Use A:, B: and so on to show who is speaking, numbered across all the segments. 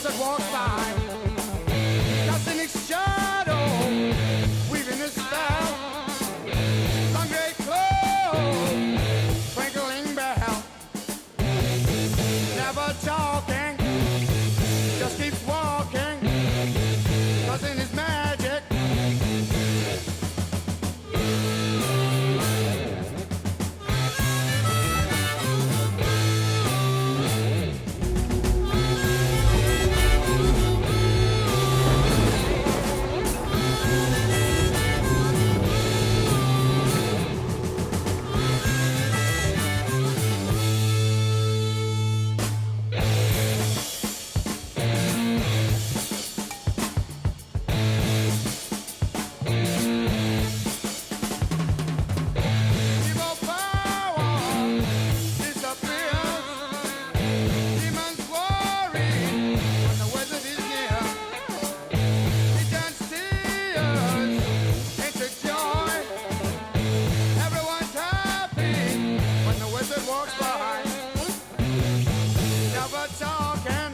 A: wizard walks by, casting his shadow, weaving his spell. Long gray clothes, twinkling bell. Never talking, just keeps walking, 'cause in his magic. Evil power disappears. Demons worry when the wizard is near. He turns tears into joy. Everyone's happy when the wizard walks by. Never talking,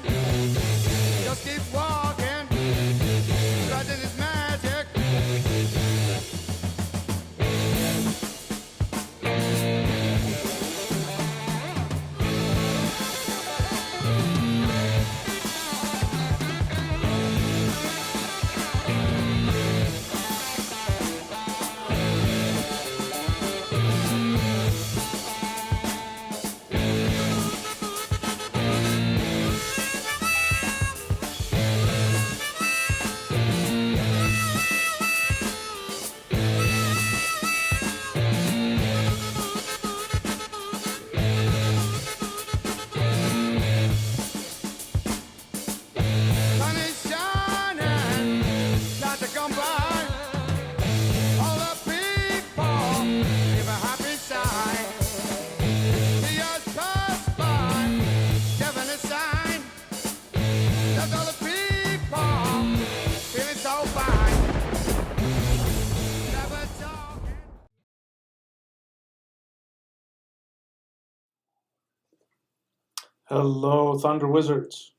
A: just keep walking, spreading his magic. Sun is shining, got to come by. All the people give a happy sigh. The years pass by, giving a sign. There's all the people feeling so fine. Never talking.
B: Hello, Thunder Wizards.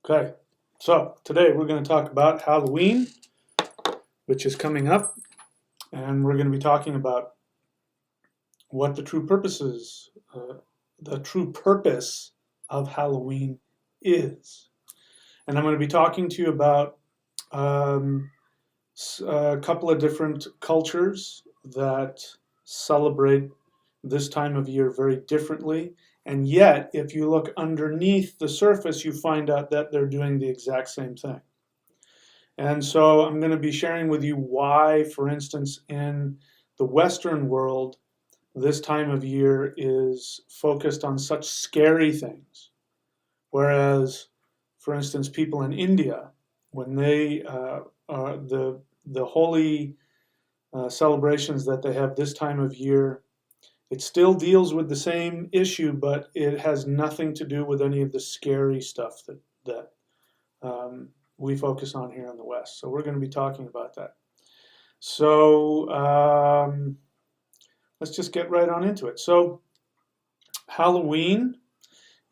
B: Okay, so today we're going to talk about Halloween, which is coming up, and we're going to be talking about what the true purpose of Halloween is. And I'm going to be talking to you about a couple of different cultures that celebrate this time of year very differently. And yet, if you look underneath the surface, you find out that they're doing the exact same thing. And so I'm going to be sharing with you why, for instance, in the Western world, this time of year is focused on such scary things. Whereas, for instance, people in India, when they the holy celebrations that they have this time of year, it still deals with the same issue, but it has nothing to do with any of the scary stuff that we focus on here in the West. So we're going to be talking about that. So let's just get right on into it. So Halloween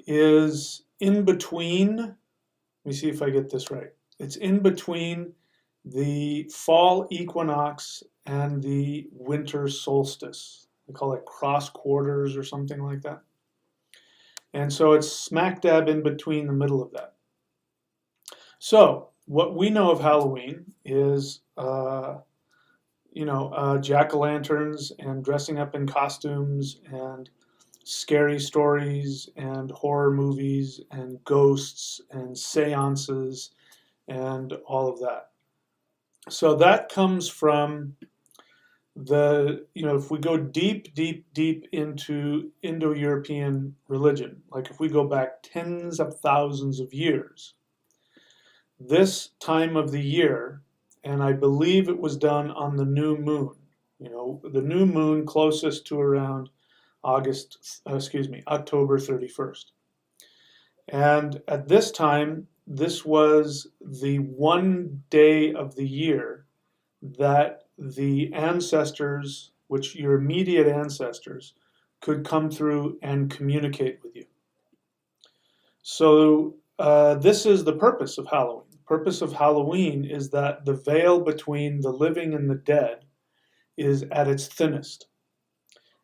B: is in between, let me see if I get this right. It's in between the fall equinox and the winter solstice. We call it cross quarters or something like that. And so it's smack dab in between the middle of that. So what we know of Halloween is, jack-o'-lanterns and dressing up in costumes and scary stories and horror movies and ghosts and seances and all of that. So that comes from if we go deep into Indo-European religion, like if we go back tens of thousands of years, this time of the year, and I believe it was done on the new moon, the new moon closest to around October 31st. And at this time, this was the one day of the year that the ancestors, which your immediate ancestors, could come through and communicate with you. So this is the purpose of Halloween. The purpose of Halloween is that the veil between the living and the dead is at its thinnest.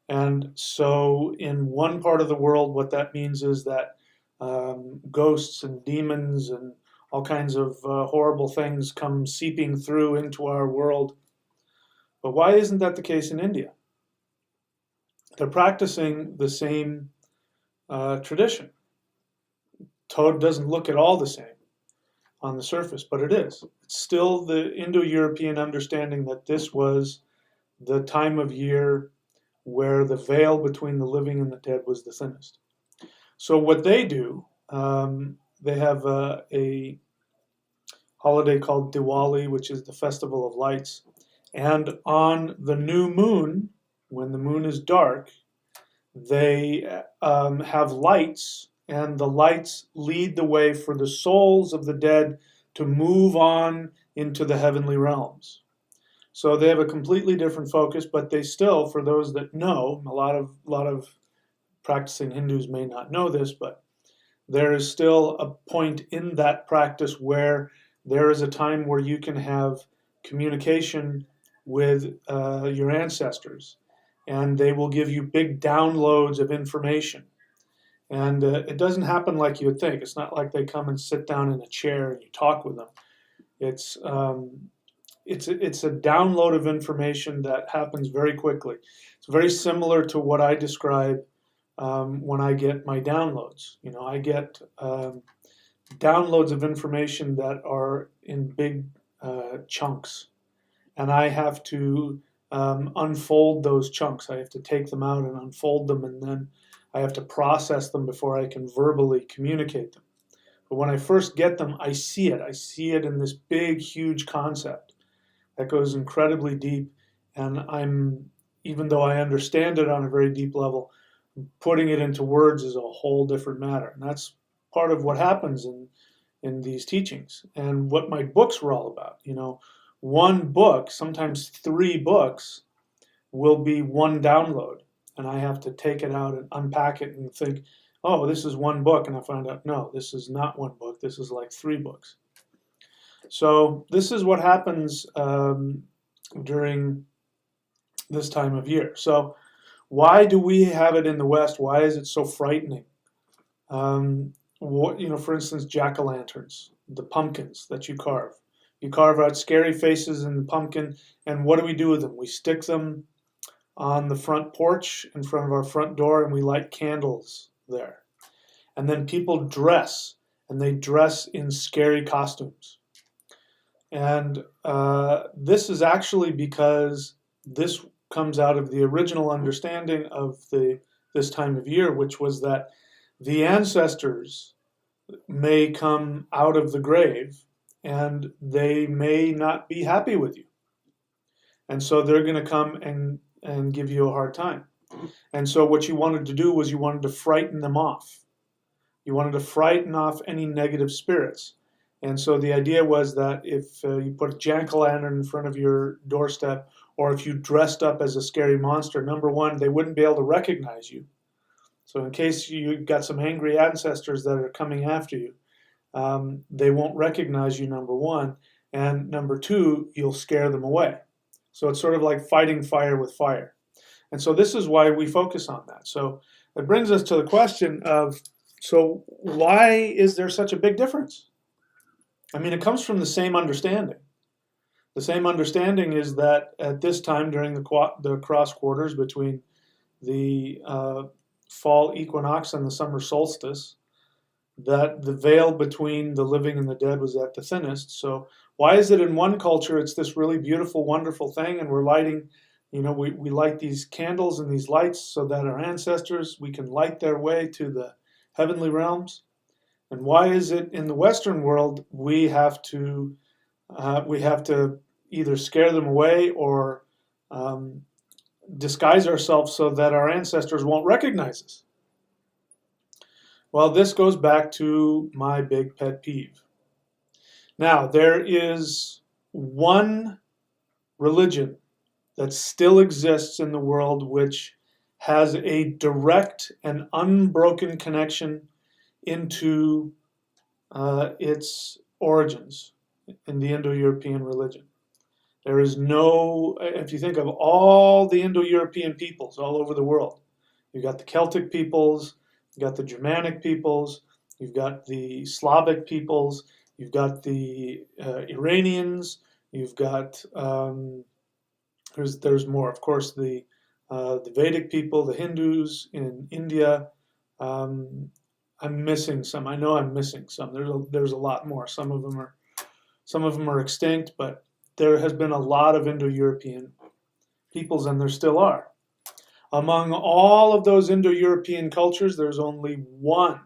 B: And so, in one part of the world, what that means is that ghosts and demons and all kinds of horrible things come seeping through into our world. But why isn't that the case in India? They're practicing the same tradition. Toad doesn't look at all the same on the surface, but it is. It's still the Indo-European understanding that this was the time of year where the veil between the living and the dead was the thinnest. So what they do, they have a holiday called Diwali, which is the Festival of Lights. And on the new moon, when the moon is dark, they have lights, and the lights lead the way for the souls of the dead to move on into the heavenly realms. So they have a completely different focus, but they still, for those that know, a lot of practicing Hindus may not know this, but there is still a point in that practice where there is a time where you can have communication with your ancestors, and they will give you big downloads of information. And it doesn't happen like you would think. It's not like they come and sit down in a chair and you talk with them. It's it's a download of information that happens very quickly. It's very similar to what I describe when I get my downloads. You know, I get downloads of information that are in big chunks, and I have to unfold those chunks. I have to take them out and unfold them, and then I have to process them before I can verbally communicate them. But when I first get them, I see it. I see it in this big, huge concept that goes incredibly deep, and even though I understand it on a very deep level, putting it into words is a whole different matter. And that's part of what happens in these teachings and what my books were all about. You know, one book, sometimes 3 books, will be one download, and I have to take it out and unpack it and think, oh, this is one book, and I find out, no, this is not one book, this is like 3 books. So this is what happens during this time of year. So why do we have it in the West? Why is it so frightening? For instance, jack-o'-lanterns, the pumpkins that you carve. You carve out scary faces in the pumpkin, and what do we do with them? We stick them on the front porch in front of our front door, and we light candles there. And then people dress, and they dress in scary costumes. And this is actually because this comes out of the original understanding of this time of year, which was that the ancestors may come out of the grave and they may not be happy with you. And so they're going to come and give you a hard time. And so what you wanted to do was you wanted to frighten them off. You wanted to frighten off any negative spirits. And so the idea was that if you put a jack-o'-lantern in front of your doorstep, or if you dressed up as a scary monster, number one, they wouldn't be able to recognize you. So in case you got some angry ancestors that are coming after you, they won't recognize you, number one. And number two, you'll scare them away. So it's sort of like fighting fire with fire. And so this is why we focus on that. So it brings us to the question of, so why is there such a big difference? I mean, it comes from the same understanding. The same understanding is that at this time during the cross quarters between the fall equinox and the summer solstice, that the veil between the living and the dead was at the thinnest. So why is it in one culture it's this really beautiful, wonderful thing, and we're lighting, we light these candles and these lights so that our ancestors, we can light their way to the heavenly realms? And why is it in the Western world we have to either scare them away or disguise ourselves so that our ancestors won't recognize us? Well, this goes back to my big pet peeve. Now, there is one religion that still exists in the world which has a direct and unbroken connection into its origins in the Indo-European religion. There is no, if you think of all the Indo-European peoples all over the world, you've got the Celtic peoples, you've got the Germanic peoples, you've got the Slavic peoples, you've got the Iranians, you've got, there's more, of course, the Vedic people, the Hindus in India. I'm missing some. I know I'm missing some. There's a lot more. Some of them are extinct, but there has been a lot of Indo-European peoples, and there still are. Among all of those Indo-European cultures, there's only one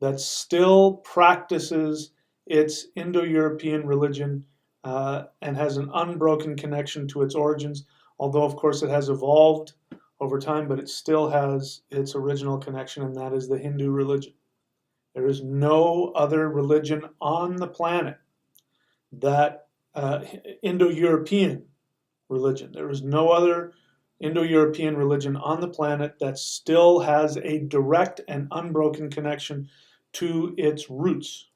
B: that still practices its Indo-European religion and has an unbroken connection to its origins, although of course it has evolved over time, but it still has its original connection, and that is the Hindu religion. There is no other religion on the planet that Indo-European religion. There is no other Indo-European religion on the planet that still has a direct and unbroken connection to its roots.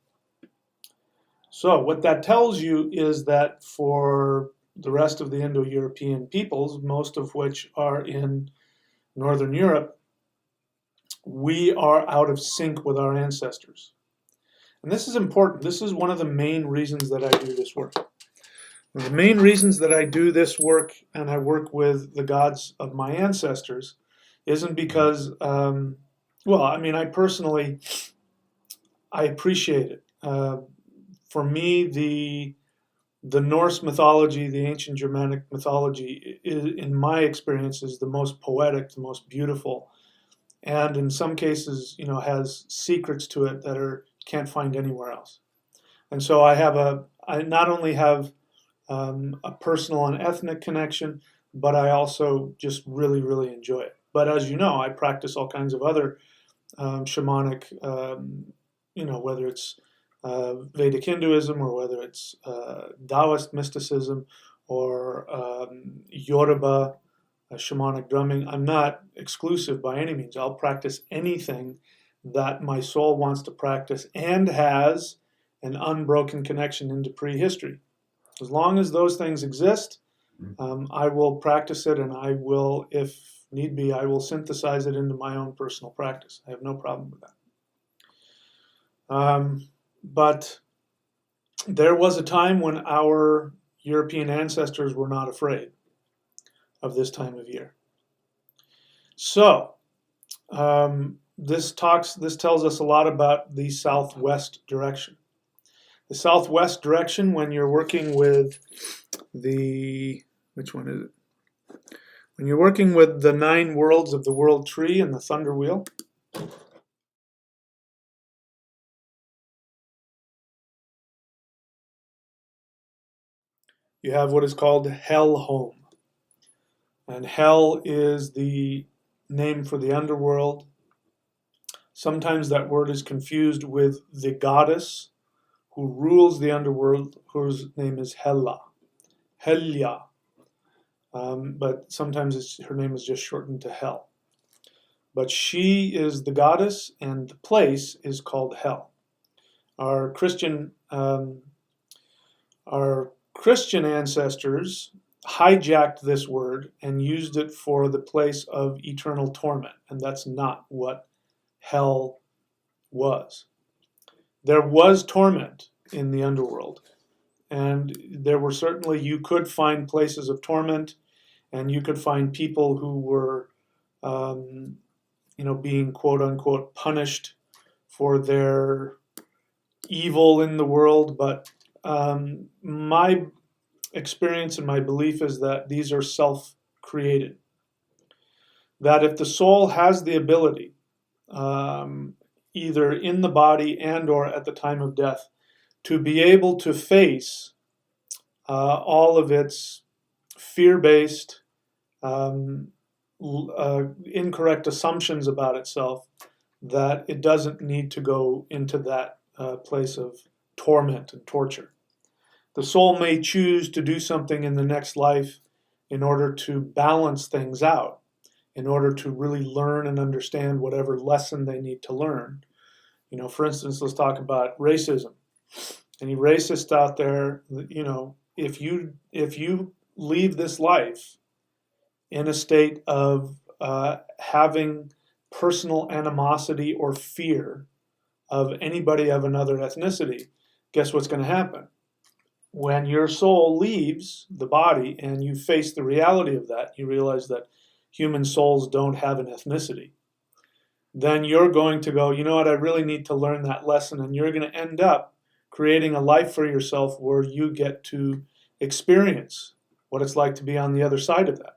B: So what that tells you is that for the rest of the Indo-European peoples, most of which are in Northern Europe, we are out of sync with our ancestors. And this is important. This is one of the main reasons that I do this work. The main reasons that I do this work and I work with the gods of my ancestors isn't because, I personally, I appreciate it. For me, the Norse mythology, the ancient Germanic mythology, in my experience, is the most poetic, the most beautiful, and in some cases, has secrets to it that can't find anywhere else. And so I not only have a personal and ethnic connection, but I also just really, really enjoy it. But as you know, I practice all kinds of other shamanic, whether it's Vedic Hinduism or whether it's Taoist mysticism or Yoruba shamanic drumming. I'm not exclusive by any means. I'll practice anything that my soul wants to practice and has an unbroken connection into prehistory. As long as those things exist, I will practice it, and I will, if need be, I will synthesize it into my own personal practice. I have no problem with that. But there was a time when our European ancestors were not afraid of this time of year. So this tells us a lot about the southwest direction. The southwest direction, when you're working with which one is it? When you're working with the 9 worlds of the world tree and the thunder wheel, you have what is called hell home. And hell is the name for the underworld. Sometimes that word is confused with the goddess who rules the underworld, whose name is Hela. Helya. But sometimes her name is just shortened to Hel. But she is the goddess, and the place is called Hell. Our Christian ancestors hijacked this word and used it for the place of eternal torment, and that's not what hell was. There was torment in the underworld, and there were certainly, you could find places of torment, and you could find people who were being quote unquote punished for their evil in the world. But my experience and my belief is that these are self-created. That if the soul has the ability, either in the body and or at the time of death, to be able to face all of its fear-based, incorrect assumptions about itself, that it doesn't need to go into that place of torment and torture. The soul may choose to do something in the next life in order to balance things out, in order to really learn and understand whatever lesson they need to learn, For instance, let's talk about racism. Any racist out there, if you leave this life in a state of having personal animosity or fear of anybody of another ethnicity, guess what's going to happen? When your soul leaves the body and you face the reality of that, you realize that human souls don't have an ethnicity. Then you're going to go, you know what, I really need to learn that lesson, and you're going to end up creating a life for yourself where you get to experience what it's like to be on the other side of that.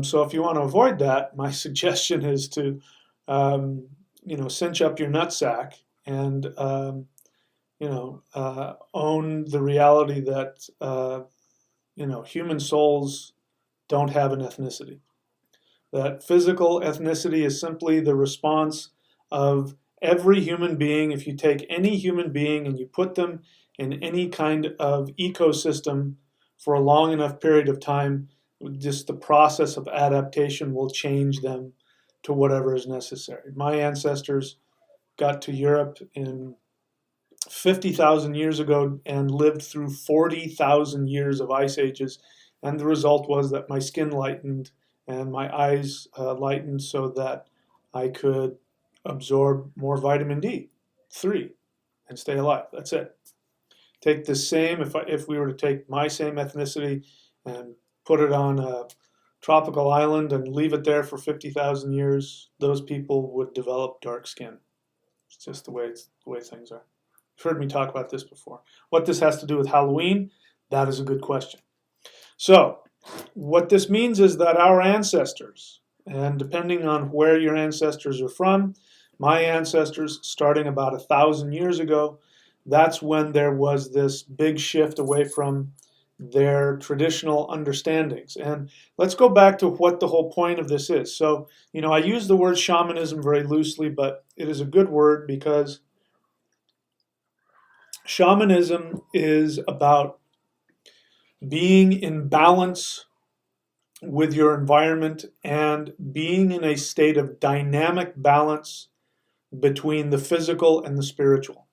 B: So if you want to avoid that, my suggestion is to, cinch up your nutsack and, own the reality that, human souls don't have an ethnicity. That physical ethnicity is simply the response of every human being. If you take any human being and you put them in any kind of ecosystem for a long enough period of time, just the process of adaptation will change them to whatever is necessary. My ancestors got to Europe in 50,000 years ago and lived through 40,000 years of ice ages, and the result was that my skin lightened and my eyes lightened so that I could absorb more vitamin D3 and stay alive. That's it. Take the same, if we were to take my same ethnicity and put it on a tropical island and leave it there for 50,000 years, those people would develop dark skin. It's just the way things are. You've heard me talk about this before. What this has to do with Halloween, that is a good question. So, what this means is that our ancestors, and depending on where your ancestors are from, my ancestors, starting about 1,000 years ago, that's when there was this big shift away from their traditional understandings. And let's go back to what the whole point of this is. So, I use the word shamanism very loosely, but it is a good word because shamanism is about being in balance with your environment and being in a state of dynamic balance between the physical and the spiritual.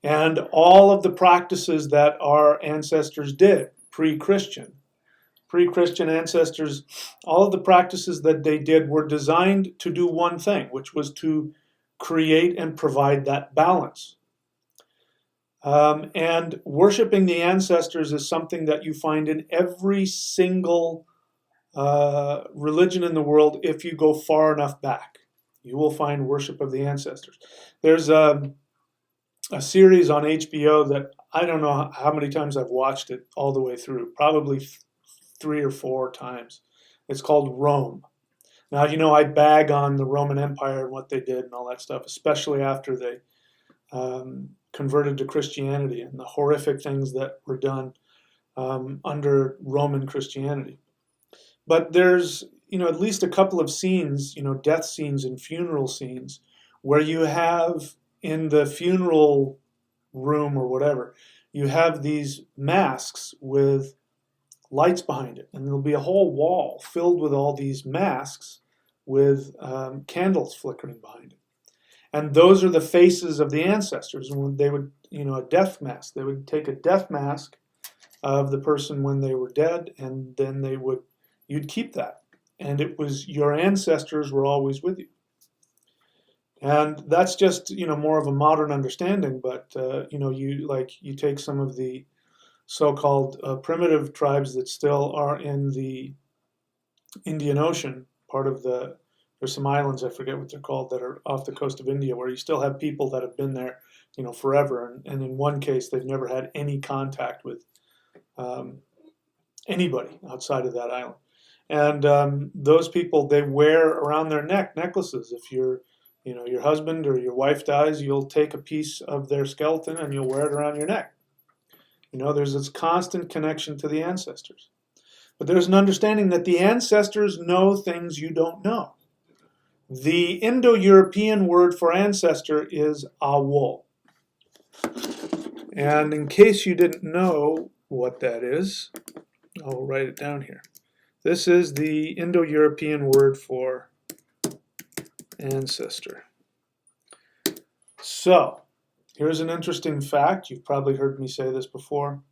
B: And all of the practices that our ancestors did, pre-Christian ancestors, all of the practices that they did were designed to do one thing, which was to create and provide that balance. And worshiping the ancestors is something that you find in every single religion in the world. If you go far enough back, you will find worship of the ancestors. There's a series on HBO that I don't know how many times I've watched it all the way through, probably 3 or 4 times. It's called Rome. Now, I bag on the Roman Empire and what they did and all that stuff, especially after they converted to Christianity and the horrific things that were done under Roman Christianity. But there's, at least a couple of scenes, death scenes and funeral scenes, where you have in the funeral room or whatever, you have these masks with lights behind it. And there'll be a whole wall filled with all these masks with candles flickering behind it. And those are the faces of the ancestors. And when they would, a death mask, they would take a death mask of the person when they were dead, and then you'd keep that. And it was your ancestors were always with you. And that's just, more of a modern understanding, but, you take some of the so-called primitive tribes that still are in the Indian Ocean, there's some islands, I forget what they're called, that are off the coast of India, where you still have people that have been there, forever. And in one case, they've never had any contact with anybody outside of that island. And those people, they wear around their neck necklaces. If your husband or your wife dies, you'll take a piece of their skeleton and you'll wear it around your neck. There's this constant connection to the ancestors. But there's an understanding that the ancestors know things you don't know. The Indo-European word for ancestor is awo. And in case you didn't know what that is, I'll write it down here. This is the Indo-European word for ancestor. So, here's an interesting fact. You've probably heard me say this before.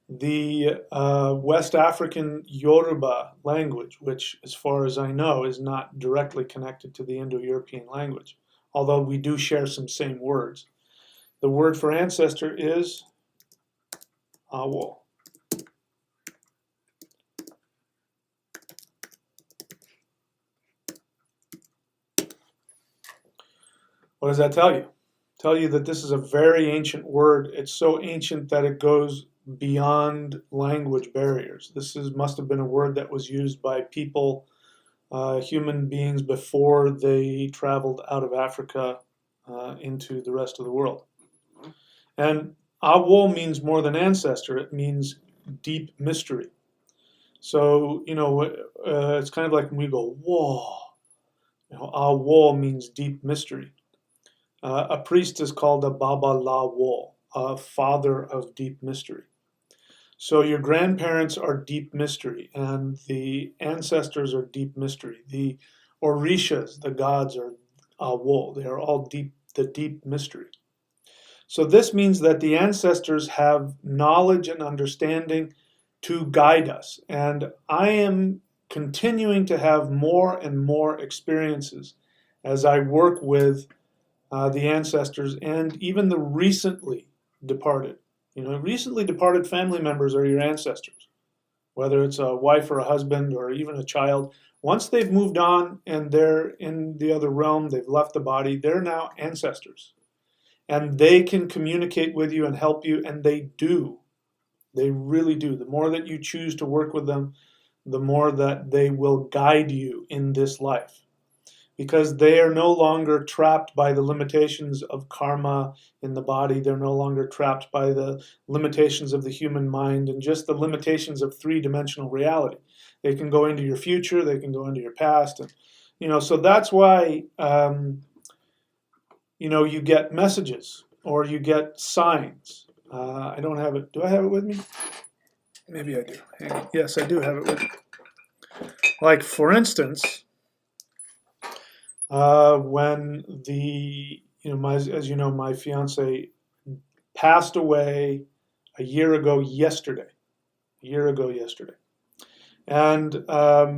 B: The West African Yoruba language, which, as far as I know, is not directly connected to the Indo-European language, although we do share some same words. The word for ancestor is awo. What does that tell you? Tell you that this is a very ancient word. It's so ancient that it goes beyond language barriers. Must have been a word that was used by people, human beings, before they traveled out of Africa into the rest of the world. And awo means more than ancestor. It means deep mystery. So, it's kind of like when we go, whoa. Awo means deep mystery. A priest is called a babalawo, a father of deep mystery. So your grandparents are deep mystery, and the ancestors are deep mystery. The orishas, the gods, are awo. They are all the deep mystery. So this means that the ancestors have knowledge and understanding to guide us. And I am continuing to have more and more experiences as I work with the ancestors and even the recently departed. Recently departed family members are your ancestors, whether it's a wife or a husband or even a child. Once they've moved on and they're in the other realm, they've left the body, they're now ancestors. And they can communicate with you and help you, and they do. They really do. The more that you choose to work with them, the more that they will guide you in this life, because they are no longer trapped by the limitations of karma in the body. They're no longer trapped by the limitations of the human mind and just the limitations of three-dimensional reality. They can go into your future, they can go into your past, and so that's why you get messages or you get signs. I don't have it. Do I have it with me? Maybe I do. Hang on. Yes, I do have it with me. Like, for instance, when as you know, my fiance passed away a year ago yesterday. And a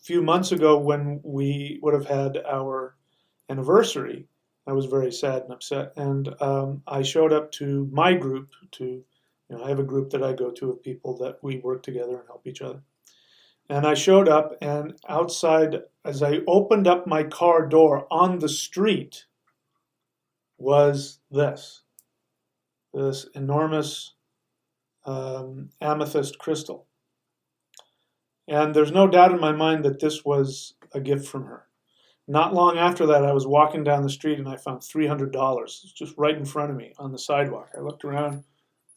B: few months ago, when we would have had our anniversary, I was very sad and upset. And I showed up to my group. I have a group that I go to of people that we work together and help each other. And I showed up, and outside, as I opened up my car door on the street, was this enormous amethyst crystal. And there's no doubt in my mind that this was a gift from her. Not long after that, I was walking down the street and I found $300 just right in front of me on the sidewalk. I looked around,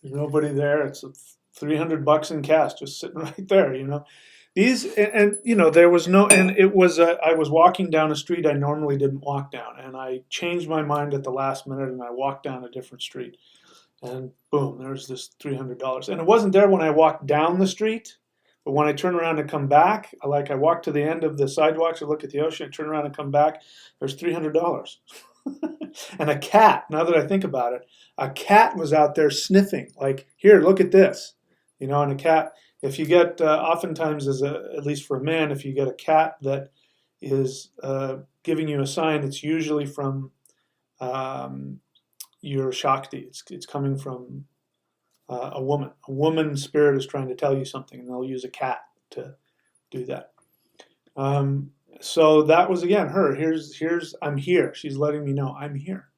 B: there's nobody there. It's $300 in cash just sitting right there, there was no, and it was, I was walking down a street I normally didn't walk down, and I changed my mind at the last minute and I walked down a different street, and boom, there's this $300. And it wasn't there when I walked down the street, but when I turn around and come back, I walk to the end of the sidewalk to look at the ocean, I turn around and come back, there's $300. And a cat, now that I think about it, a cat was out there sniffing, like, here, look at this. And a cat, if you get, oftentimes, at least for a man, if you get a cat that is giving you a sign, it's usually from your Shakti. It's coming from a woman. A woman spirit is trying to tell you something, and they'll use a cat to do that. So that was, again, her. Here's I'm here. She's letting me know I'm here.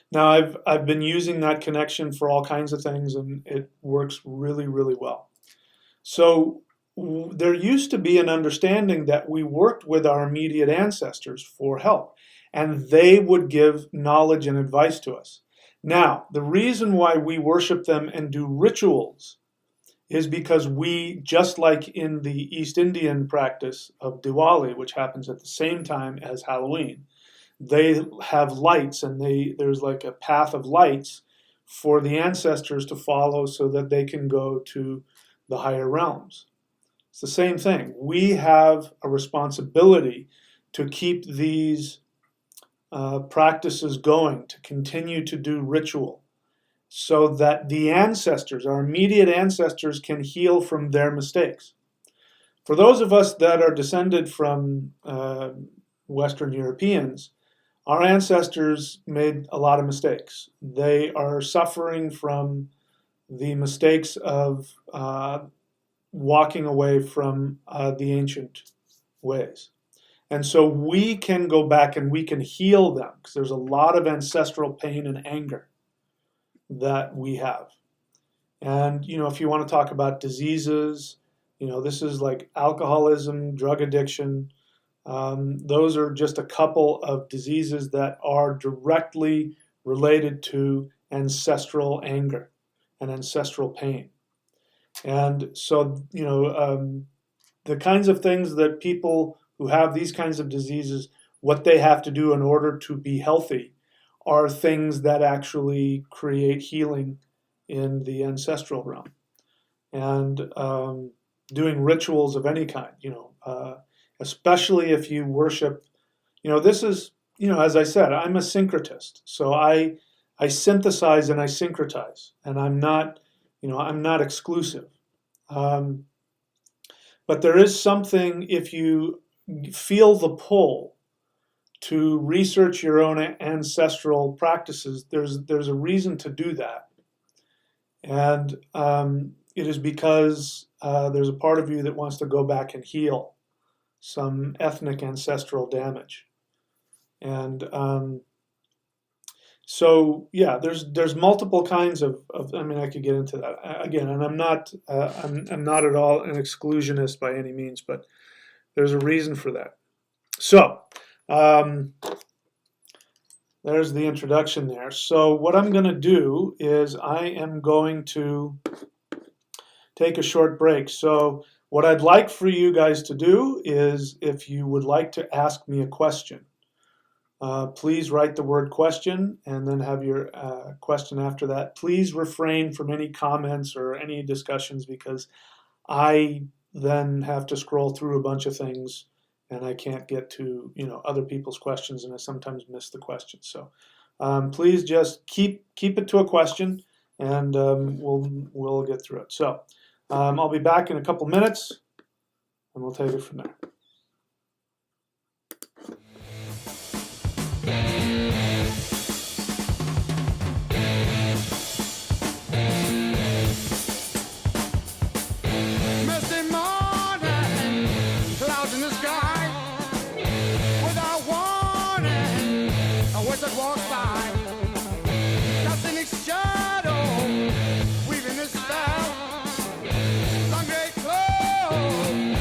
B: Now, I've been using that connection for all kinds of things, and it works really, really well. So there used to be an understanding that we worked with our immediate ancestors for help, and they would give knowledge and advice to us. Now, the reason why we worship them and do rituals is because we, just like in the East Indian practice of Diwali, which happens at the same time as Halloween, they have lights, and there's like a path of lights for the ancestors to follow so that they can go to the higher realms. It's the same thing. We have a responsibility to keep these practices going, to continue to do ritual, so that the ancestors, our immediate ancestors, can heal from their mistakes. For those of us that are descended from Western Europeans, our ancestors made a lot of mistakes. They are suffering from the mistakes of walking away from the ancient ways. And so we can go back and we can heal them, because there's a lot of ancestral pain and anger that we have. And, if you want to talk about diseases, this is like alcoholism, drug addiction. Those are just a couple of diseases that are directly related to ancestral anger and ancestral pain. And so, the kinds of things that people who have these kinds of diseases, what they have to do in order to be healthy, are things that actually create healing in the ancestral realm. And doing rituals of any kind, especially if you worship, this is, as I said, I'm a syncretist. So I synthesize and I syncretize, and I'm not exclusive. But there is something, if you feel the pull to research your own ancestral practices, there's a reason to do that. And it is because there's a part of you that wants to go back and heal some ethnic ancestral damage. And so, yeah, there's multiple kinds of I could get into that again, and I'm not at all an exclusionist by any means, but there's a reason for that. So there's the introduction there. So what I'm going to do is I am going to take a short break. So what I'd like for you guys to do is, if you would like to ask me a question, please write the word question and then have your question after that. Please refrain from any comments or any discussions, because I then have to scroll through a bunch of things and I can't get to other people's questions, and I sometimes miss the questions. So please just keep it to a question, and we'll get through it. So I'll be back in a couple minutes, and we'll take it from there.
A: Misty morning, clouds in the sky. Without warning, a wizard walks by. Casting its shadow, weaving a spell. Long gray cloak,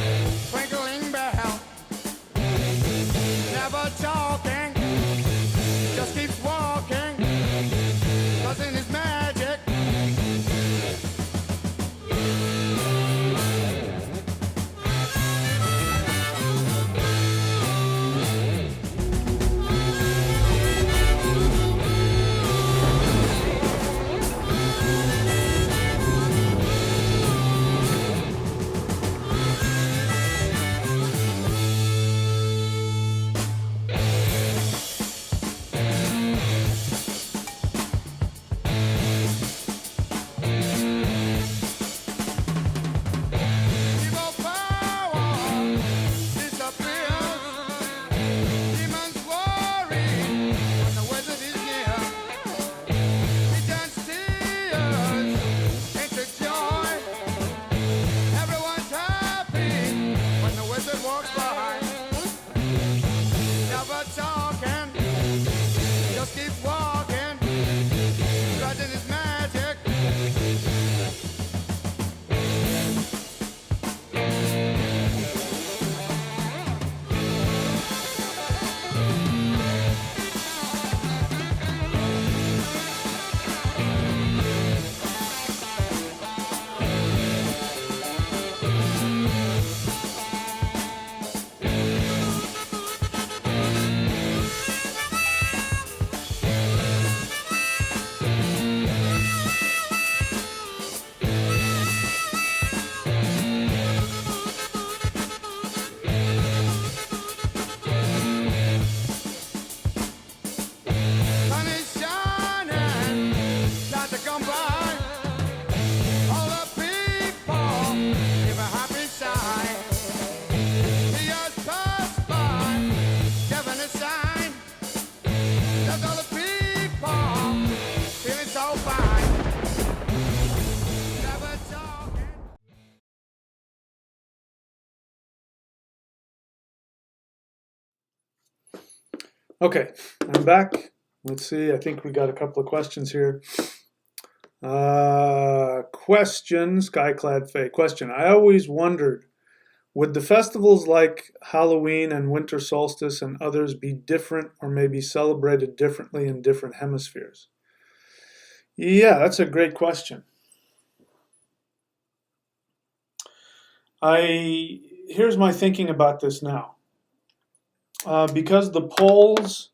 A: twinkling bell. Never talking, just keeps walking. Buzzing his magic. Evil power disappears. Demons worry when the wizard is near. He turns tears into joy. Everyone's happy when the wizard walks by. Never talking, just keep walking. Spreading his magic.
B: Okay, I'm back. Let's see. I think we got a couple of questions here. Question, Skyclad Faye. Question. I always wondered, would the festivals like Halloween and winter solstice and others be different or maybe celebrated differently in different hemispheres? Yeah, that's a great question. Here's my thinking about this now. Because the poles,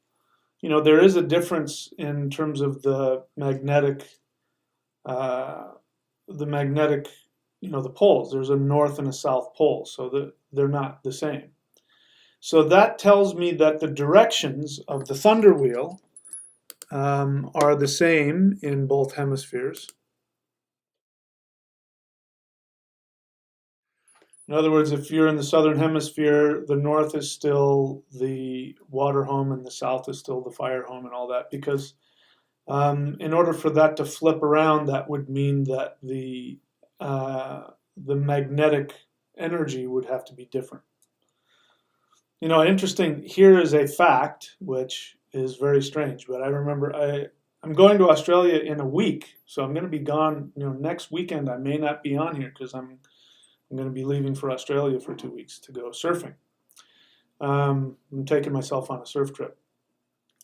B: there is a difference in terms of uh, the magnetic, the poles. There's a north and a south pole, so they're not the same. So that tells me that the directions of the thunder wheel are the same in both hemispheres. In other words, if you're in the southern hemisphere, the north is still the water home and the south is still the fire home and all that. Because in order for that to flip around, that would mean that the magnetic energy would have to be different. Interesting. Here is a fact which is very strange, but I remember I'm going to Australia in a week, so I'm going to be gone. Next weekend I may not be on here because I'm going to be leaving for Australia for 2 weeks to go surfing. I'm taking myself on a surf trip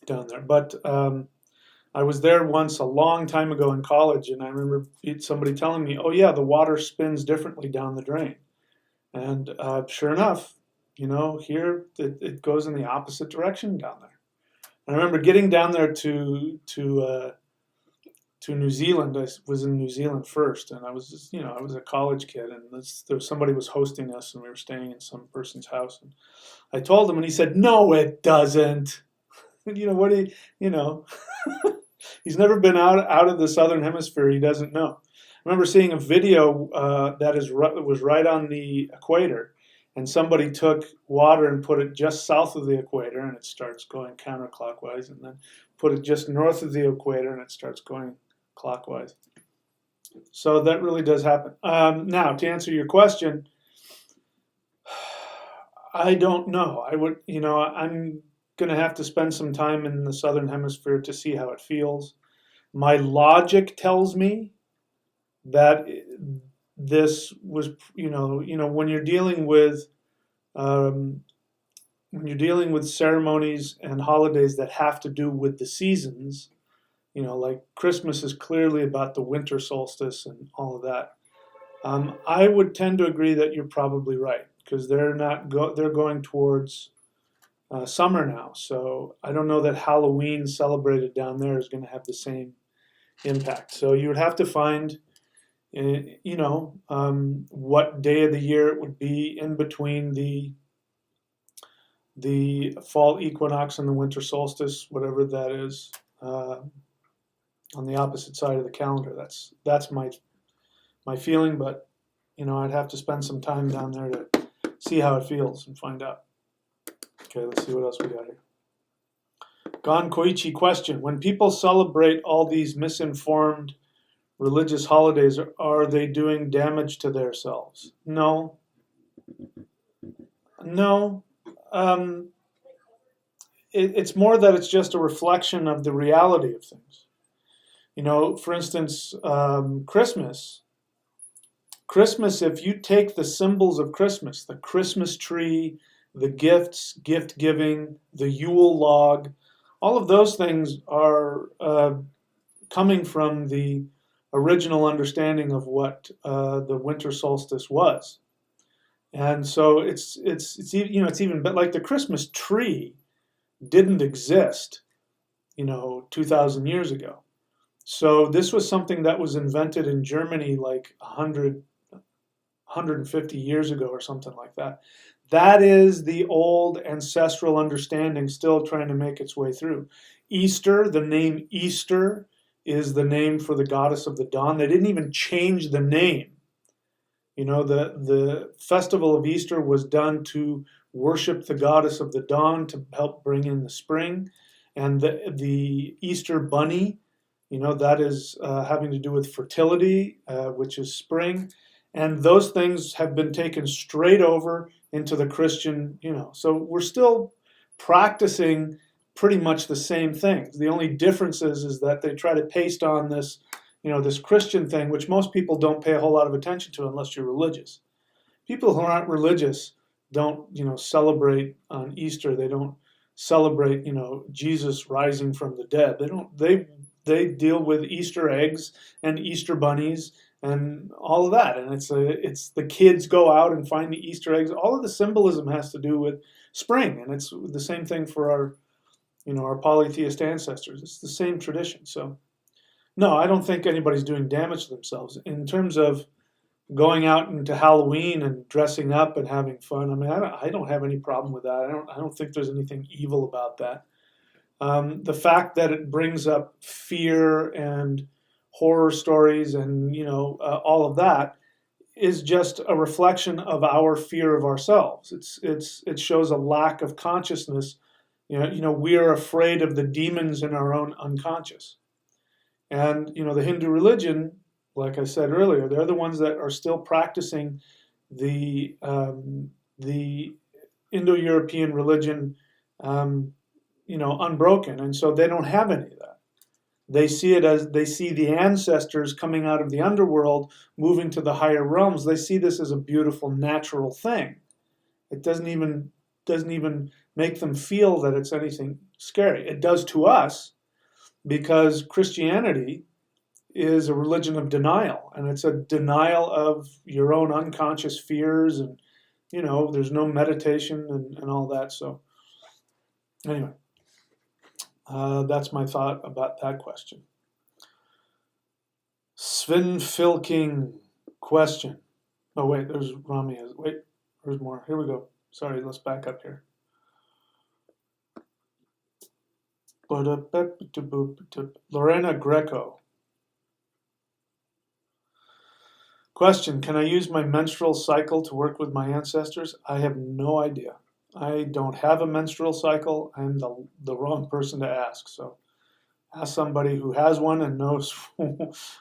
B: down there. But I was there once a long time ago in college, and I remember somebody telling me, "Oh yeah, the water spins differently down the drain." And sure enough, here it goes in the opposite direction down there. I remember getting down there to New Zealand. I was in New Zealand first, and I was just, I was a college kid, and somebody was hosting us, and we were staying in some person's house. And I told him, and he said, "No, it doesn't." What do he's never been out of the southern hemisphere. He doesn't know. I remember seeing a video that was right on the equator, and somebody took water and put it just south of the equator, and it starts going counterclockwise, and then put it just north of the equator, and it starts going clockwise. So that really does happen. Now, to answer your question, I don't know. I'm going to have to spend some time in the southern hemisphere to see how it feels. My logic tells me that this was, when you're dealing with ceremonies and holidays that have to do with the seasons, like Christmas is clearly about the winter solstice and all of that. I would tend to agree that you're probably right because they're going towards summer now. So I don't know that Halloween celebrated down there is going to have the same impact. So you would have to find, what day of the year it would be in between the fall equinox and the winter solstice, whatever that is, on the opposite side of the calendar. That's my feeling, but I'd have to spend some time down there to see how it feels and find out. Okay, let's see what else we got here. Gon Koichi question: when people celebrate all these misinformed religious holidays, are they doing damage to themselves? No. No. It's more that it's just a reflection of the reality of things. For instance, Christmas. Christmas, if you take the symbols of Christmas, the Christmas tree, the gifts, gift giving, the Yule log, all of those things are coming from the original understanding of what the winter solstice was. And so it's even but like the Christmas tree didn't exist 2,000 years ago. So this was something that was invented in Germany like 150 years ago or something like that. That is the old ancestral understanding still trying to make its way through. Easter, the name Easter is the name for the goddess of the dawn. They didn't even change the name. The festival of Easter was done to worship the goddess of the dawn to help bring in the spring. And the Easter bunny, that is having to do with fertility, which is spring. And those things have been taken straight over into the Christian, so we're still practicing pretty much the same things. The only difference is that they try to paste on this, this Christian thing, which most people don't pay a whole lot of attention to unless you're religious. People who aren't religious don't, celebrate on Easter. They don't celebrate, Jesus rising from the dead. They deal with Easter eggs and Easter bunnies and all of that. And it's the kids go out and find the Easter eggs. All of the symbolism has to do with spring, and it's the same thing for our polytheist ancestors. It's the same tradition. So, no, I don't think anybody's doing damage to themselves. In terms of going out into Halloween and dressing up and having fun, I mean, I don't have any problem with that. I don't think there's anything evil about that. The fact that it brings up fear and horror stories and all of that is just a reflection of our fear of ourselves. It shows a lack of consciousness. We are afraid of the demons in our own unconscious. And the Hindu religion, like I said earlier, they're the ones that are still practicing the Indo-European religion, unbroken, and so they don't have any of that. They see the ancestors coming out of the underworld, moving to the higher realms. They see this as a beautiful, natural thing. It doesn't even make them feel that it's anything scary. It does to us, because Christianity is a religion of denial, and it's a denial of your own unconscious fears, and there's no meditation and all that. So anyway, that's my thought about that question. Sven Filking question. Oh wait, there's Rami. Wait, there's more. Here we go. Sorry, let's back up here. Lorena Greco. Question, can I use my menstrual cycle to work with my ancestors? I have no idea. I don't have a menstrual cycle. I'm the wrong person to ask. So ask somebody who has one and knows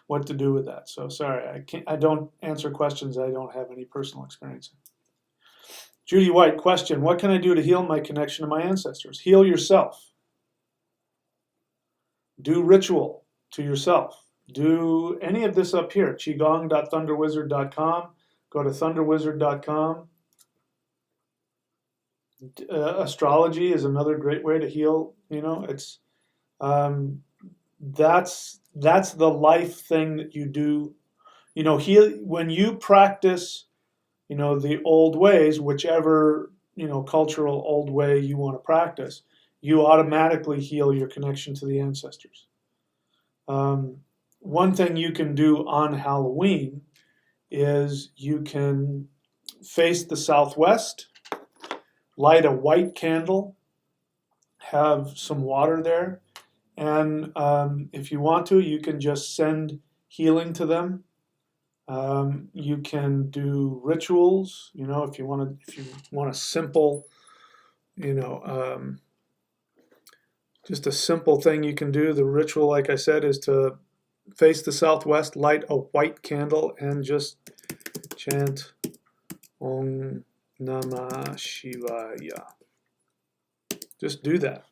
B: what to do with that. So sorry, I don't answer questions I don't have any personal experience in. Judy White, question, what can I do to heal my connection to my ancestors? Heal yourself. Do ritual to yourself. Do any of this up here, qigong.thunderwizard.com. Go to thunderwizard.com. Astrology is another great way to heal. It's that's the life thing that you do. Heal when you practice. The old ways, whichever cultural old way you want to practice, you automatically heal your connection to the ancestors. One thing you can do on Halloween is you can face the southwest, light a white candle, have some water there, and if you want to, you can just send healing to them. You can do rituals, if you want a simple, just a simple thing you can do. The ritual, like I said, is to face the southwest, light a white candle, and just chant Om Namah Shivaya. Just do that.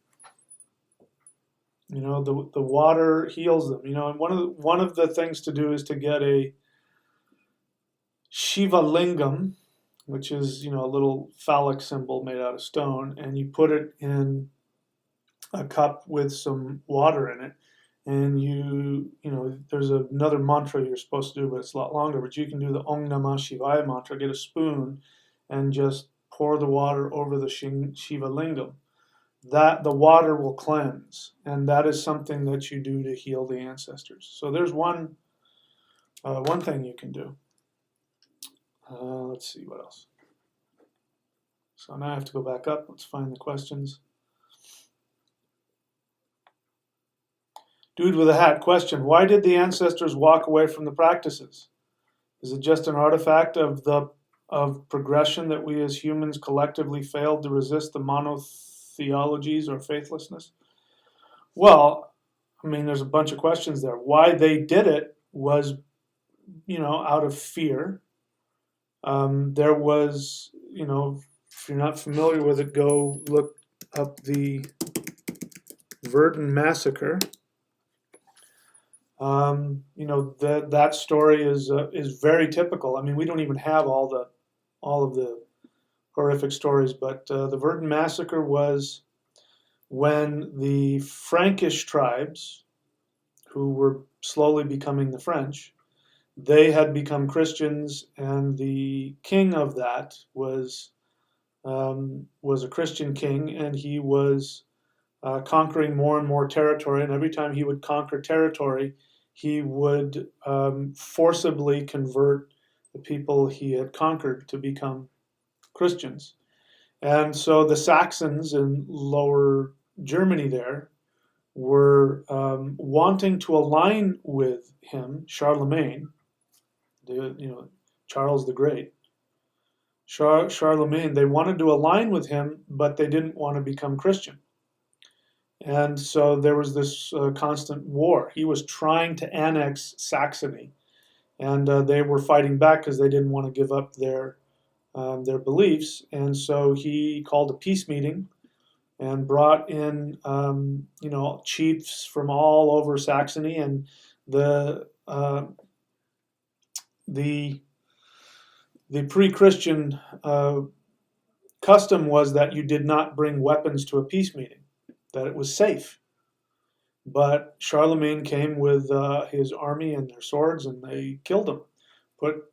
B: The water heals them. And one of the things to do is to get a Shiva lingam, which is a little phallic symbol made out of stone, and you put it in a cup with some water in it, and there's another mantra you're supposed to do, but it's a lot longer. But you can do the Om Namah Shivaya mantra. Get a spoon and just pour the water over the Shiva lingam. That the water will cleanse, and that is something that you do to heal the ancestors. So there's one thing you can do. Let's see what else. So now I have to go back up. Let's find the questions. Dude with a hat, question, why did the ancestors walk away from the practices? Is it just an artifact of progression that we as humans collectively failed to resist the monotheologies or faithlessness? Well, there's a bunch of questions there. Why they did it was, out of fear. There was, if you're not familiar with it, go look up the Verdun massacre. That story is very typical. I mean, we don't even have all of the horrific stories, but the Verdun massacre was when the Frankish tribes, who were slowly becoming the French, they had become Christians, and the king of that was a Christian king, and he was conquering more and more territory. And every time he would conquer territory, he would forcibly convert the people he had conquered to become Christians. And so the Saxons in Lower Germany there were wanting to align with him, Charlemagne, Charles the Great. Charlemagne, they wanted to align with him, but they didn't want to become Christian. And so there was this constant war. He was trying to annex Saxony, and they were fighting back because they didn't want to give up their beliefs. And so he called a peace meeting and brought in chiefs from all over Saxony, and the pre-Christian custom was that you did not bring weapons to a peace meeting, that it was safe. But Charlemagne came with his army and their swords, and they killed him. Put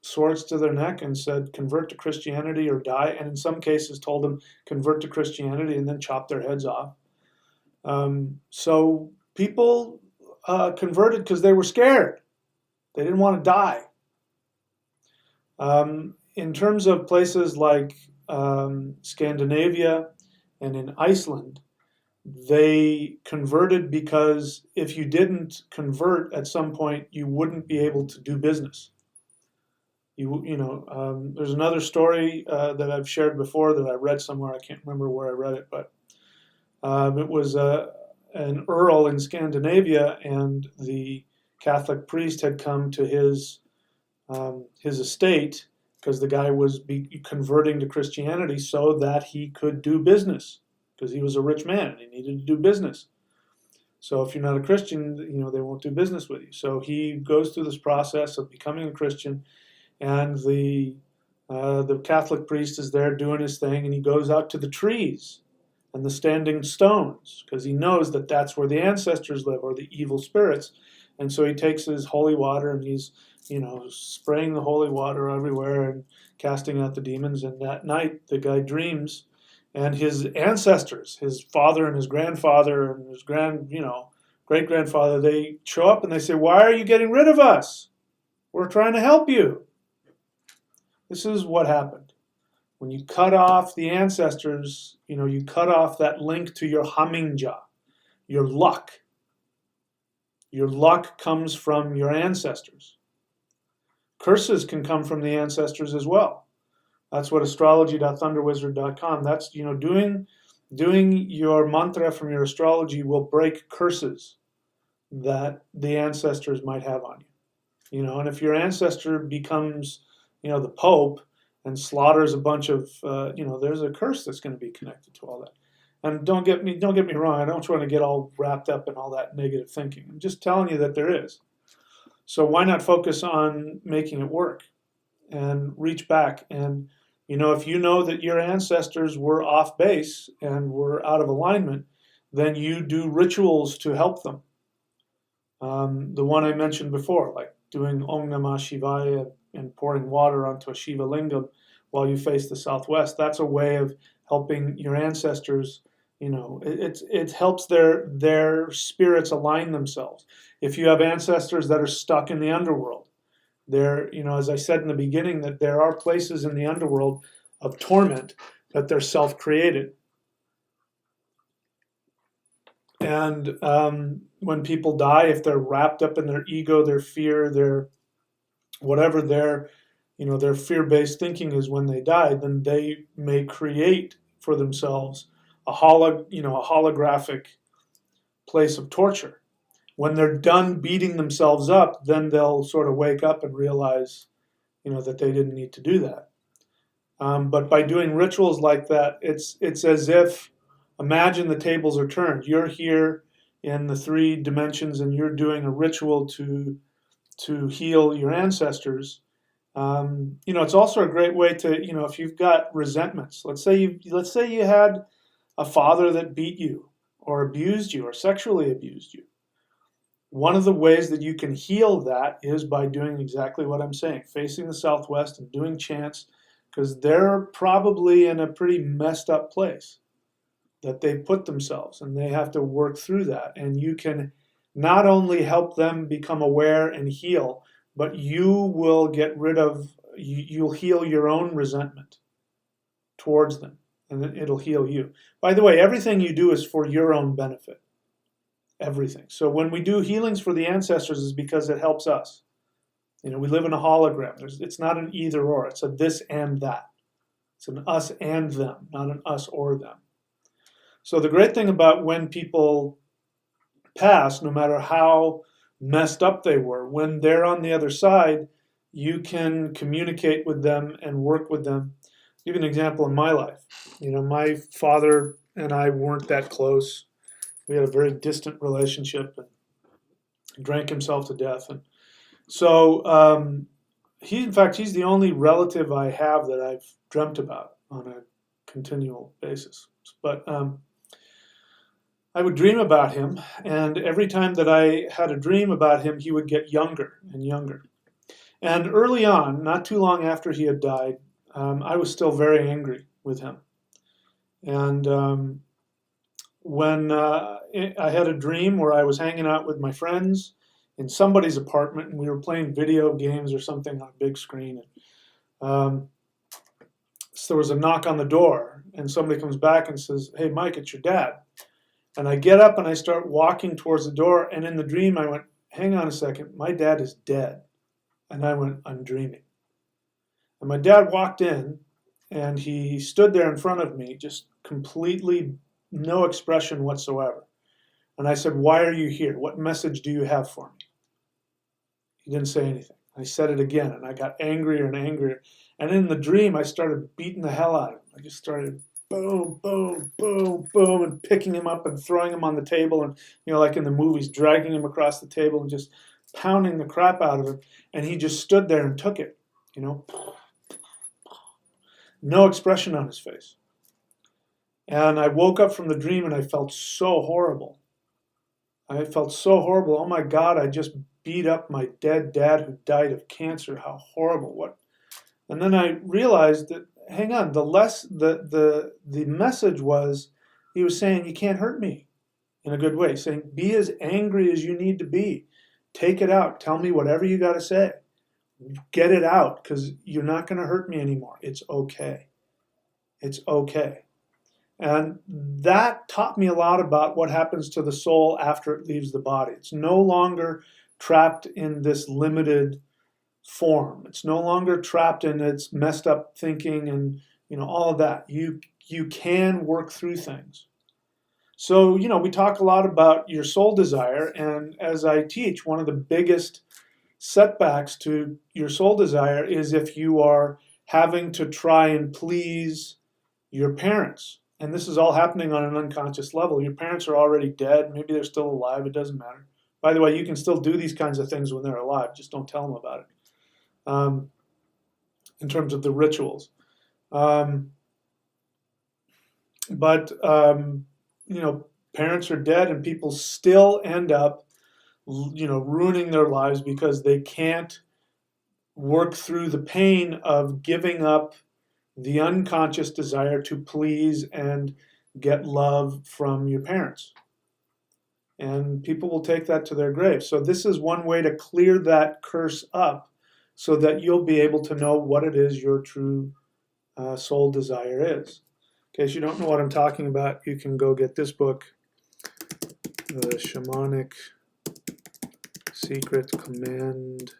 B: swords to their neck and said, "Convert to Christianity or die." And in some cases, told them, "Convert to Christianity," and then chop their heads off. So people converted because they were scared. They didn't want to die. In terms of places like Scandinavia and in Iceland, they converted because if you didn't convert at some point, you wouldn't be able to do business. There's another story that I've shared before that I read somewhere. I can't remember where I read it, but it was an earl in Scandinavia, and the Catholic priest had come to his estate because the guy was converting to Christianity so that he could do business, because he was a rich man and he needed to do business. So if you're not a Christian, they won't do business with you. So he goes through this process of becoming a Christian, and the Catholic priest is there doing his thing, and he goes out to the trees and the standing stones because he knows that that's where the ancestors live, or the evil spirits. And so he takes his holy water and he's spraying the holy water everywhere and casting out the demons. And that night the guy dreams, and his ancestors, his father and his grandfather and his great grandfather, they show up and they say, "Why are you getting rid of us? We're trying to help you." This is what happened. When you cut off the ancestors, you cut off that link to your hamingja, your luck. Your luck comes from your ancestors. Curses can come from the ancestors as well. That's what astrology.thunderwizard.com. That's doing your mantra from your astrology will break curses that the ancestors might have on you. And if your ancestor becomes the Pope and slaughters a bunch of there's a curse that's going to be connected to all that. And don't get me wrong, I don't want to get all wrapped up in all that negative thinking. I'm just telling you that there is. So why not focus on making it work and reach back? And if you know that your ancestors were off base and were out of alignment, then you do rituals to help them. The one I mentioned before, like doing Om Namah Shivaya and pouring water onto a Shiva lingam while you face the southwest, that's a way of helping your ancestors. It helps their spirits align themselves. If you have ancestors that are stuck in the underworld, as I said in the beginning, that there are places in the underworld of torment that they're self-created. And when people die, if they're wrapped up in their ego, their fear, their whatever their fear-based thinking is when they die, then they may create for themselves a holographic place of torture. When they're done beating themselves up, then they'll sort of wake up and realize, that they didn't need to do that. But by doing rituals like that, it's as if, imagine the tables are turned. You're here in the 3 dimensions and you're doing a ritual to heal your ancestors. It's also a great way to, if you've got resentments. Let's say you had a father that beat you or abused you or sexually abused you. One of the ways that you can heal that is by doing exactly what I'm saying, facing the southwest and doing chants, because they're probably in a pretty messed up place that they put themselves, and they have to work through that. And you can not only help them become aware and heal, but you'll heal your own resentment towards them, and it'll heal you. By the way, everything you do is for your own benefit. Everything. So when we do healings for the ancestors, is because it helps us. We live in a hologram. It's not an either or. It's a this and that. It's an us and them, not an us or them. So the great thing about when people pass, no matter how messed up they were, when they're on the other side, you can communicate with them and work with them. I'll give you an example in my life. My father and I weren't that close. We had a very distant relationship, and he drank himself to death. And so he's the only relative I have that I've dreamt about on a continual basis. But I would dream about him, and every time that I had a dream about him, he would get younger and younger. And early on, not too long after he had died, I was still very angry with him. And when I had a dream where I was hanging out with my friends in somebody's apartment, and we were playing video games or something on a big screen. And, so there was a knock on the door, and somebody comes back and says, "Hey, Mike, it's your dad." And I get up and I start walking towards the door, and in the dream I went, "Hang on a second, my dad is dead." And I went, "I'm dreaming." And my dad walked in, and he stood there in front of me, just completely no expression whatsoever. And I said, "Why are you here? What message do you have for me?" He didn't say anything. I said it again, and I got angrier and angrier. And in the dream, I started beating the hell out of him. I just started boom, boom, boom, boom, and picking him up and throwing him on the table, and like in the movies, dragging him across the table and just pounding the crap out of him. And he just stood there and took it, no expression on his face. And I woke up from the dream and I felt so horrible. I felt so horrible. Oh my God, I just beat up my dead dad who died of cancer. How horrible. What? And then I realized that, hang on, the message was, he was saying, you can't hurt me, in a good way, saying, be as angry as you need to be. Take it out. Tell me whatever you got to say. Get it out, because you're not going to hurt me anymore. It's okay. It's okay. And that taught me a lot about what happens to the soul after it leaves the body. It's no longer trapped in this limited form. It's no longer trapped in its messed up thinking and all of that. You can work through things. So we talk a lot about your soul desire, and as I teach, one of the biggest setbacks to your soul desire is if you are having to try and please your parents. And this is all happening on an unconscious level. Your parents are already dead. Maybe they're still alive. It doesn't matter. By the way, you can still do these kinds of things when they're alive. Just don't tell them about it. In terms of the rituals. Parents are dead, and people still end up, ruining their lives because they can't work through the pain of giving up the unconscious desire to please and get love from your parents. And people will take that to their grave. So this is one way to clear that curse up so that you'll be able to know what it is your true soul desire is. In case you don't know what I'm talking about, you can go get this book, The Shamanic Secret Commandment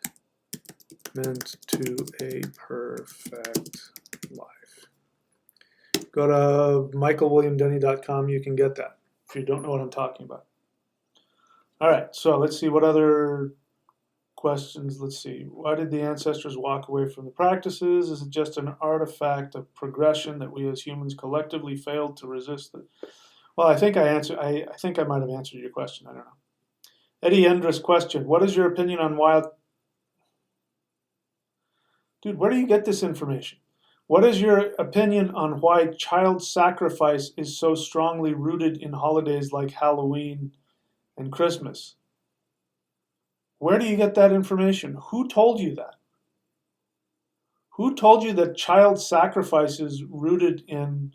B: to a Perfect Life. Go to michaelwilliamdenny.com. You can get that if you don't know what I'm talking about. All right, so let's see what other questions. Let's see. Why did the ancestors walk away from the practices? Is it just an artifact of progression that we as humans collectively failed to resist? Well, I think I answered. I think I might have answered your question. I don't know. Eddie Endra's question: what is your opinion on wild? Dude, where do you get this information? What is your opinion on why child sacrifice is so strongly rooted in holidays like Halloween and Christmas? Where do you get that information? Who told you that? Who told you that child sacrifice is rooted in?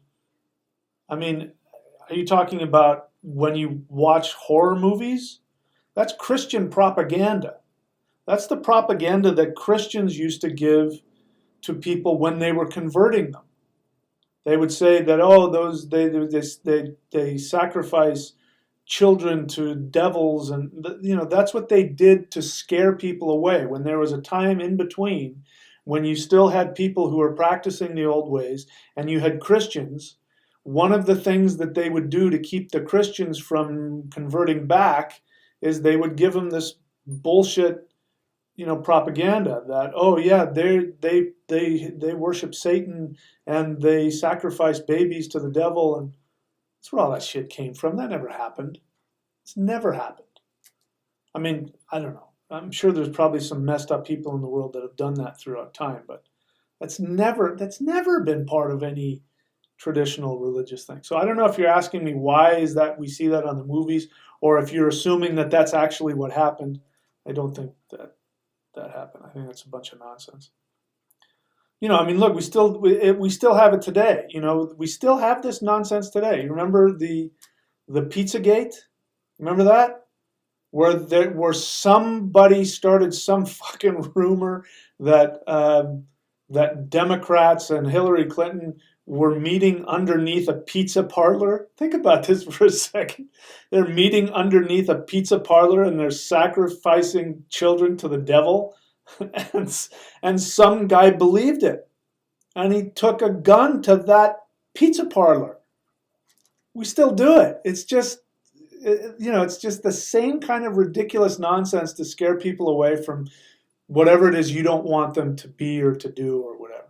B: I mean, are you talking about when you watch horror movies? That's Christian propaganda. That's the propaganda that Christians used to give to people when they were converting them. They would say that, oh, those they sacrifice children to devils, and that's what they did to scare people away. When there was a time in between when you still had people who were practicing the old ways and you had Christians, one of the things that they would do to keep the Christians from converting back is they would give them this bullshit, propaganda that, oh yeah, they worship Satan and they sacrifice babies to the devil, and that's where all that shit came from. That never happened. It's never happened. I mean, I don't know. I'm sure there's probably some messed up people in the world that have done that throughout time, but that's never been part of any traditional religious thing. So I don't know if you're asking me why is that we see that on the movies, or if you're assuming that that's actually what happened. I don't think that happened. I think that's a bunch of nonsense. I mean, look, we still have it today. We still have this nonsense today. You remember the Pizzagate? Remember that? Where somebody started some fucking rumor that that Democrats and Hillary Clinton were meeting underneath a pizza parlor. Think about this for a second. They're meeting underneath a pizza parlor and they're sacrificing children to the devil. and some guy believed it. And he took a gun to that pizza parlor. We still do it. It's just the same kind of ridiculous nonsense to scare people away from whatever it is you don't want them to be or to do or whatever.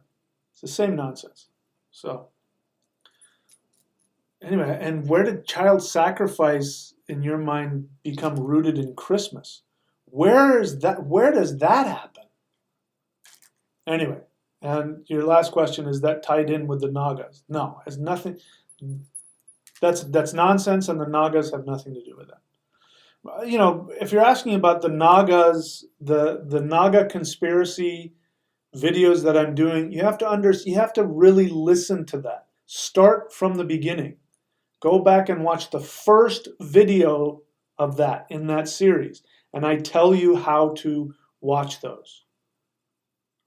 B: It's the same nonsense. So anyway, and where did child sacrifice in your mind become rooted in Christmas? Where does that happen? Anyway, and your last question, is that tied in with the Nagas? No, has nothing. That's nonsense, and the Nagas have nothing to do with that. If you're asking about the Nagas, the Naga conspiracy videos that I'm doing, you have to really listen to that. Start from the beginning. Go back and watch the first video of that in that series, and I tell you how to watch those.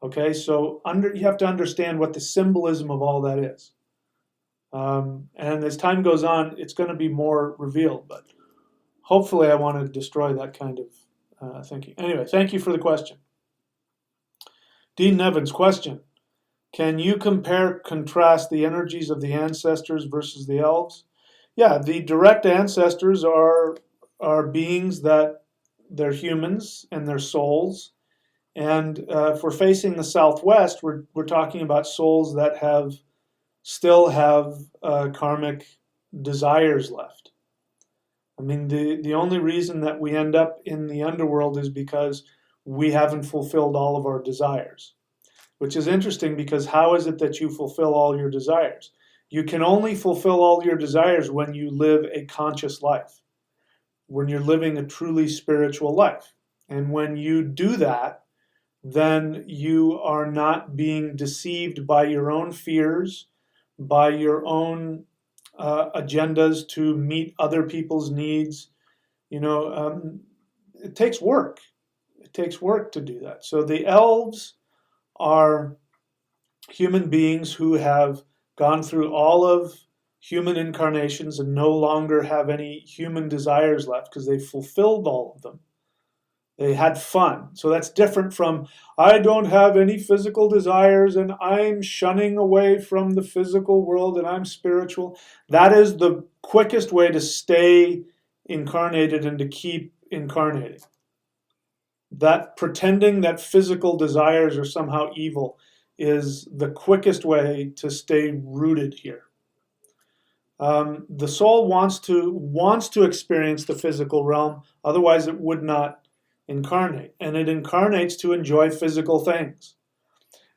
B: Okay, so you have to understand what the symbolism of all that is. And as time goes on, it's going to be more revealed, but hopefully I want to destroy that kind of thinking. Anyway, thank you for the question. Dean Nevins' question: can you contrast the energies of the ancestors versus the elves? Yeah, the direct ancestors are beings that they're humans and they're souls. And if we're facing the Southwest, we're talking about souls that still have karmic desires left. I mean, the only reason that we end up in the underworld is because we haven't fulfilled all of our desires, which is interesting because how is it that you fulfill all your desires? You can only fulfill all your desires when you live a conscious life, when you're living a truly spiritual life. And when you do that, then you are not being deceived by your own fears, by your own agendas to meet other people's needs. It takes work. It takes work to do that. So the elves are human beings who have gone through all of human incarnations and no longer have any human desires left because they've fulfilled all of them. They had fun. So that's different from, I don't have any physical desires and I'm shunning away from the physical world and I'm spiritual. That is the quickest way to stay incarnated and to keep incarnating. That pretending that physical desires are somehow evil is the quickest way to stay rooted here. The soul wants to experience the physical realm, otherwise it would not incarnate. And it incarnates to enjoy physical things.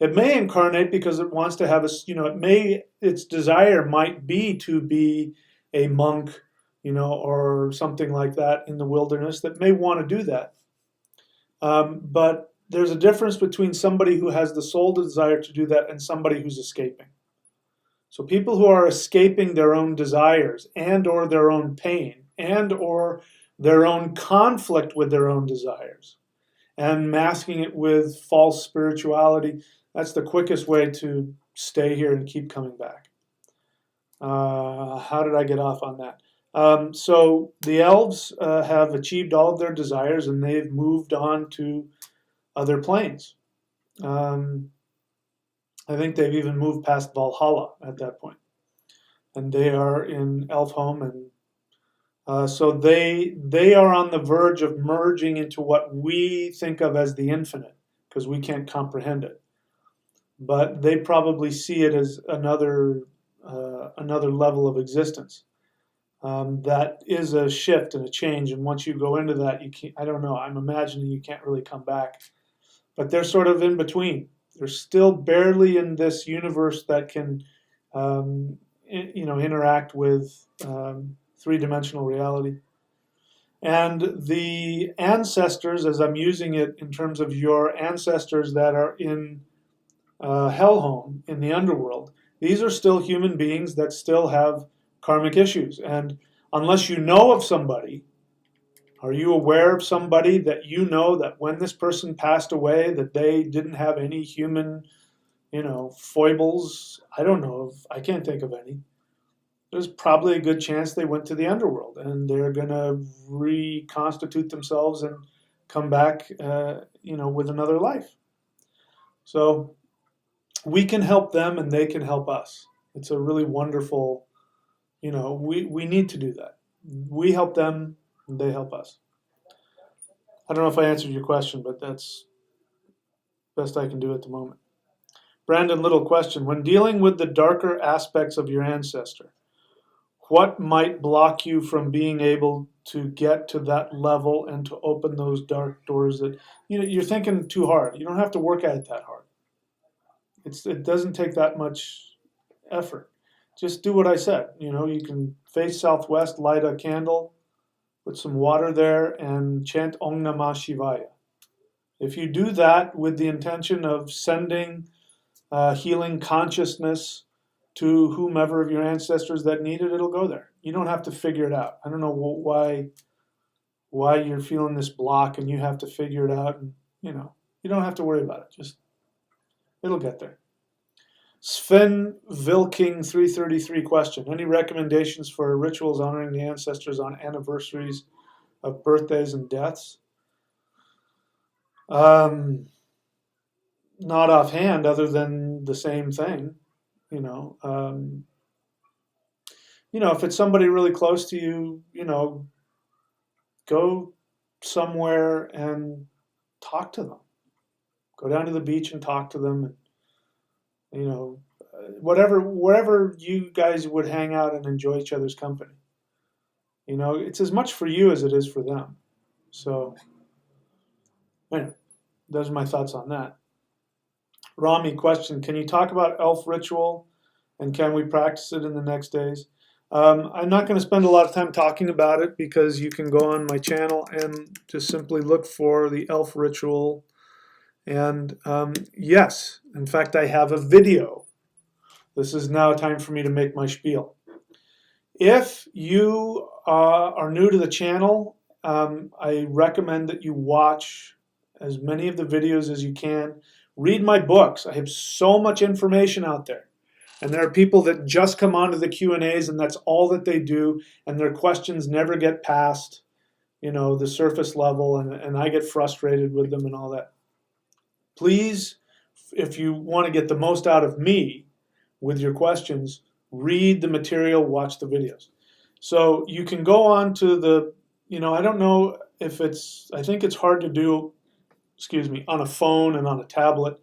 B: It may incarnate because it wants to have its desire might be to be a monk, or something like that in the wilderness, that may want to do that. But there's a difference between somebody who has the soul desire to do that and somebody who's escaping. So people who are escaping their own desires and or their own pain and or their own conflict with their own desires and masking it with false spirituality, that's the quickest way to stay here and keep coming back. How did I get off on that? So the elves have achieved all of their desires and they've moved on to other planes. I think they've even moved past Valhalla at that point, and they are in Elfhome, and so they are on the verge of merging into what we think of as the infinite, because we can't comprehend it. But they probably see it as another level of existence. That is a shift and a change, and once you go into that, you can't. I don't know. I'm imagining you can't really come back, but they're sort of in between. They're still barely in this universe that can, interact with three-dimensional reality. And the ancestors, as I'm using it in terms of your ancestors that are in Hellhome, in the underworld, these are still human beings that still have karmic issues. And unless you know of somebody, are you aware of somebody that you know that when this person passed away, that they didn't have any human, foibles? I don't know. I can't think of any. There's probably a good chance they went to the underworld and they're going to reconstitute themselves and come back, with another life. So we can help them and they can help us. It's a really wonderful, we need to do that. We help them and they help us. I don't know if I answered your question, but that's best I can do at the moment. Brandon, little question. When dealing with the darker aspects of your ancestor, what might block you from being able to get to that level and to open those dark doors that, you're thinking too hard. You don't have to work at it that hard. It doesn't take that much effort. Just do what I said. You can face southwest, light a candle, put some water there, and chant Om Namah Shivaya. If you do that with the intention of sending healing consciousness to whomever of your ancestors that need it, it'll go there. You don't have to figure it out. I don't know why you're feeling this block and you have to figure it out. And you don't have to worry about it. Just it'll get there. Sven Vilking 333 question. Any recommendations for rituals honoring the ancestors on anniversaries of birthdays and deaths? Not offhand, other than the same thing. If it's somebody really close to you, go somewhere and talk to them. Go down to the beach and talk to them, and wherever you guys would hang out and enjoy each other's company. It's as much for you as it is for them. So, anyway, those are my thoughts on that. Rami, question: can you talk about elf ritual, and can we practice it in the next days? I'm not going to spend a lot of time talking about it because you can go on my channel and just simply look for the elf ritual. And yes, in fact, I have a video. This is now time for me to make my spiel. If you are new to the channel, I recommend that you watch as many of the videos as you can. Read my books. I have so much information out there. And there are people that just come onto the Q&As and that's all that they do. And their questions never get past, the surface level. And I get frustrated with them and all that. Please, if you want to get the most out of me with your questions, read the material, watch the videos. So you can go on to the, I don't know if I think it's hard to do, on a phone and on a tablet.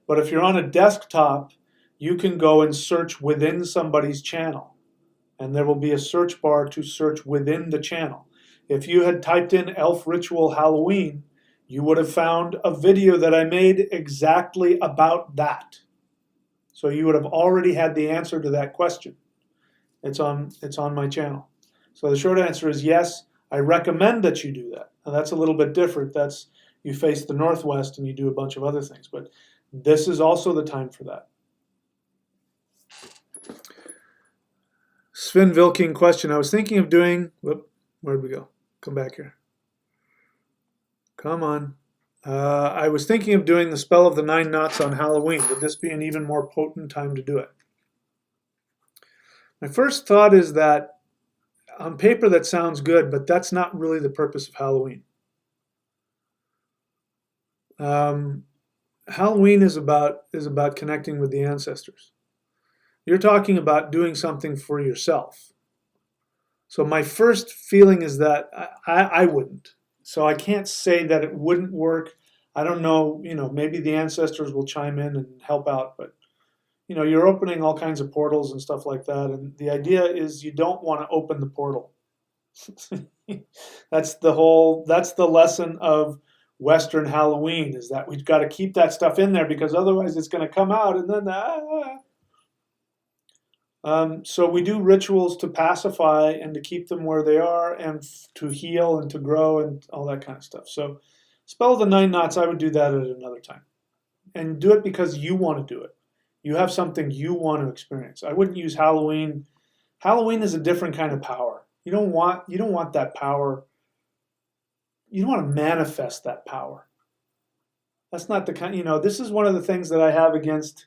B: But if you're on a desktop, you can go and search within somebody's channel and there will be a search bar to search within the channel. If you had typed in Elf Ritual Halloween, you would have found a video that I made exactly about that. So you would have already had the answer to that question. It's on my channel. So the short answer is yes, I recommend that you do that. Now that's a little bit different. That's you face the Northwest and you do a bunch of other things, but this is also the time for that. Sven Vilking question. I was thinking of doing, where'd we go? Come back here. Come on. I was thinking of doing the Spell of the 9 Knots on Halloween. Would this be an even more potent time to do it? My first thought is that on paper that sounds good, but that's not really the purpose of Halloween. Halloween is about connecting with the ancestors. You're talking about doing something for yourself. So my first feeling is that I wouldn't. So I can't say that it wouldn't work. I don't know, maybe the ancestors will chime in and help out, but you're opening all kinds of portals and stuff like that. And the idea is you don't want to open the portal. That's the lesson of Western Halloween, is that we've got to keep that stuff in there because otherwise it's going to come out and then so we do rituals to pacify and to keep them where they are and to heal and to grow and all that kind of stuff. So Spell of the 9 Knots, I would do that at another time. And do it because you want to do it. You have something you want to experience. I wouldn't use Halloween. Halloween is a different kind of power. You don't want that power. You don't want to manifest that power. That's not the kind, this is one of the things that I have against,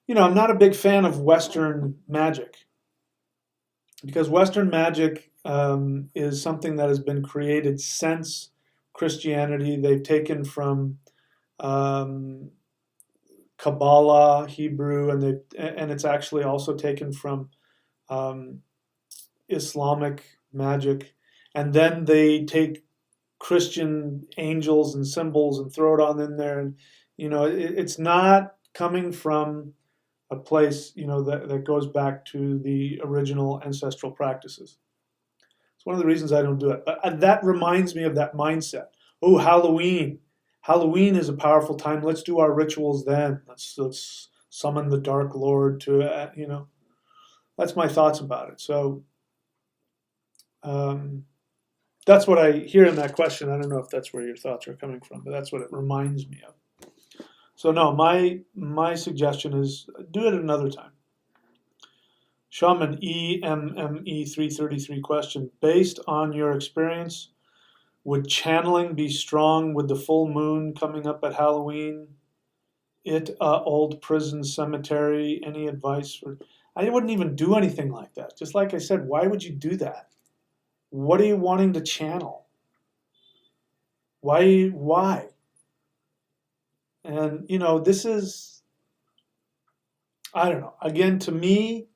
B: I'm not a big fan of Western magic, because Western magic is something that has been created since Christianity. They've taken from Kabbalah, Hebrew, and it's actually also taken from Islamic magic, and then they take Christian angels and symbols and throw it on in there, and it's not coming from a place that goes back to the original ancestral practices. It's one of the reasons I don't do it. But that reminds me of that mindset. Oh, Halloween! Halloween is a powerful time. Let's do our rituals then. Let's summon the Dark Lord to That's my thoughts about it. So that's what I hear in that question. I don't know if that's where your thoughts are coming from, but that's what it reminds me of. So no, my suggestion is do it another time. Shaman EMME 333 question. Based on your experience, would channeling be strong with the full moon coming up at Halloween? Old prison cemetery. Any advice for? I wouldn't even do anything like that. Just like I said, why would you do that? What are you wanting to channel? Why? And, this is, I don't know. Again, to me,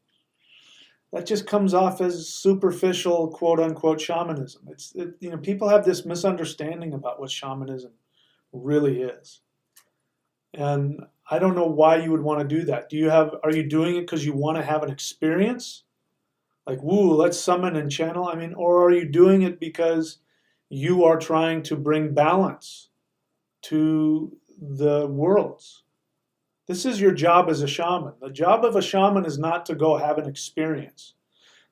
B: that just comes off as superficial, quote unquote, shamanism. People have this misunderstanding about what shamanism really is. And I don't know why you would want to do that. Are you doing it because you want to have an experience? Like, woo, let's summon and channel. Or are you doing it because you are trying to bring balance to the worlds? This is your job as a shaman. The job of a shaman is not to go have an experience.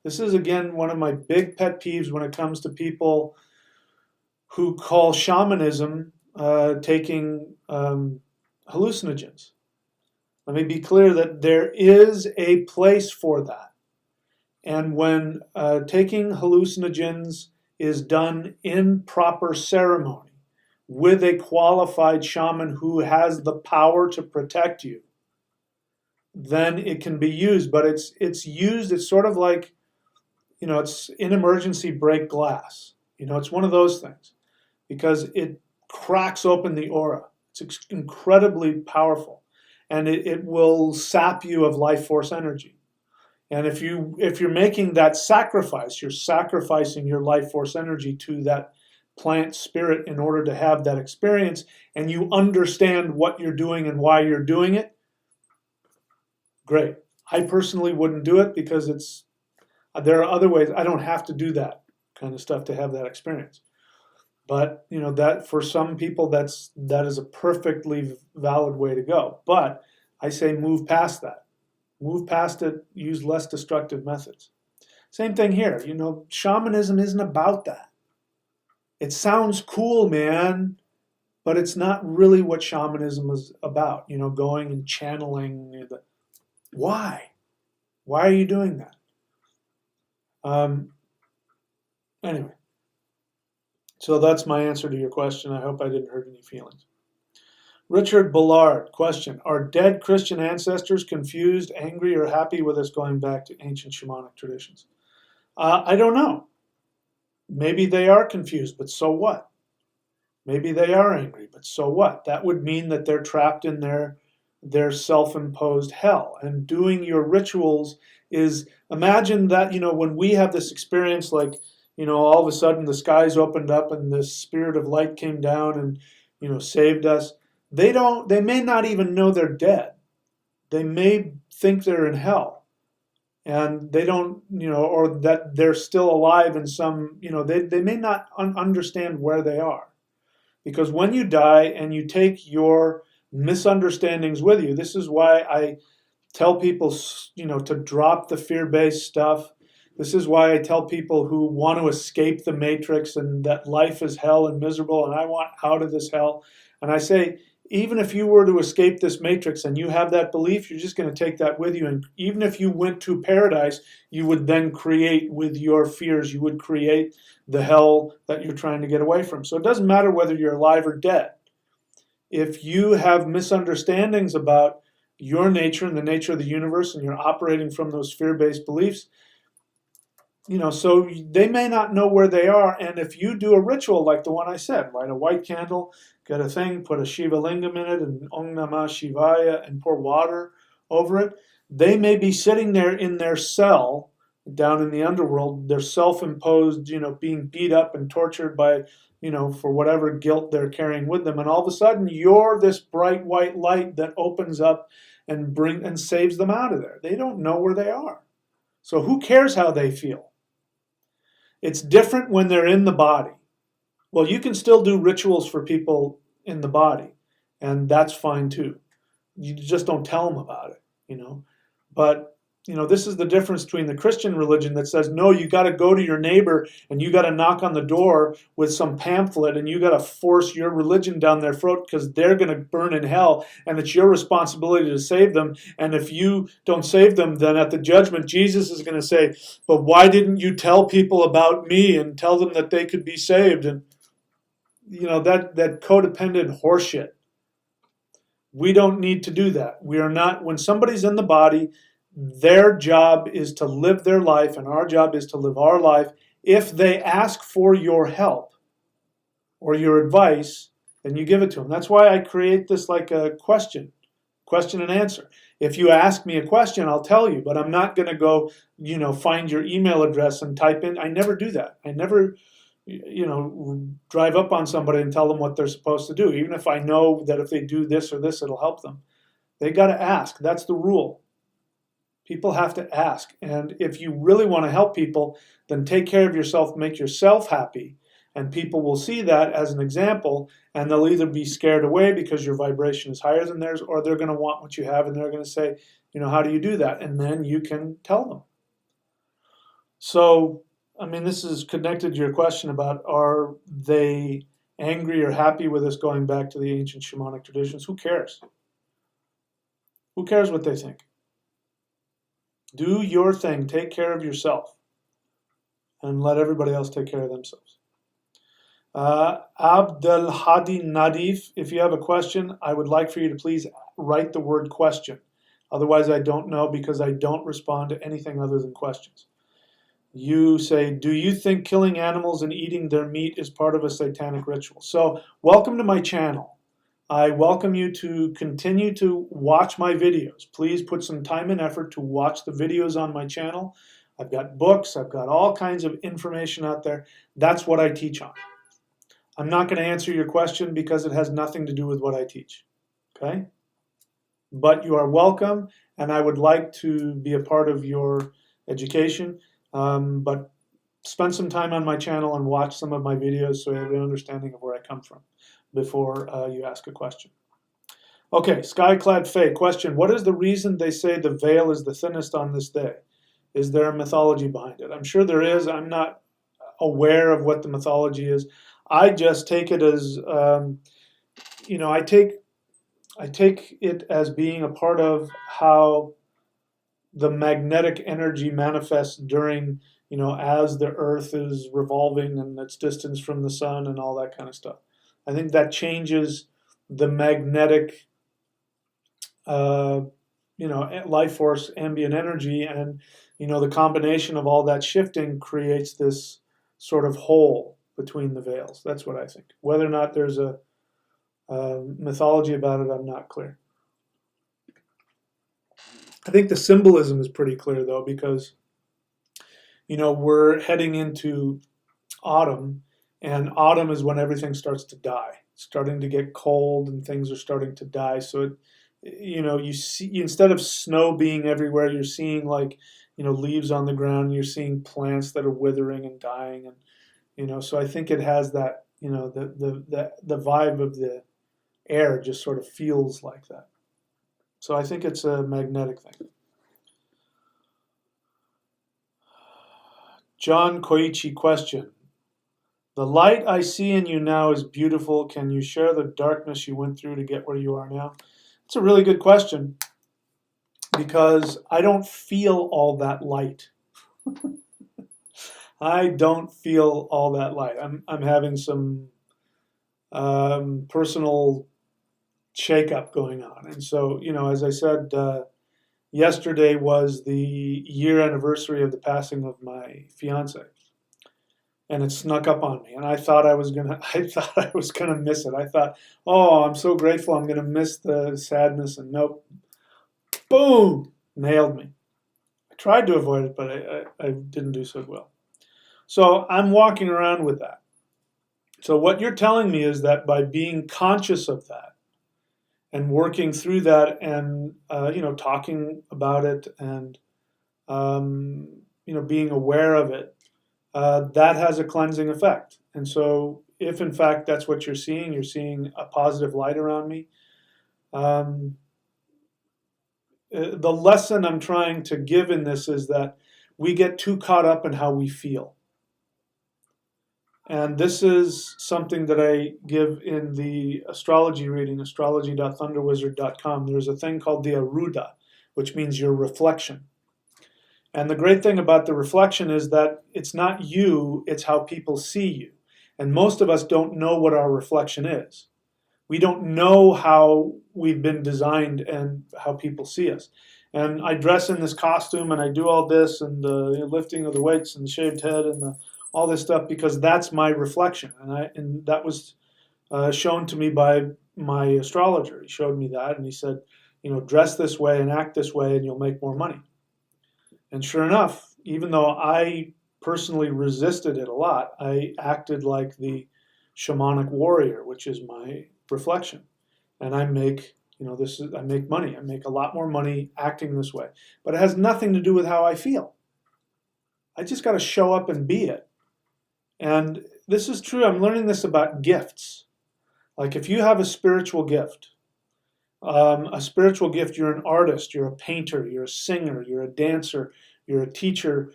B: This is, again, one of my big pet peeves when it comes to people who call shamanism taking hallucinogens. Let me be clear that there is a place for that. And when taking hallucinogens is done in proper ceremony with a qualified shaman who has the power to protect you, then it can be used. But it's used, it's sort of like, it's in emergency break glass. It's one of those things because it cracks open the aura. It's incredibly powerful, and it will sap you of life force energy. And if you're making that sacrifice, you're sacrificing your life force energy to that plant spirit in order to have that experience, and you understand what you're doing and why you're doing it, great. I personally wouldn't do it because it's There are other ways. I don't have to do that kind of stuff to have that experience. But that for some people that is a perfectly valid way to go. But I say move past that. Move past it, use less destructive methods. Same thing here. Shamanism isn't about that. It sounds cool, man, but it's not really what shamanism is about. Going and channeling. Why? Why are you doing that? Anyway, so that's my answer to your question. I hope I didn't hurt any feelings. Richard Ballard, question. Are dead Christian ancestors confused, angry, or happy with us going back to ancient shamanic traditions? I don't know. Maybe they are confused, but so what? Maybe they are angry, but so what? That would mean that they're trapped in their self-imposed hell. And doing your rituals is, imagine that, when we have this experience, like, all of a sudden the skies opened up and the spirit of light came down and, saved us. They may not even know they're dead. They may think they're in hell. And they don't, or that they're still alive in some, they may not understand where they are. Because when you die and you take your misunderstandings with you, this is why I tell people, to drop the fear-based stuff. This is why I tell people who want to escape the matrix and that life is hell and miserable and I want out of this hell. And I say, even if you were to escape this matrix and you have that belief, you're just going to take that with you. And even if you went to paradise, you would then create with your fears, you would create the hell that you're trying to get away from. So it doesn't matter whether you're alive or dead. If you have misunderstandings about your nature and the nature of the universe and you're operating from those fear-based beliefs, so they may not know where they are. And if you do a ritual like the one I said, light a white candle, get a thing, put a Shiva lingam in it, and Om Namah Shivaya, and pour water over it, they may be sitting there in their cell down in the underworld, they're self-imposed, being beat up and tortured by, for whatever guilt they're carrying with them. And all of a sudden, you're this bright white light that opens up and saves them out of there. They don't know where they are. So who cares how they feel? It's different when they're in the body. Well, you can still do rituals for people in the body, and that's fine too. You just don't tell them about it, But, this is the difference between the Christian religion that says, no, you got to go to your neighbor and you got to knock on the door with some pamphlet and you got to force your religion down their throat because they're going to burn in hell and it's your responsibility to save them. And if you don't save them, then at the judgment, Jesus is going to say, but why didn't you tell people about me and tell them that they could be saved? And, that codependent horseshit. We don't need to do that. We are not, when somebody's in the body, their job is to live their life, and our job is to live our life. If they ask for your help or your advice, then you give it to them. That's why I create this like a question and answer. If you ask me a question, I'll tell you, but I'm not going to go, find your email address and type in. I never do that. I never, drive up on somebody and tell them what they're supposed to do, even if I know that if they do this or this, it'll help them. They got to ask. That's the rule. People have to ask. And if you really want to help people, then take care of yourself, make yourself happy. And people will see that as an example, and they'll either be scared away because your vibration is higher than theirs, or they're going to want what you have, and they're going to say, how do you do that? And then you can tell them. So, this is connected to your question about are they angry or happy with us going back to the ancient shamanic traditions? Who cares? Who cares what they think? Do your thing. Take care of yourself. And let everybody else take care of themselves. Abdel Hadi Nadif, if you have a question, I would like for you to please write the word question. Otherwise, I don't know because I don't respond to anything other than questions. You say, do you think killing animals and eating their meat is part of a satanic ritual? So, welcome to my channel. I welcome you to continue to watch my videos. Please put some time and effort to watch the videos on my channel. I've got books. I've got all kinds of information out there. That's what I teach on. I'm not going to answer your question because it has nothing to do with what I teach. Okay? But you are welcome, and I would like to be a part of your education. But spend some time on my channel and watch some of my videos so you have an understanding of where I come from before you ask a question. Okay, Skyclad Faye, question. What is the reason they say the veil is the thinnest on this day? Is there a mythology behind it? I'm sure there is. I'm not aware of what the mythology is. I just take it as, I take it as being a part of how the magnetic energy manifests during, as the Earth is revolving and its distance from the sun and all that kind of stuff. I think that changes the magnetic, life force, ambient energy, and the combination of all that shifting creates this sort of hole between the veils. That's what I think. Whether or not there's a mythology about it, I'm not clear. I think the symbolism is pretty clear though, because we're heading into autumn, and autumn is when everything starts to die. It's starting to get cold and things are starting to die. So you see, instead of snow being everywhere, you're seeing like leaves on the ground. You're seeing plants that are withering and dying, and so I think it has that the vibe of the air just sort of feels like that. So I think it's a magnetic thing. John Koichi, question. The light I see in you now is beautiful. Can you share the darkness you went through to get where you are now? It's a really good question, because I don't feel all that light. I don't feel all that light. I'm having some personal shakeup going on, and so as I said, yesterday was the year anniversary of the passing of my fiance, and it snuck up on me, and I thought I was gonna miss it. I thought, oh, I'm so grateful, I'm gonna miss the sadness, and nope, boom, nailed me. I tried to avoid it, but I didn't do so well. So I'm walking around with that. So what you're telling me is that by being conscious of that and working through that, and talking about it, and being aware of it, that has a cleansing effect. And so if in fact that's what you're seeing a positive light around me. The lesson I'm trying to give in this is that we get too caught up in how we feel. And this is something that I give in the astrology reading, astrology.thunderwizard.com. There's a thing called the Aruda, which means your reflection. And the great thing about the reflection is that it's not you, it's how people see you. And most of us don't know what our reflection is. We don't know how we've been designed and how people see us. And I dress in this costume and I do all this, and the lifting of the weights and the shaved head and all this stuff, because that's my reflection. And that was shown to me by my astrologer. He showed me that, and he said, dress this way and act this way and you'll make more money. And sure enough, even though I personally resisted it a lot, I acted like the shamanic warrior, which is my reflection. And I make, I make money. I make a lot more money acting this way. But it has nothing to do with how I feel. I just got to show up and be it. And this is true. I'm learning this about gifts. Like if you have a spiritual gift, you're an artist, you're a painter, you're a singer, you're a dancer, you're a teacher.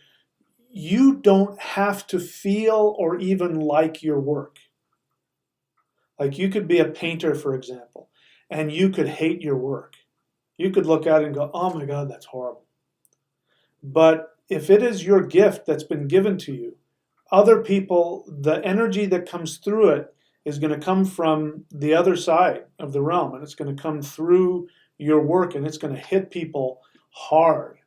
B: You don't have to feel or even like your work. Like you could be a painter, for example, and you could hate your work. You could look at it and go, oh my God, that's horrible. But if it is your gift that's been given to you, other people, the energy that comes through it is going to come from the other side of the realm, and it's going to come through your work, and it's going to hit people hard,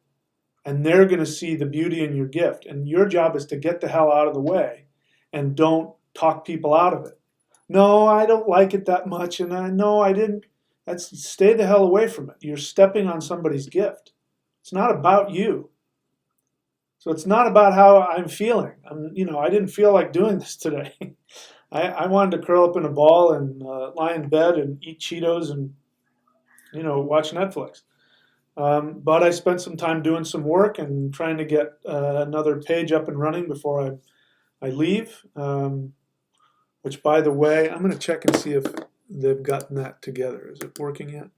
B: and they're going to see the beauty in your gift. And your job is to get the hell out of the way and don't talk people out of it. No, I don't like it that much, and I didn't. Stay the hell away from it. You're stepping on somebody's gift. It's not about you. So it's not about how I'm feeling. I didn't feel like doing this today. I wanted to curl up in a ball and lie in bed and eat Cheetos and, watch Netflix. But I spent some time doing some work and trying to get another page up and running before I leave. Which, by the way, I'm going to check and see if they've gotten that together. Is it working yet?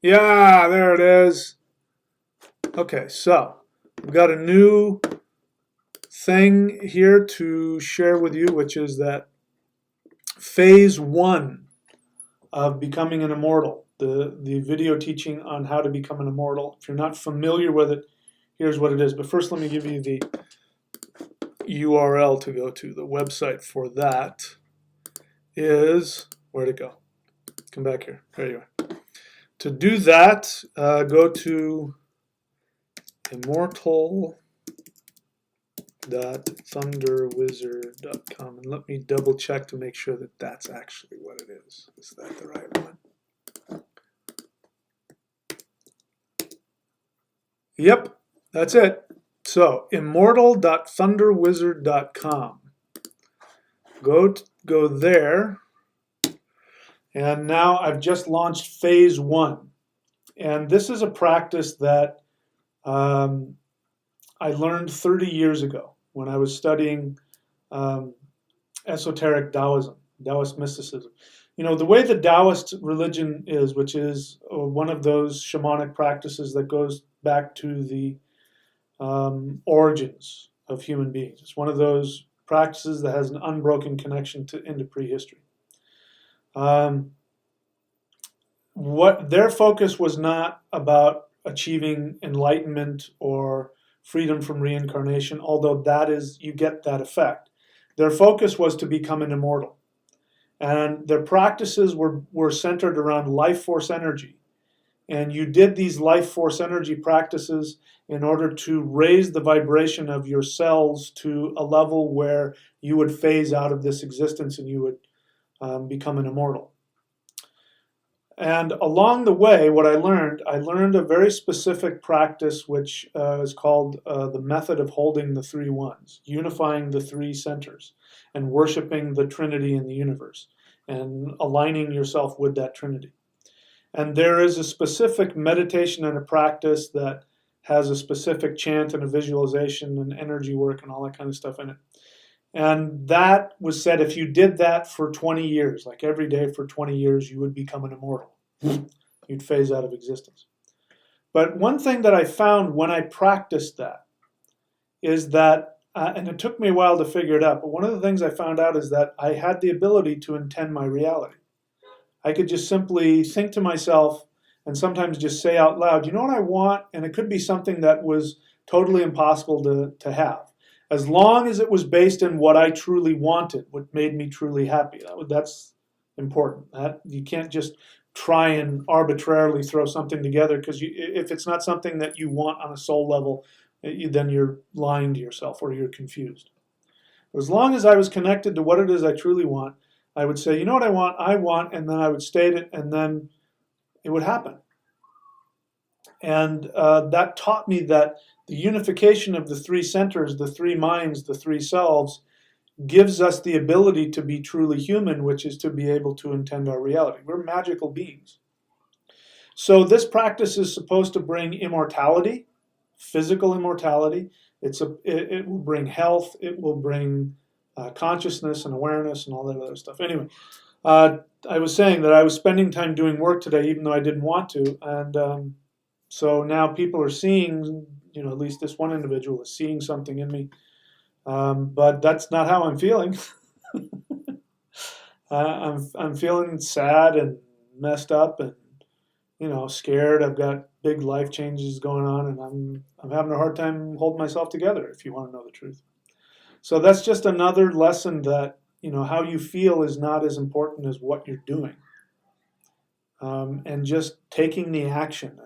B: Yeah, there it is. Okay, so we've got a new thing here to share with you, which is that phase 1 of becoming an immortal, the video teaching on how to become an immortal. If you're not familiar with it, here's what it is. But first, let me give you the URL to go to. The website for that is, where'd it go? Come back here. There you are. To do that, go to immortal.thunderwizard.com and let me double check to make sure that that's actually what it is. Is that the right one? Yep, that's it. So immortal.thunderwizard.com. Go there. And now I've just launched phase 1. And this is a practice that I learned 30 years ago when I was studying esoteric Taoism, Taoist mysticism. You know, the way the Taoist religion is, which is one of those shamanic practices that goes back to the origins of human beings. It's one of those practices that has an unbroken connection into prehistory. What their focus was not about achieving enlightenment or freedom from reincarnation, although that is, you get that effect. Their focus was to become an immortal. And their practices were centered around life force energy. And you did these life force energy practices in order to raise the vibration of your cells to a level where you would phase out of this existence and you would become an immortal. And along the way, what I learned a very specific practice which is called the method of holding the 3 ones, unifying the 3 centers, and worshiping the Trinity in the universe, and aligning yourself with that Trinity. And there is a specific meditation and a practice that has a specific chant and a visualization and energy work and all that kind of stuff in it. And that was said, if you did that for 20 years, like every day for 20 years, you would become an immortal. You'd phase out of existence. But one thing that I found when I practiced that is that, and it took me a while to figure it out, but one of the things I found out is that I had the ability to intend my reality. I could just simply think to myself and sometimes just say out loud, you know what I want? And it could be something that was totally impossible to have. As long as it was based in what I truly wanted, what made me truly happy. That's important. You can't just try and arbitrarily throw something together, because if it's not something that you want on a soul level, then you're lying to yourself or you're confused. As long as I was connected to what it is I truly want, I would say, you know what I want, and then I would state it, and then it would happen. And that taught me that the unification of the 3 centers, the 3 minds, the 3 selves, gives us the ability to be truly human, which is to be able to intend our reality. We're magical beings. So this practice is supposed to bring immortality, physical immortality. It will bring health. It will bring consciousness and awareness and all that other stuff. Anyway, I was saying that I was spending time doing work today, even though I didn't want to. And so now people are seeing, at least this one individual is seeing something in me. But that's not how I'm feeling. I'm feeling sad and messed up and scared. I've got big life changes going on, and I'm having a hard time holding myself together, if you want to know the truth. So that's just another lesson that how you feel is not as important as what you're doing, and just taking the action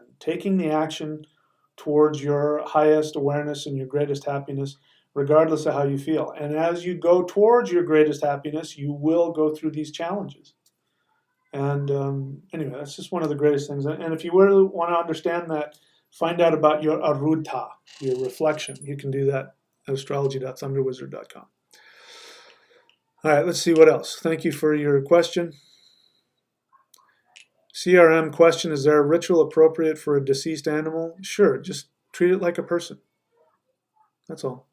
B: towards your highest awareness and your greatest happiness, regardless of how you feel. And as you go towards your greatest happiness, you will go through these challenges. And anyway, that's just one of the greatest things. And if you really want to understand that, find out about your aruta, your reflection. You can do that at astrology.thunderwizard.com. All right, let's see what else. Thank you for your question. CRM question, is there a ritual appropriate for a deceased animal? Sure, just treat it like a person. That's all.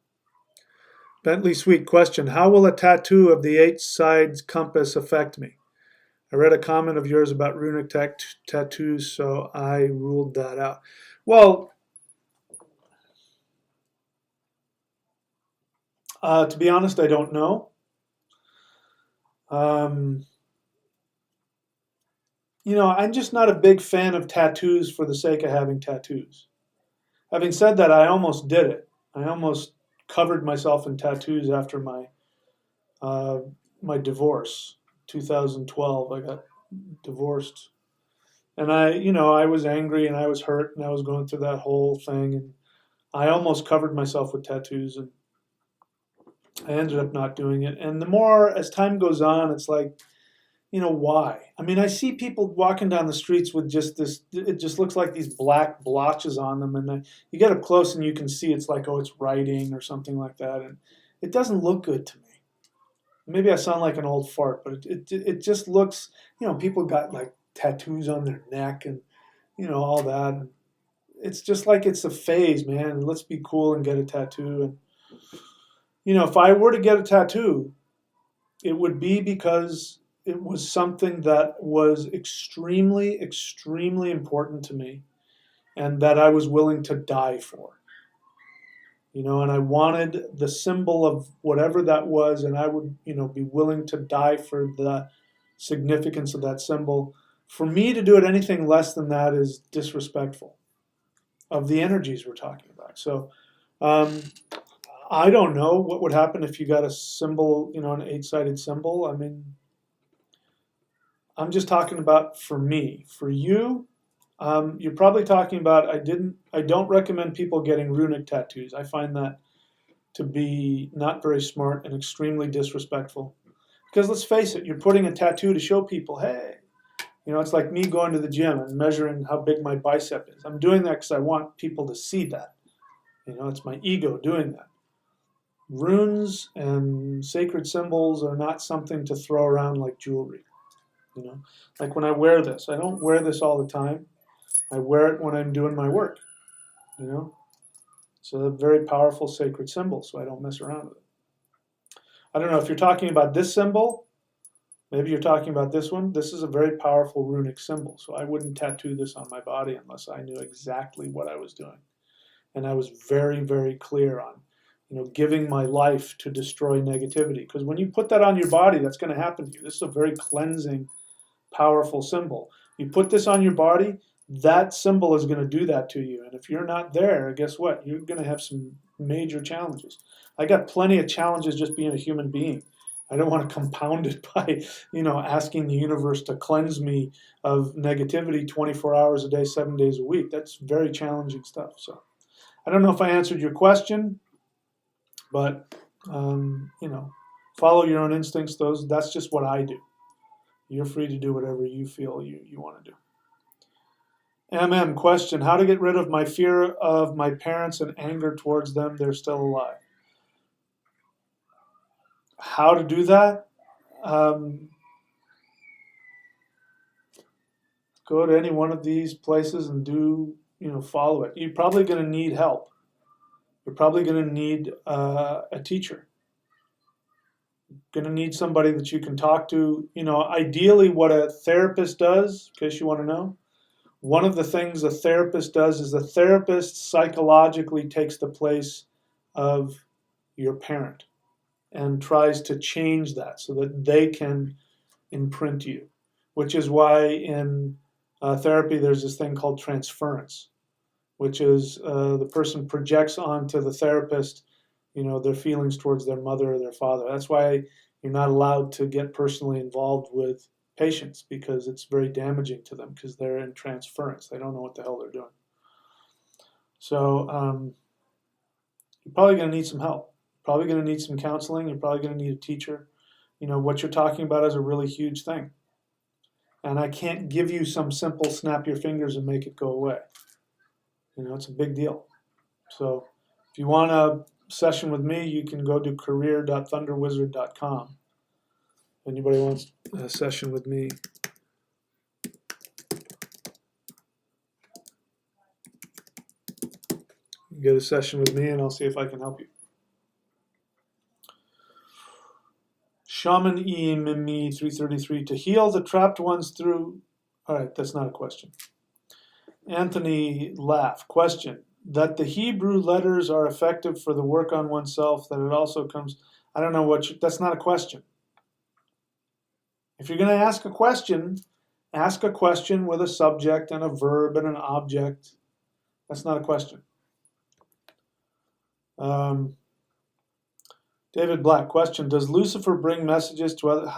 B: Bentley Sweet question, how will a tattoo of the 8 sides compass affect me? I read a comment of yours about runic tattoos, so I ruled that out. Well, to be honest, I don't know. I'm just not a big fan of tattoos for the sake of having tattoos. Having said that, I almost did it. I almost covered myself in tattoos after uh, my divorce. 2012, I got divorced, and I was angry and I was hurt and I was going through that whole thing, and I almost covered myself with tattoos, and I ended up not doing it. And the more as time goes on, it's like, why? I mean, I see people walking down the streets with just this, it just looks like these black blotches on them. And you get up close and you can see it's like, oh, it's writing or something like that. And it doesn't look good to me. Maybe I sound like an old fart, but it just looks, people got like tattoos on their neck and, all that. And it's just like it's a phase, man. Let's be cool and get a tattoo. And, if I were to get a tattoo, it would be because it was something that was extremely, extremely important to me and that I was willing to die for. And I wanted the symbol of whatever that was, and I would, be willing to die for the significance of that symbol. For me to do it anything less than that is disrespectful of the energies we're talking about. So, I don't know what would happen if you got a symbol, an 8-sided symbol. I mean, I'm just talking about for me. For you, you're probably talking about. I don't recommend people getting runic tattoos. I find that to be not very smart and extremely disrespectful. Because let's face it, you're putting a tattoo to show people, hey, it's like me going to the gym and measuring how big my bicep is. I'm doing that because I want people to see that. It's my ego doing that. Runes and sacred symbols are not something to throw around like jewelry. Like when I wear this, I don't wear this all the time. I wear it when I'm doing my work. It's a very powerful sacred symbol, so I don't mess around with it. I don't know if you're talking about this symbol. Maybe you're talking about this one. This is a very powerful runic symbol, so I wouldn't tattoo this on my body unless I knew exactly what I was doing. And I was very, very clear on, giving my life to destroy negativity. Because when you put that on your body, that's going to happen to you. This is a very cleansing, powerful symbol. You put this on your body, that symbol is going to do that to you. And if you're not there, guess what? You're going to have some major challenges. I got plenty of challenges just being a human being. I don't want to compound it by, asking the universe to cleanse me of negativity 24 hours a day, 7 days a week. That's very challenging stuff. So I don't know if I answered your question, but, follow your own instincts. That's just what I do. You're free to do whatever you feel you want to do. Question, how to get rid of my fear of my parents and anger towards them, they're still alive. How to do that? Go to any one of these places and follow it. You're probably going to need help. You're probably going to need a teacher. Going to need somebody that you can talk to. Ideally what a therapist does, in case you want to know, one of the things a therapist does is the therapist psychologically takes the place of your parent and tries to change that so that they can imprint you, which is why in therapy there's this thing called transference, which is the person projects onto the therapist, their feelings towards their mother or their father. That's why you're not allowed to get personally involved with patients, because it's very damaging to them because they're in transference. They don't know what the hell they're doing. So you're probably going to need some help. Probably going to need some counseling. You're probably going to need a teacher. What you're talking about is a really huge thing. And I can't give you some simple snap your fingers and make it go away. It's a big deal. So if you want a session with me, you can go to career.thunderwizard.com. Anybody wants a session with me, get a session with me and I'll see if I can help you. Shaman E Mimi 333, to heal the trapped ones through. All right, that's not a question. Anthony Laugh, question. That the Hebrew letters are effective for the work on oneself, that it also comes. I don't know what that's not a question. If you're going to ask a question with a subject and a verb and an object. That's not a question. David Black, question. Does Lucifer bring messages to other?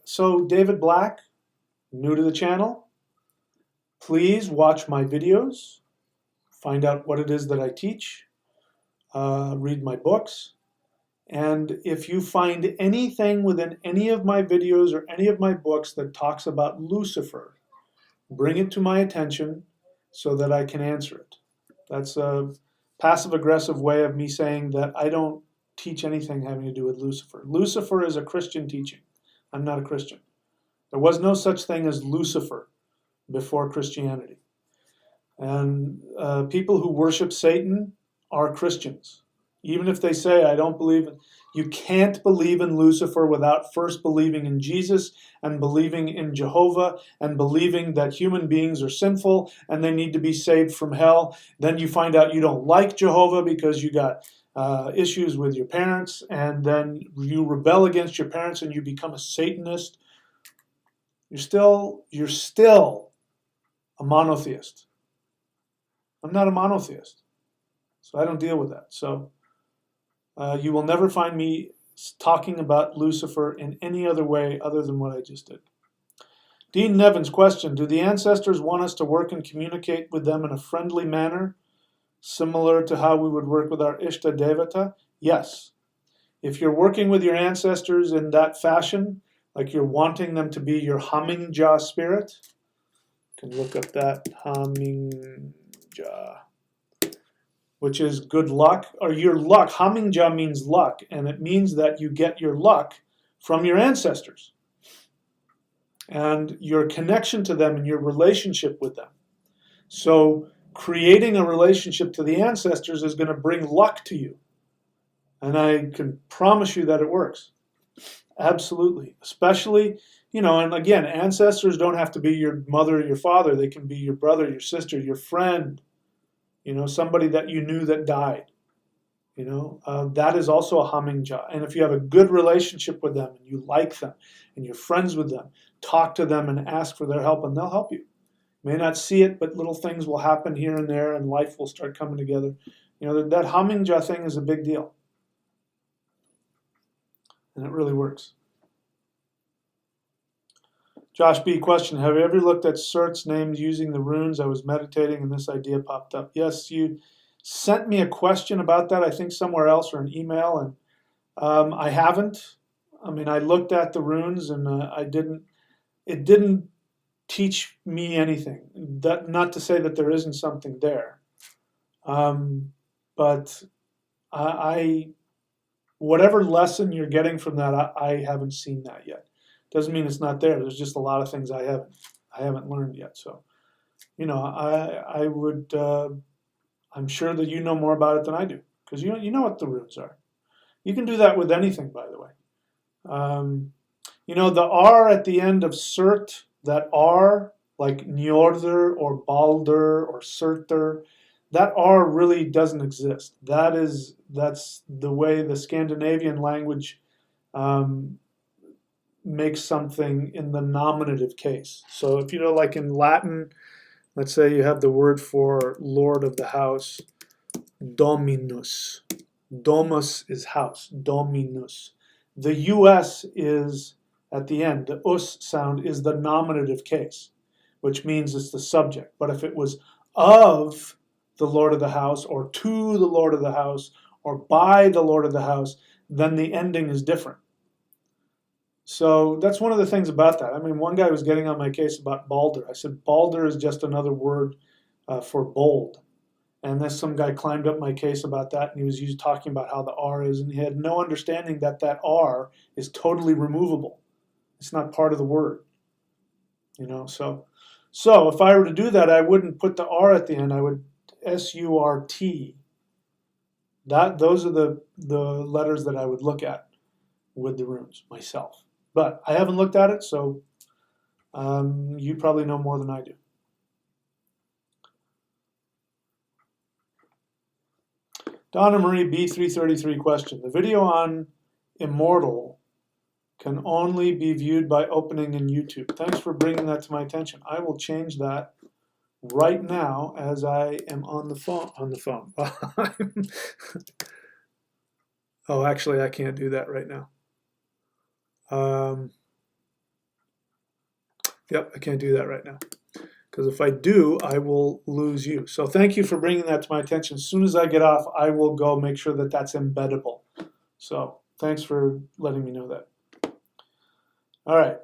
B: So David Black, new to the channel, please watch my videos, find out what it is that I teach, read my books, and if you find anything within any of my videos or any of my books that talks about Lucifer, bring it to my attention so that I can answer it. That's a passive-aggressive way of me saying that I don't teach anything having to do with Lucifer. Lucifer is a Christian teaching. I'm not a Christian. There was no such thing as Lucifer before Christianity. And people who worship Satan are Christians. Even if they say, I don't believe in, you can't believe in Lucifer without first believing in Jesus and believing in Jehovah and believing that human beings are sinful and they need to be saved from hell. Then you find out you don't like Jehovah because you got issues with your parents, and then you rebel against your parents and you become a Satanist. You're still a monotheist. I'm not a monotheist, so I don't deal with that. So you will never find me talking about Lucifer in any other way other than what I just did. Dean Nevin's question, do the ancestors want us to work and communicate with them in a friendly manner, similar to how we would work with our Ishta Devata? Yes. If you're working with your ancestors in that fashion, like you're wanting them to be your Hamingja spirit, you can look up that Hamingja, which is good luck, or your luck. Hamingja means luck, and it means that you get your luck from your ancestors and your connection to them and your relationship with them. So creating a relationship to the ancestors is going to bring luck to you. And I can promise you that it works. Absolutely. Especially, and again, ancestors don't have to be your mother or your father. They can be your brother, your sister, your friend, somebody that you knew that died. That is also a Hamingja. And if you have a good relationship with them and you like them and you're friends with them, talk to them and ask for their help and they'll help you. You may not see it, but little things will happen here and there and life will start coming together. That Hamingja thing is a big deal. And it really works. Josh B. question, have you ever looked at certs names using the runes? I was meditating and this idea popped up. Yes, you sent me a question about that, I think somewhere else, or an email, and I haven't. I mean, I looked at the runes and it didn't teach me anything. That, not to say that there isn't something there. But whatever lesson you're getting from that, I haven't seen that yet. Doesn't mean it's not there. There's just a lot of things I haven't learned yet. So, I would. I'm sure that you know more about it than I do, because you know what the runes are. You can do that with anything, by the way. The R at the end of cert, that R, like Njordr or Balder or Surtur, that R really doesn't exist. That's the way the Scandinavian language makes something in the nominative case. So if like in Latin, let's say you have the word for Lord of the house, Dominus. Domus is house, Dominus. The US is at the end, the us sound is the nominative case, which means it's the subject. But if it was of the Lord of the house, or to the Lord of the house, or by the Lord of the house, then the ending is different. So that's one of the things about that. I mean, one guy was getting on my case about Balder. I said, Balder is just another word for bold. And then some guy climbed up my case about that, and he was talking about how the R is, and he had no understanding that that R is totally removable. It's not part of the word. So if I were to do that, I wouldn't put the R at the end. I would S-U-R-T. Those are the letters that I would look at with the runes myself. But I haven't looked at it, so you probably know more than I do. Donna Marie B333 question. The video on Immortal can only be viewed by opening in YouTube. Thanks for bringing that to my attention. I will change that right now as I am on the phone. Oh, actually, I can't do that right now. Yep, I can't do that right now. Because if I do, I will lose you. So thank you for bringing that to my attention. As soon as I get off, I will go make sure that that's embeddable. So thanks for letting me know that. All right.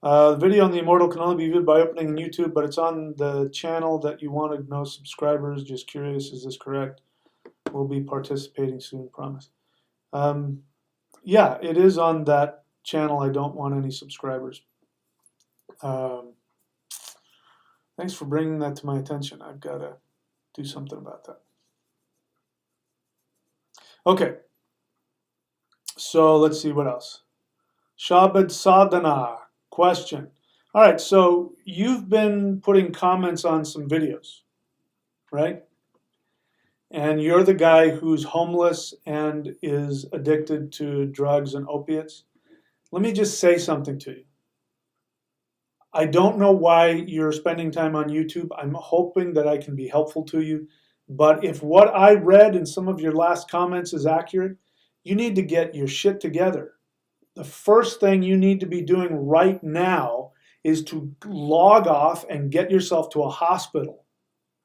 B: The video on the Immortal can only be viewed by opening in YouTube, but it's on the channel that you wanted. No subscribers. Just curious, is this correct? We'll be participating soon, promise. Yeah, it is on that channel. I don't want any subscribers. Thanks for bringing that to my attention. I've got to do something about that. Okay. So let's see what else. Shabad Sadhana question. All right, so you've been putting comments on some videos, right? And you're the guy who's homeless and is addicted to drugs and opiates. Let me just say something to you. I don't know why you're spending time on YouTube. I'm hoping that I can be helpful to you. But if what I read in some of your last comments is accurate, you need to get your shit together. The first thing you need to be doing right now is to log off and get yourself to a hospital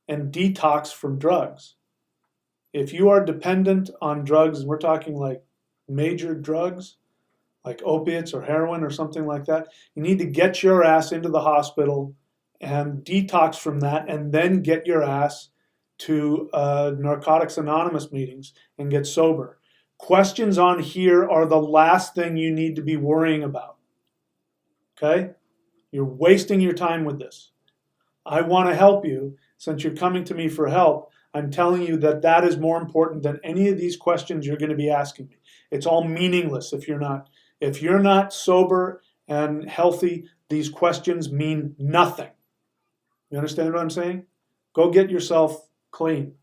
B: and detox from drugs. If you are dependent on drugs, and we're talking like major drugs, like opiates or heroin or something like that, you need to get your ass into the hospital and detox from that, and then get your ass to Narcotics Anonymous meetings and get sober. Questions on here are the last thing you need to be worrying about. Okay? You're wasting your time with this. I want to help you. Since you're coming to me for help, I'm telling you that that is more important than any of these questions you're going to be asking me. It's all meaningless if you're not. If you're not sober and healthy, these questions mean nothing. You understand what I'm saying? Go get yourself clean.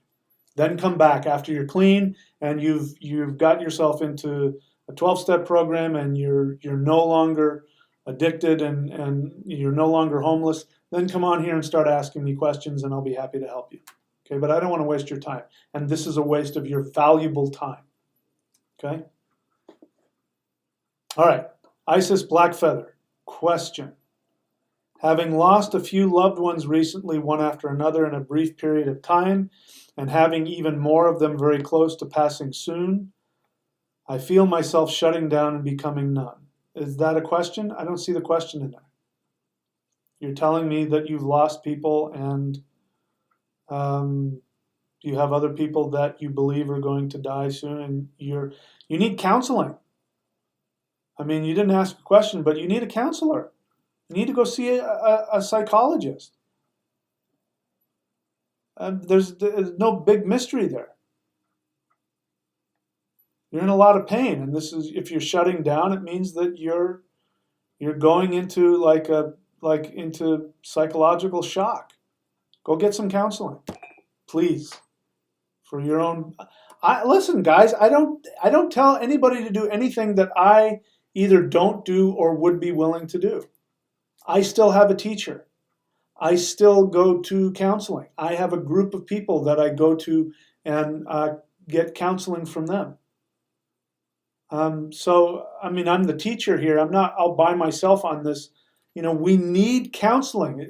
B: Then come back after you're clean and you've got yourself into a 12-step program and you're no longer addicted and you're no longer homeless. Then come on here and start asking me questions and I'll be happy to help you. Okay, but I don't want to waste your time. And this is a waste of your valuable time. Okay? All right, Isis Blackfeather, question. Having lost a few loved ones recently, one after another in a brief period of time, and having even more of them very close to passing soon, I feel myself shutting down and becoming numb. Is that a question? I don't see the question in there. You're telling me that you've lost people and you have other people that you believe are going to die soon, and you need counseling. I mean, you didn't ask a question, but you need a counselor. You need to go see a psychologist. There's no big mystery there. You're in a lot of pain, and this is, if you're shutting down, it means that you're going into into psychological shock. Go get some counseling, please, for your own. Listen, guys, I don't tell anybody to do anything that I either don't do or would be willing to do. I still have a teacher. I still go to counseling. I have a group of people that I go to and get counseling from them. So, I mean, I'm the teacher here. I'm not all by myself on this. You know, we need counseling.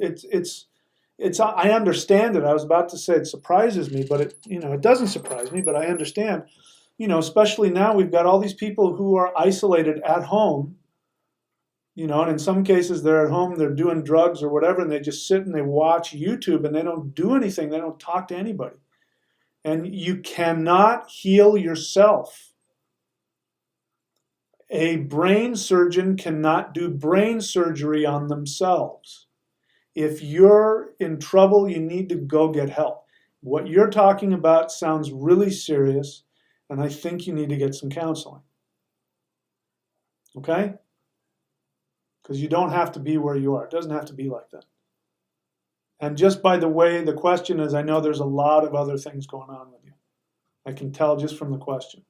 B: I understand it. I was about to say it surprises me, but it doesn't surprise me, but I understand. Especially now we've got all these people who are isolated at home, and in some cases they're at home, they're doing drugs or whatever, and they just sit and they watch YouTube and they don't do anything. They don't talk to anybody. And you cannot heal yourself. A brain surgeon cannot do brain surgery on themselves. If you're in trouble, you need to go get help. What you're talking about sounds really serious, and I think you need to get some counseling. Okay? Because you don't have to be where you are. It doesn't have to be like that. And just by the way the question is, I know there's a lot of other things going on with you. I can tell just from the question.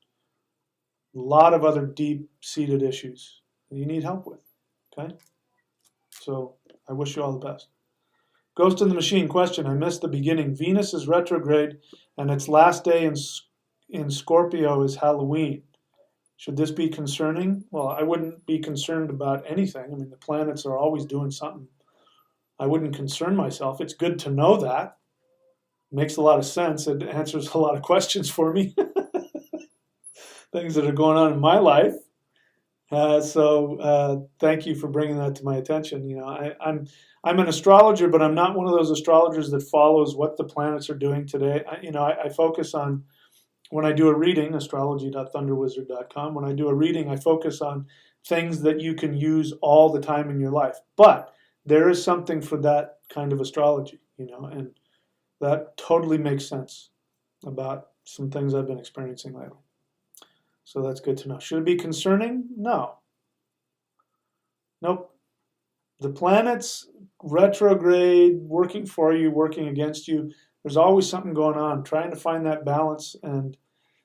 B: A lot of other deep-seated issues that you need help with. Okay? So I wish you all the best. Ghost in the Machine question. I missed the beginning. Venus is retrograde, and its last day in Scorpio is Halloween. Should this be concerning? Well, I wouldn't be concerned about anything. I mean, the planets are always doing something. I wouldn't concern myself. It's good to know that. It makes a lot of sense. It answers a lot of questions for me. Things that are going on in my life. So thank you for bringing that to my attention. You know, I'm an astrologer, but I'm not one of those astrologers that follows what the planets are doing today. I focus on, when I do a reading, astrology.thunderwizard.com, when I do a reading, I focus on things that you can use all the time in your life. But there is something for that kind of astrology, you know, and that totally makes sense about some things I've been experiencing lately. So that's good to know. Should it be concerning? No. Nope. The planets retrograde, working for you, working against you. There's always something going on, trying to find that balance and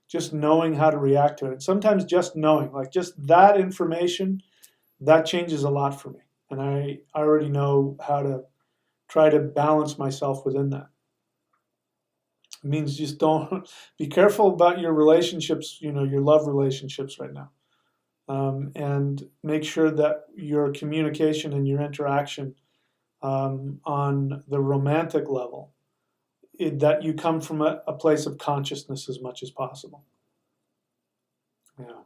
B: just knowing how to react to it. And sometimes just knowing, like just that information, that changes a lot for me. And I already know how to try to balance myself within that. It means just don't be careful about your relationships, you know, your love relationships right now. And make sure that your communication and your interaction on the romantic level, that you come from a place of consciousness as much as possible. Yeah.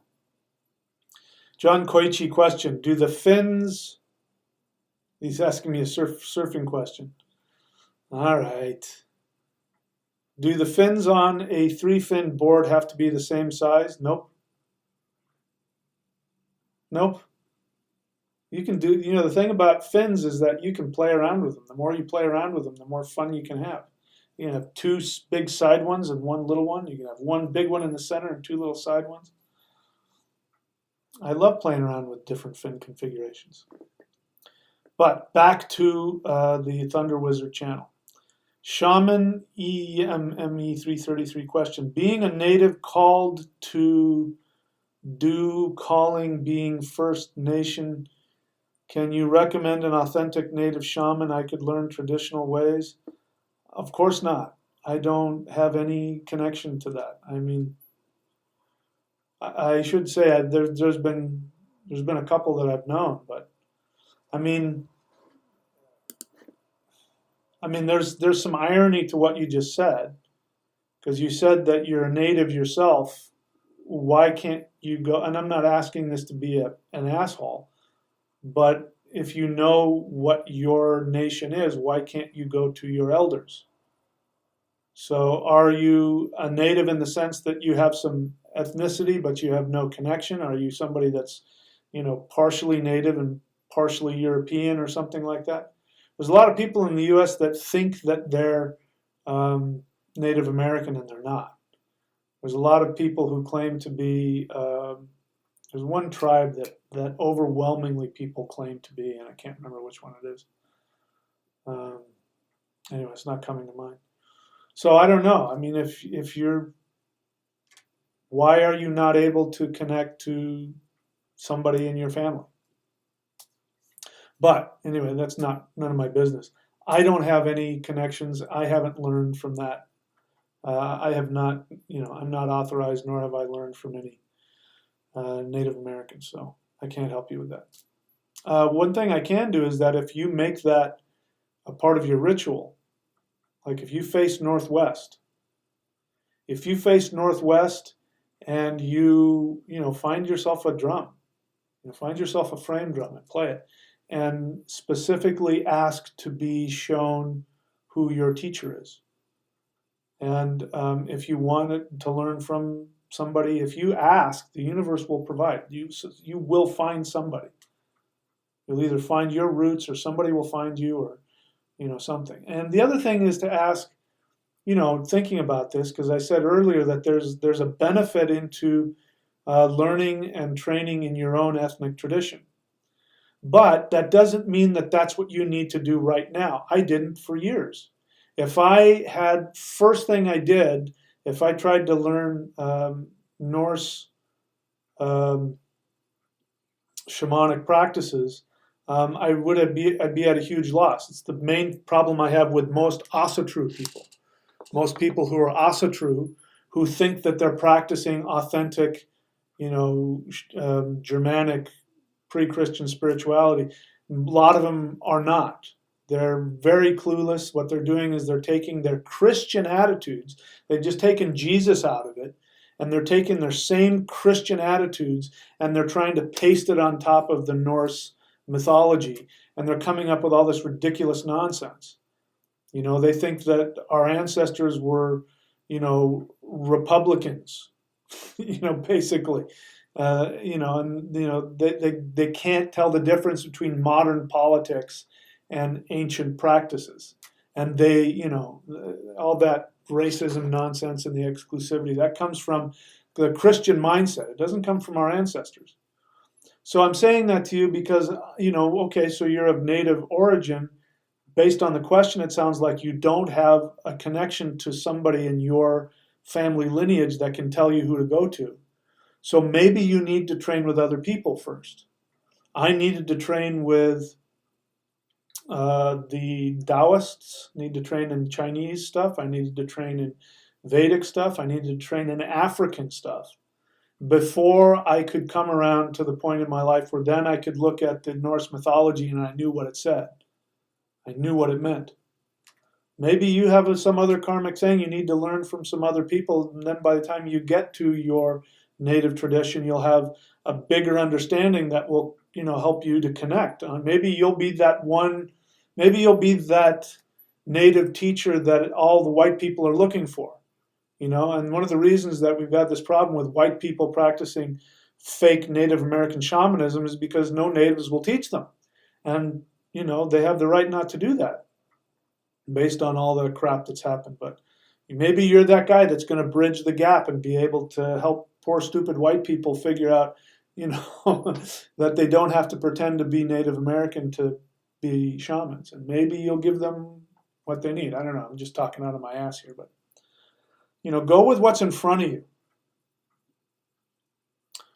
B: John Koichi question, do the fins, he's asking me a surfing question. All right. Do the fins on a 3-fin board have to be the same size? Nope. Nope. You can do, you know, the thing about fins is that you can play around with them. The more you play around with them, the more fun you can have. You can have 2 big side ones and 1 little one. You can have 1 big one in the center and 2 little side ones. I love playing around with different fin configurations. But back to the Thunder Wizard channel. Shaman EMME333 question. Being a native called to do calling being First Nation, can you recommend an authentic native shaman I could learn traditional ways? Of course not. I don't have any connection to that. I mean, I should say there's been a couple that I've known, but I mean there's some irony to what you just said, because you said that you're a native yourself. Why can't you go? And I'm not asking this to be an asshole, but if you know what your nation is, why can't you go to your elders? So are you a native in the sense that you have some ethnicity but you have no connection? Are you somebody that's, you know, partially native and partially European or something like that? There's a lot of people in the U.S. that think that they're Native American and they're not. There's a lot of people who claim to be, there's one tribe that overwhelmingly people claim to be, and I can't remember which one it is. Anyway, it's not coming to mind. So I don't know. I mean, if you're, why are you not able to connect to somebody in your family? But anyway, that's none of my business. I don't have any connections. I haven't learned from that. I have not, you know, I'm not authorized, nor have I learned from any Native Americans, so I can't help you with that. One thing I can do is that if you make that a part of your ritual, like if you face northwest, and you find yourself a drum, find yourself a frame drum and play it, and specifically ask to be shown who your teacher is. And if you wanted to learn from somebody, if you ask, the universe will provide. You will find somebody. You'll either find your roots or somebody will find you, or something. And the other thing is to ask, thinking about this, because I said earlier that there's a benefit into learning and training in your own ethnic tradition. But that doesn't mean that that's what you need to do right now. I didn't for years. If I had, first thing I did, if I tried to learn Norse um, shamanic practices, I'd be at a huge loss. It's the main problem I have with most Asatru people. Most people who are Asatru, who think that they're practicing authentic, Germanic pre-Christian spirituality. A lot of them are not. They're very clueless. What they're doing is they're taking their Christian attitudes, they've just taken Jesus out of it, and they're taking their same Christian attitudes and they're trying to paste it on top of the Norse mythology, and they're coming up with all this ridiculous nonsense. They think that our ancestors were, Republicans, basically. They can't tell the difference between modern politics and ancient practices. And all that racism nonsense and the exclusivity, that comes from the Christian mindset. It doesn't come from our ancestors. So I'm saying that to you because, okay, so you're of native origin. Based on the question, it sounds like you don't have a connection to somebody in your family lineage that can tell you who to go to. So maybe you need to train with other people first. I needed to train with the Taoists, need to train in Chinese stuff. I needed to train in Vedic stuff. I needed to train in African stuff before I could come around to the point in my life where then I could look at the Norse mythology and I knew what it said. I knew what it meant. Maybe you have some other karmic thing you need to learn from some other people, and then by the time you get to your native tradition, you'll have a bigger understanding that will, help you to connect. Maybe you'll be that native teacher that all the white people are looking for, and one of the reasons that we've got this problem with white people practicing fake Native American shamanism is because no natives will teach them. And, they have the right not to do that based on all the crap that's happened. But maybe you're that guy that's going to bridge the gap and be able to help poor stupid white people figure out, that they don't have to pretend to be Native American to be shamans. And maybe you'll give them what they need. I don't know. I'm just talking out of my ass here, but go with what's in front of you.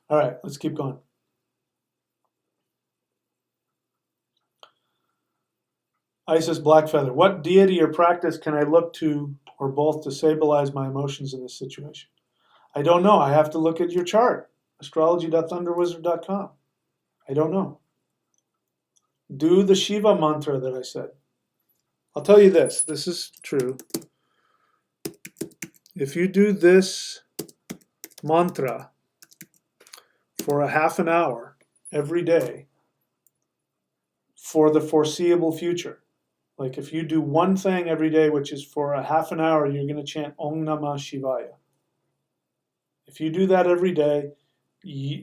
B: All right, let's keep going. Isis Blackfeather, what deity or practice can I look to or both to stabilize my emotions in this situation? I don't know. I have to look at your chart, astrology.thunderwizard.com. I don't know. Do the Shiva mantra that I said. I'll tell you this is true. If you do this mantra for a half an hour every day for the foreseeable future, like if you do one thing every day, which is for a half an hour, you're going to chant Om Namah Shivaya. If you do that every day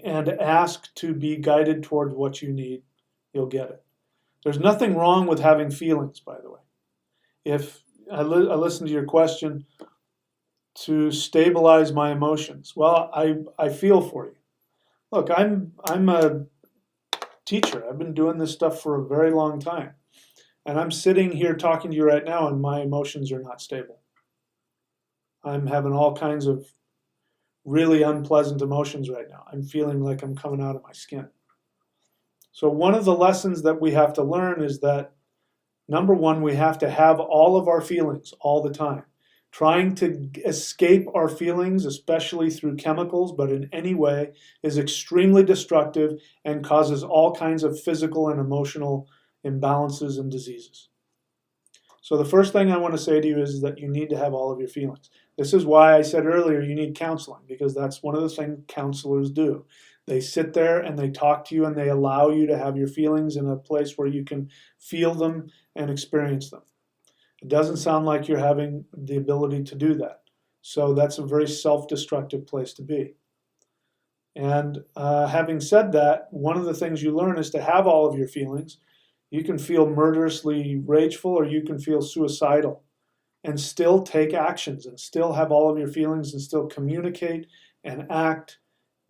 B: and ask to be guided toward what you need, you'll get it. There's nothing wrong with having feelings, by the way. If I listen to your question, to stabilize my emotions, well, I feel for you. Look, I'm a teacher. I've been doing this stuff for a very long time. And I'm sitting here talking to you right now and my emotions are not stable. I'm having all kinds of really unpleasant emotions right now. I'm feeling like I'm coming out of my skin. So one of the lessons that we have to learn is that, number one, we have to have all of our feelings all the time. Trying to escape our feelings, especially through chemicals, but in any way, is extremely destructive and causes all kinds of physical and emotional imbalances and diseases. So the first thing I want to say to you is that you need to have all of your feelings. This is why I said earlier you need counseling, because that's one of the things counselors do. They sit there and they talk to you and they allow you to have your feelings in a place where you can feel them and experience them. It doesn't sound like you're having the ability to do that. So that's a very self-destructive place to be. And having said that, one of the things you learn is to have all of your feelings. You can feel murderously rageful, or you can feel suicidal and still take actions and still have all of your feelings and still communicate and act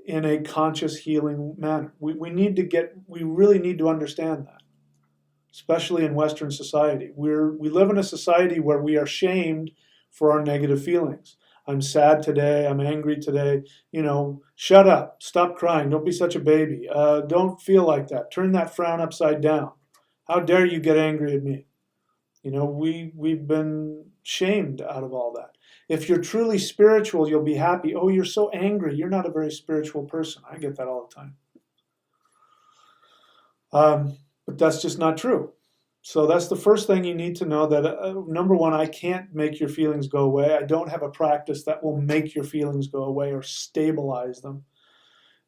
B: in a conscious healing manner. We really need to understand that, especially in Western society. We live in a society where we are shamed for our negative feelings. I'm sad today, I'm angry today, shut up, stop crying, don't be such a baby, don't feel like that, turn that frown upside down. How dare you get angry at me? We've been shamed out of all that. If you're truly spiritual, you'll be happy. Oh, you're so angry. You're not a very spiritual person. I get that all the time. But that's just not true. So that's the first thing you need to know, that number one, I can't make your feelings go away. I don't have a practice that will make your feelings go away or stabilize them.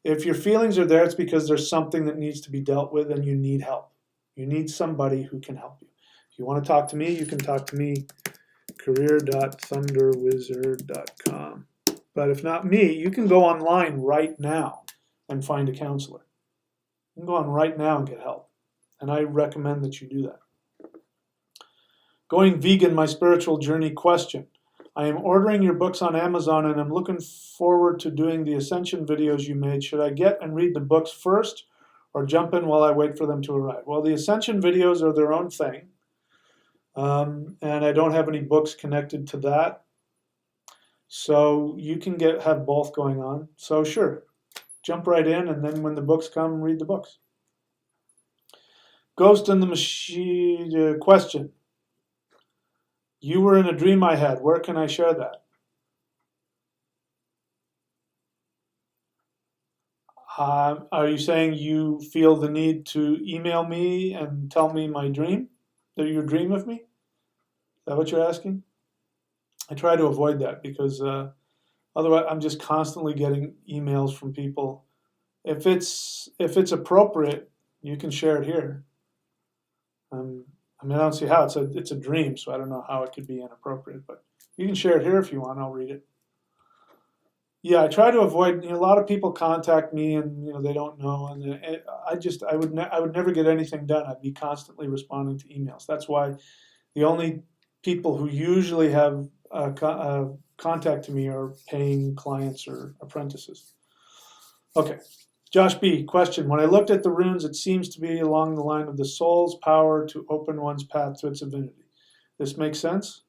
B: If your feelings are there, it's because there's something that needs to be dealt with and you need help. You need somebody who can help you. If you want to talk to me, you can talk to me, career.thunderwizard.com. But if not me, you can go online right now and find a counselor. You can go on right now and get help. And I recommend that you do that. Going vegan, my spiritual journey question. I am ordering your books on Amazon and I'm looking forward to doing the Ascension videos you made. Should I get and read the books first or jump in while I wait for them to arrive? Well, the Ascension videos are their own thing. And I don't have any books connected to that. So you can have both going on. So sure, jump right in, and then when the books come, read the books. Ghost in the Machine question. You were in a dream I had. Where can I share that? Are you saying you feel the need to email me and tell me my dream? That your dream of me? Is that what you're asking? I try to avoid that because otherwise I'm just constantly getting emails from people. If it's appropriate, you can share it here. I don't see how. It's a dream, so I don't know how it could be inappropriate. But you can share it here if you want. I'll read it. Yeah, I try to avoid. A lot of people contact me, and they don't know, and I would never get anything done. I'd be constantly responding to emails. That's why the only people who usually have contact to me are paying clients or apprentices. Okay. Josh B. Question. When I looked at the runes, it seems to be along the line of the soul's power to open one's path to its divinity. This makes sense?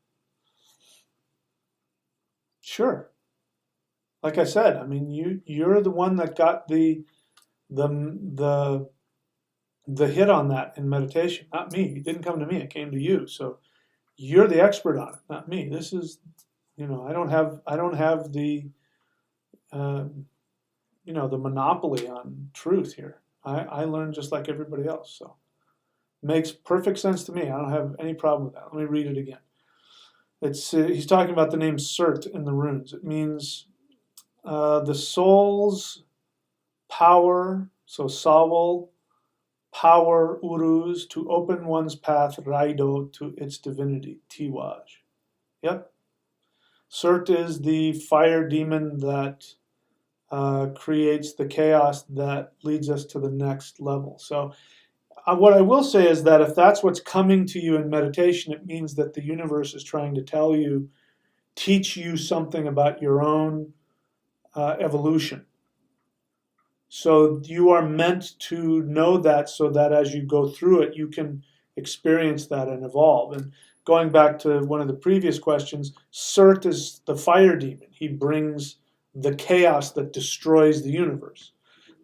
B: Sure. Like I said, you're the one that got the hit on that in meditation, not me. It didn't come to me, it came to you. So you're the expert on it, not me. This is, I don't have the the monopoly on truth here. I learn just like everybody else. So it makes perfect sense to me. I don't have any problem with that. Let me read it again. He's talking about the name Surt in the runes. It means the soul's power, so Sawol, power uruz, to open one's path Raido to its divinity, Tiwaj. Yep. Surt is the fire demon that creates the chaos that leads us to the next level. So what I will say is that if that's what's coming to you in meditation, it means that the universe is trying to teach you something about your own evolution. So you are meant to know that so that as you go through it, you can experience that and evolve. And going back to one of the previous questions, Surt is the fire demon. He brings the chaos that destroys the universe.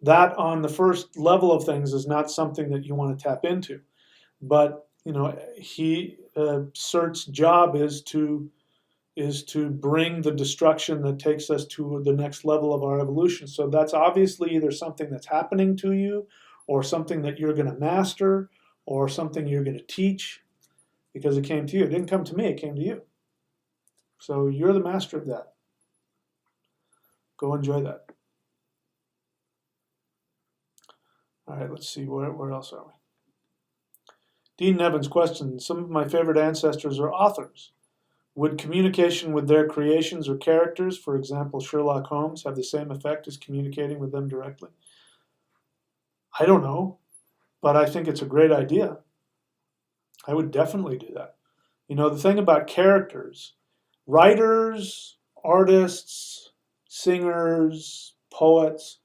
B: That on the first level of things is not something that you want to tap into. But, Surt's job is to bring the destruction that takes us to the next level of our evolution. So that's obviously either something that's happening to you or something that you're going to master or something you're going to teach because it came to you. It didn't come to me, it came to you. So you're the master of that. Go enjoy that. All right, let's see, where else are we? Dean Nevins question, some of my favorite ancestors are authors. Would communication with their creations or characters, for example, Sherlock Holmes, have the same effect as communicating with them directly? I don't know, but I think it's a great idea. I would definitely do that. You know, the thing about characters, writers, artists, singers, poets,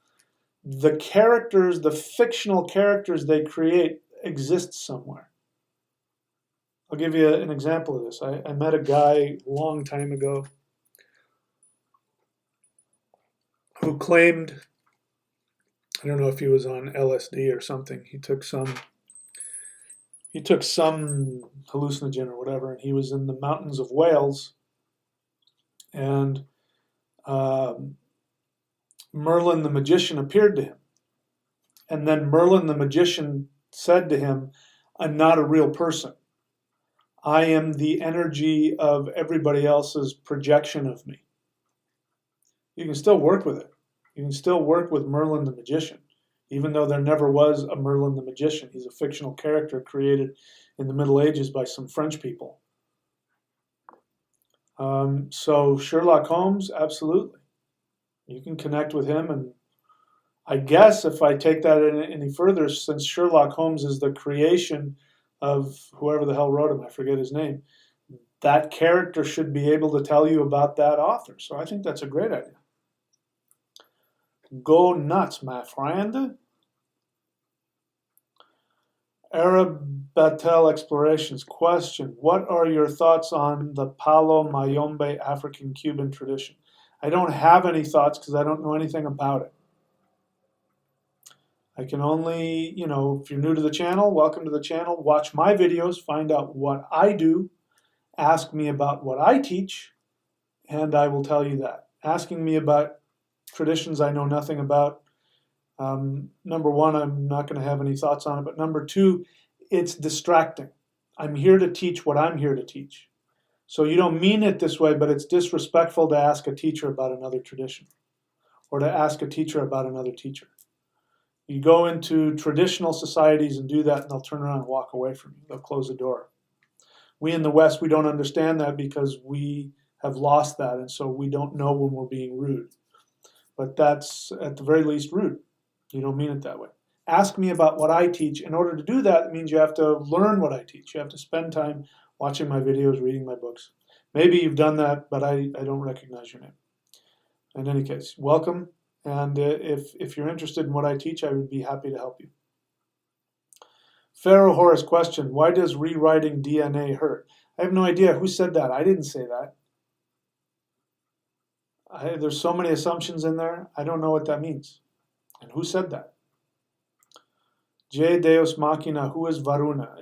B: the characters, the fictional characters they create exist somewhere. I'll give you an example of this. I met a guy a long time ago who claimed, I don't know if he was on LSD or something. He took some hallucinogen or whatever, and he was in the mountains of Wales, and um, Merlin the magician appeared to him. And then Merlin the magician said to him, I'm not a real person. I am the energy of everybody else's projection of me. You can still work with it. You can still work with Merlin the magician, even though there never was a Merlin the magician. He's a fictional character created in the Middle Ages by some French people. So Sherlock Holmes, absolutely. You can connect with him, and I guess if I take that any further, since Sherlock Holmes is the creation of whoever the hell wrote him, I forget his name, that character should be able to tell you about that author. So I think that's a great idea. Go nuts, my friend. Arab Batel Explorations question: what are your thoughts on the Palo Mayombe African Cuban tradition? I don't have any thoughts because I don't know anything about it. I can only, if you're new to the channel, welcome to the channel. Watch my videos, find out what I do, ask me about what I teach, and I will tell you that. Asking me about traditions I know nothing about, number one, I'm not going to have any thoughts on it, but number two, it's distracting. I'm here to teach what I'm here to teach. So you don't mean it this way, but it's disrespectful to ask a teacher about another tradition or to ask a teacher about another teacher. You go into traditional societies and do that, and they'll turn around and walk away from you. They'll close the door. We in the West, we don't understand that because we have lost that, and so we don't know when we're being rude. But that's, at the very least, rude. You don't mean it that way. Ask me about what I teach. In order to do that, it means you have to learn what I teach. You have to spend time watching my videos, reading my books. Maybe you've done that, but I don't recognize your name. In any case, welcome. And if you're interested in what I teach, I would be happy to help you. Pharaoh Horace question: why does rewriting DNA hurt? I have no idea. Who said that? I didn't say that. There's so many assumptions in there. I don't know what that means. And who said that? J. Deus Machina, who is Varuna?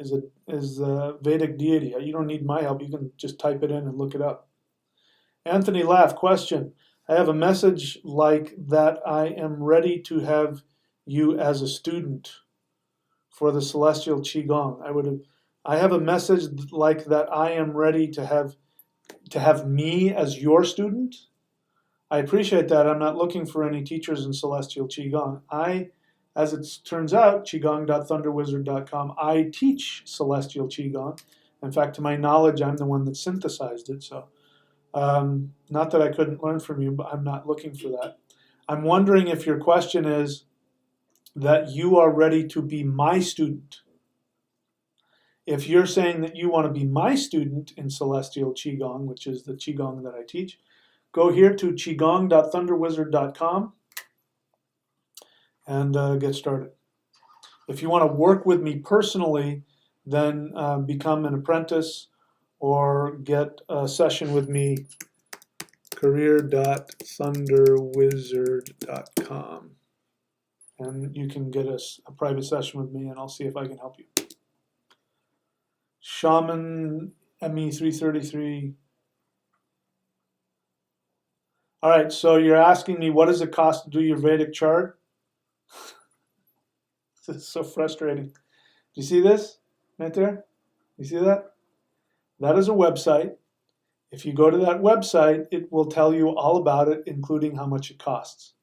B: Is a Vedic deity. You don't need my help. You can just type it in and look it up. Anthony Laff question: I have a message like that I am ready to have you as a student for the Celestial Qigong. I have a message like that I am ready to have me as your student. I appreciate that. I'm not looking for any teachers in Celestial Qigong. As it turns out, qigong.thunderwizard.com, I teach Celestial Qigong. In fact, to my knowledge, I'm the one that synthesized it. So, not that I couldn't learn from you, but I'm not looking for that. I'm wondering if your question is that you are ready to be my student. If you're saying that you want to be my student in Celestial Qigong, which is the Qigong that I teach, go here to qigong.thunderwizard.com and get started. If you want to work with me personally, then become an apprentice or get a session with me, career.thunderwizard.com. And you can get a private session with me, and I'll see if I can help you. Shaman ME333. All right, so you're asking me what does it cost to do your Vedic chart? This is so frustrating. Do you see this right there? You see that? That is a website. If you go to that website, it will tell you all about it, including how much it costs.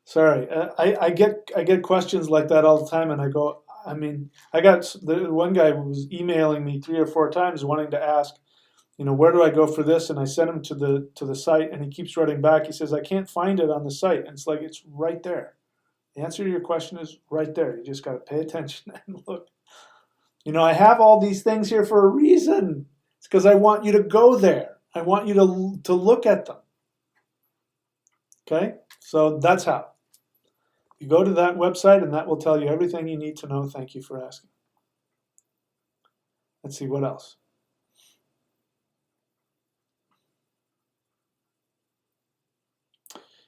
B: Sorry, I get questions like that all the time, and I go, I got the one guy who was emailing me 3 or 4 times wanting to ask, where do I go for this? And I sent him to the site, and he keeps writing back. He says, I can't find it on the site. And it's like, it's right there. The answer to your question is right there. You just got to pay attention and look. You know, I have all these things here for a reason. It's because I want you to go there. I want you to look at them. Okay? So that's how. You go to that website and that will tell you everything you need to know. Thank you for asking. Let's see, what else?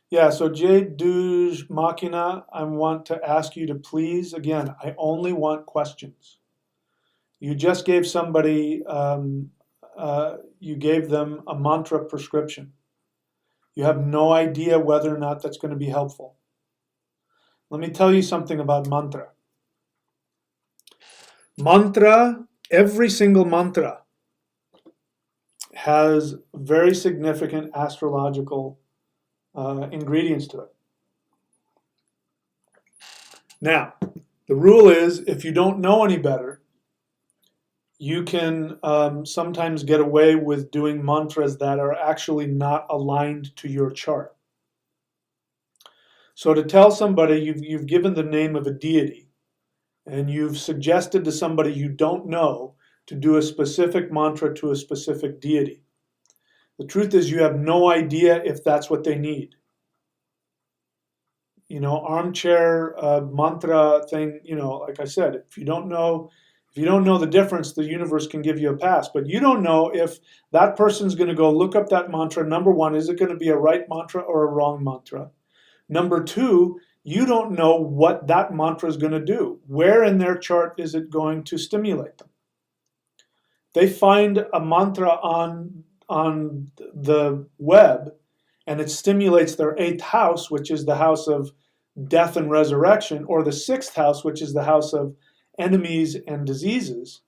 B: Yeah, so Jade Duge Machina, I want to ask you to please, again, I only want questions. You just gave somebody, you gave them a mantra prescription. You have no idea whether or not that's going to be helpful. Let me tell you something about mantra. Mantra, every single mantra has very significant astrological ingredients to it. Now, the rule is if you don't know any better, you can sometimes get away with doing mantras that are actually not aligned to your chart. So to tell somebody you've given the name of a deity and you've suggested to somebody you don't know to do a specific mantra to a specific deity. The truth is you have no idea if that's what they need. You know, armchair mantra thing, you know, like I said, if you don't know the difference, the universe can give you a pass. But you don't know if that person's going to go look up that mantra. Number one, is it going to be a right mantra or a wrong mantra? Number two, you don't know what that mantra is going to do. Where in their chart is it going to stimulate them? They find a mantra on the web and it stimulates their 8th house, which is the house of death and resurrection, or the 6th house, which is the house of enemies and diseases.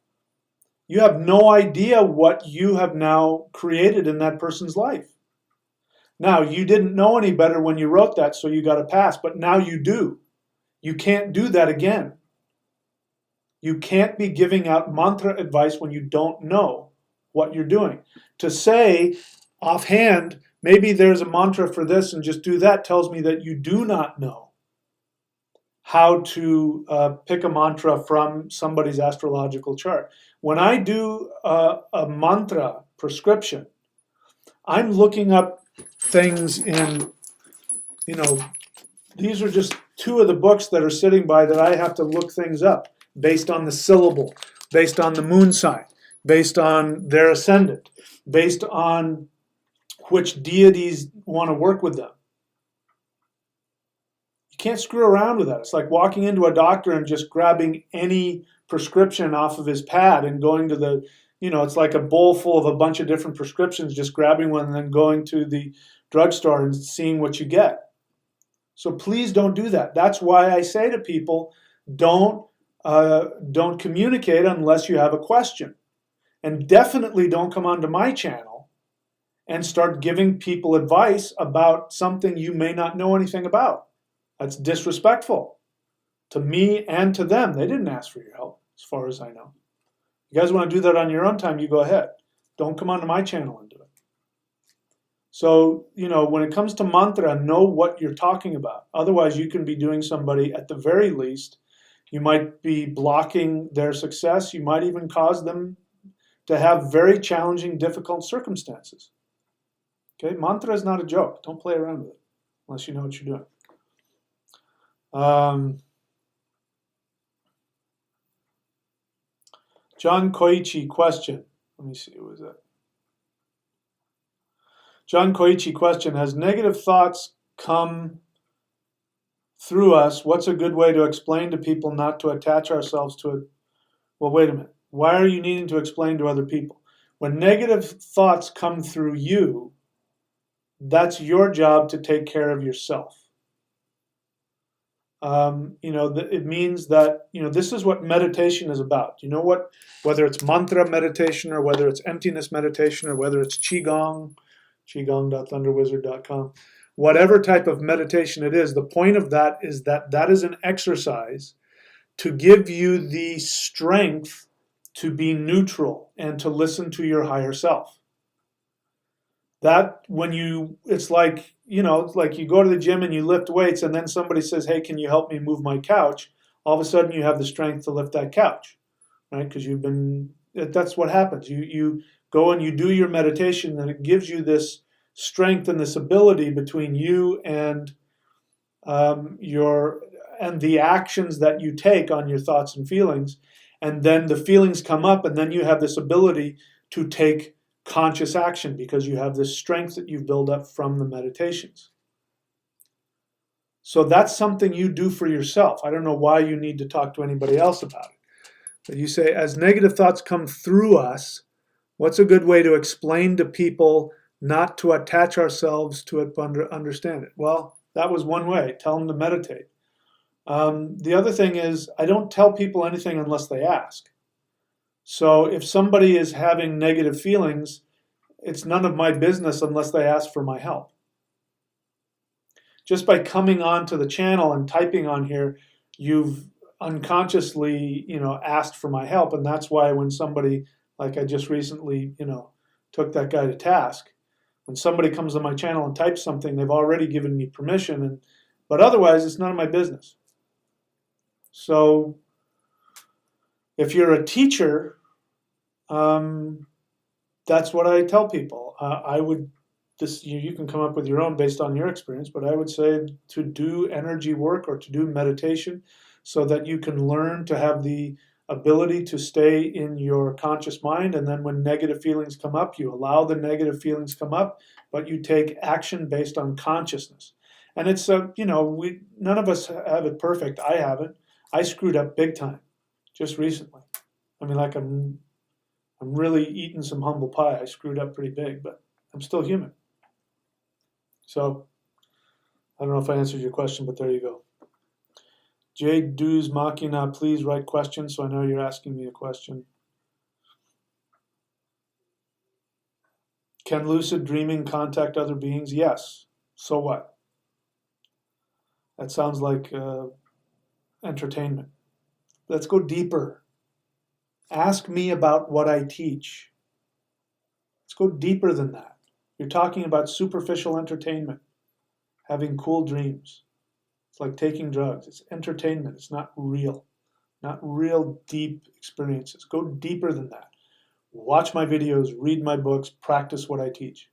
B: You have no idea what you have now created in that person's life. Now, you didn't know any better when you wrote that, so you got a pass, but now you do. You can't do that again. You can't be giving out mantra advice when you don't know what you're doing. To say offhand, maybe there's a mantra for this and just do that, tells me that you do not know how to pick a mantra from somebody's astrological chart. When I do a mantra prescription, I'm looking up things in, you know, these are just two of the books that are sitting by that I have to look things up based on the syllable, based on the moon sign, based on their ascendant, based on which deities want to work with them. You can't screw around with that. It's like walking into a doctor and just grabbing any prescription off of his pad and going to the, you know, it's like a bowl full of a bunch of different prescriptions, just grabbing one and then going to the drugstore and seeing what you get. So please don't do that. That's why I say to people, don't communicate unless you have a question. And definitely don't come onto my channel and start giving people advice about something you may not know anything about. That's disrespectful to me and to them. They didn't ask for your help, as far as I know. You guys want to do that on your own time, you go ahead. Don't come onto my channel and do it. So, you know, when it comes to mantra, know what you're talking about. Otherwise, you can be doing somebody, at the very least, you might be blocking their success. You might even cause them to have very challenging, difficult circumstances. Okay, mantra is not a joke. Don't play around with it unless you know what you're doing. John Koichi question. Let me see, who was that? John Koichi question, has negative thoughts come through us? What's a good way to explain to people not to attach ourselves to it? Well, wait a minute. Why are you needing to explain to other people? When negative thoughts come through you, that's your job to take care of yourself. You know, it means that, you know, this is what meditation is about. You know what? Whether it's mantra meditation or whether it's emptiness meditation or whether it's qigong, qigong.thunderwizard.com, whatever type of meditation it is, the point of that is an exercise to give you the strength to be neutral and to listen to your higher self. That when you, it's like, it's like you go to the gym and you lift weights, and then somebody says, "Hey, can you help me move my couch?" All of a sudden, you have the strength to lift that couch, right? Because that's what happens. You go and you do your meditation, and it gives you this strength and this ability between you and your and the actions that you take on your thoughts and feelings, and then the feelings come up, and then you have this ability to take conscious action because you have this strength that you've built up from the meditations. So that's something you do for yourself. I don't know why you need to talk to anybody else about it. But you say, as negative thoughts come through us, what's a good way to explain to people not to attach ourselves to it, but understand it? Well, that was one way. Tell them to meditate. The other thing is, I don't tell people anything unless they ask. So if somebody is having negative feelings, it's none of my business unless they ask for my help. Just by coming onto the channel and typing on here, you've unconsciously, asked for my help. And that's why when somebody, like I just recently, took that guy to task, when somebody comes on my channel and types something, they've already given me permission. But otherwise, it's none of my business. So if you're a teacher, that's what I tell people. You can come up with your own based on your experience, but I would say to do energy work or to do meditation so that you can learn to have the ability to stay in your conscious mind. And then when negative feelings come up, you allow the negative feelings come up, but you take action based on consciousness. And it's, none of us have it perfect. I haven't. I screwed up big time just recently. I mean, like I'm really eating some humble pie. I screwed up pretty big, but I'm still human. So I don't know if I answered your question, but there you go. Jade Dews Machina, please write questions so I know you're asking me a question. Can lucid dreaming contact other beings? Yes. So what? That sounds like entertainment. Let's go deeper. Ask me about what I teach. Let's go deeper than that. You're talking about superficial entertainment, having cool dreams. It's like taking drugs. It's entertainment. It's not real deep experiences. Go deeper than that. Watch my videos, read my books, practice what I teach.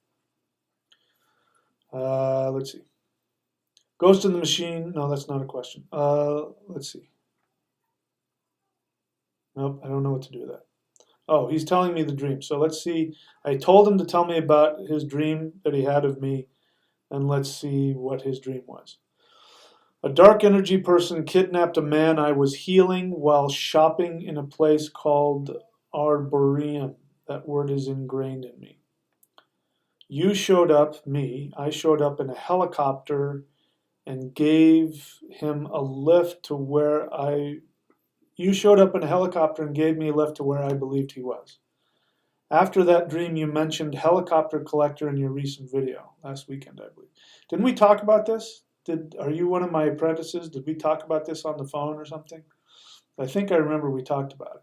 B: Let's see. Ghost in the Machine. No, that's not a question. Let's see. Nope, I don't know what to do with that. Oh, he's telling me the dream. So let's see. I told him to tell me about his dream that he had of me, and let's see what his dream was. A dark energy person kidnapped a man I was healing while shopping in a place called Arboretum. That word is ingrained in me. I showed up in a helicopter and gave him a lift to where you showed up in a helicopter and gave me a lift to where I believed he was. After that dream, you mentioned helicopter collector in your recent video last weekend, I believe. Didn't we talk about this? Are you one of my apprentices? Did we talk about this on the phone or something? I think I remember we talked about it.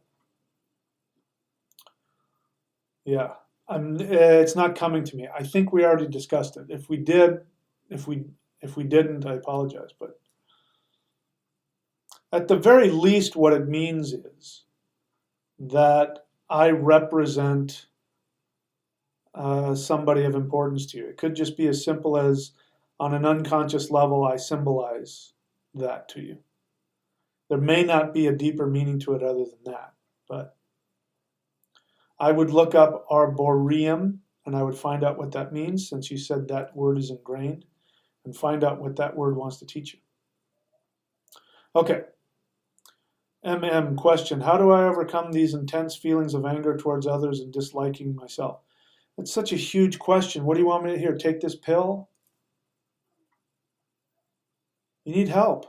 B: Yeah, it's not coming to me. I think we already discussed it. If we didn't, I apologize. But at the very least, what it means is that I represent somebody of importance to you. It could just be as simple as, on an unconscious level, I symbolize that to you. There may not be a deeper meaning to it other than that, but I would look up Arboretum and I would find out what that means, since you said that word is ingrained, and find out what that word wants to teach you. Okay. Question. How do I overcome these intense feelings of anger towards others and disliking myself? That's such a huge question. What do you want me to hear? Take this pill? You need help.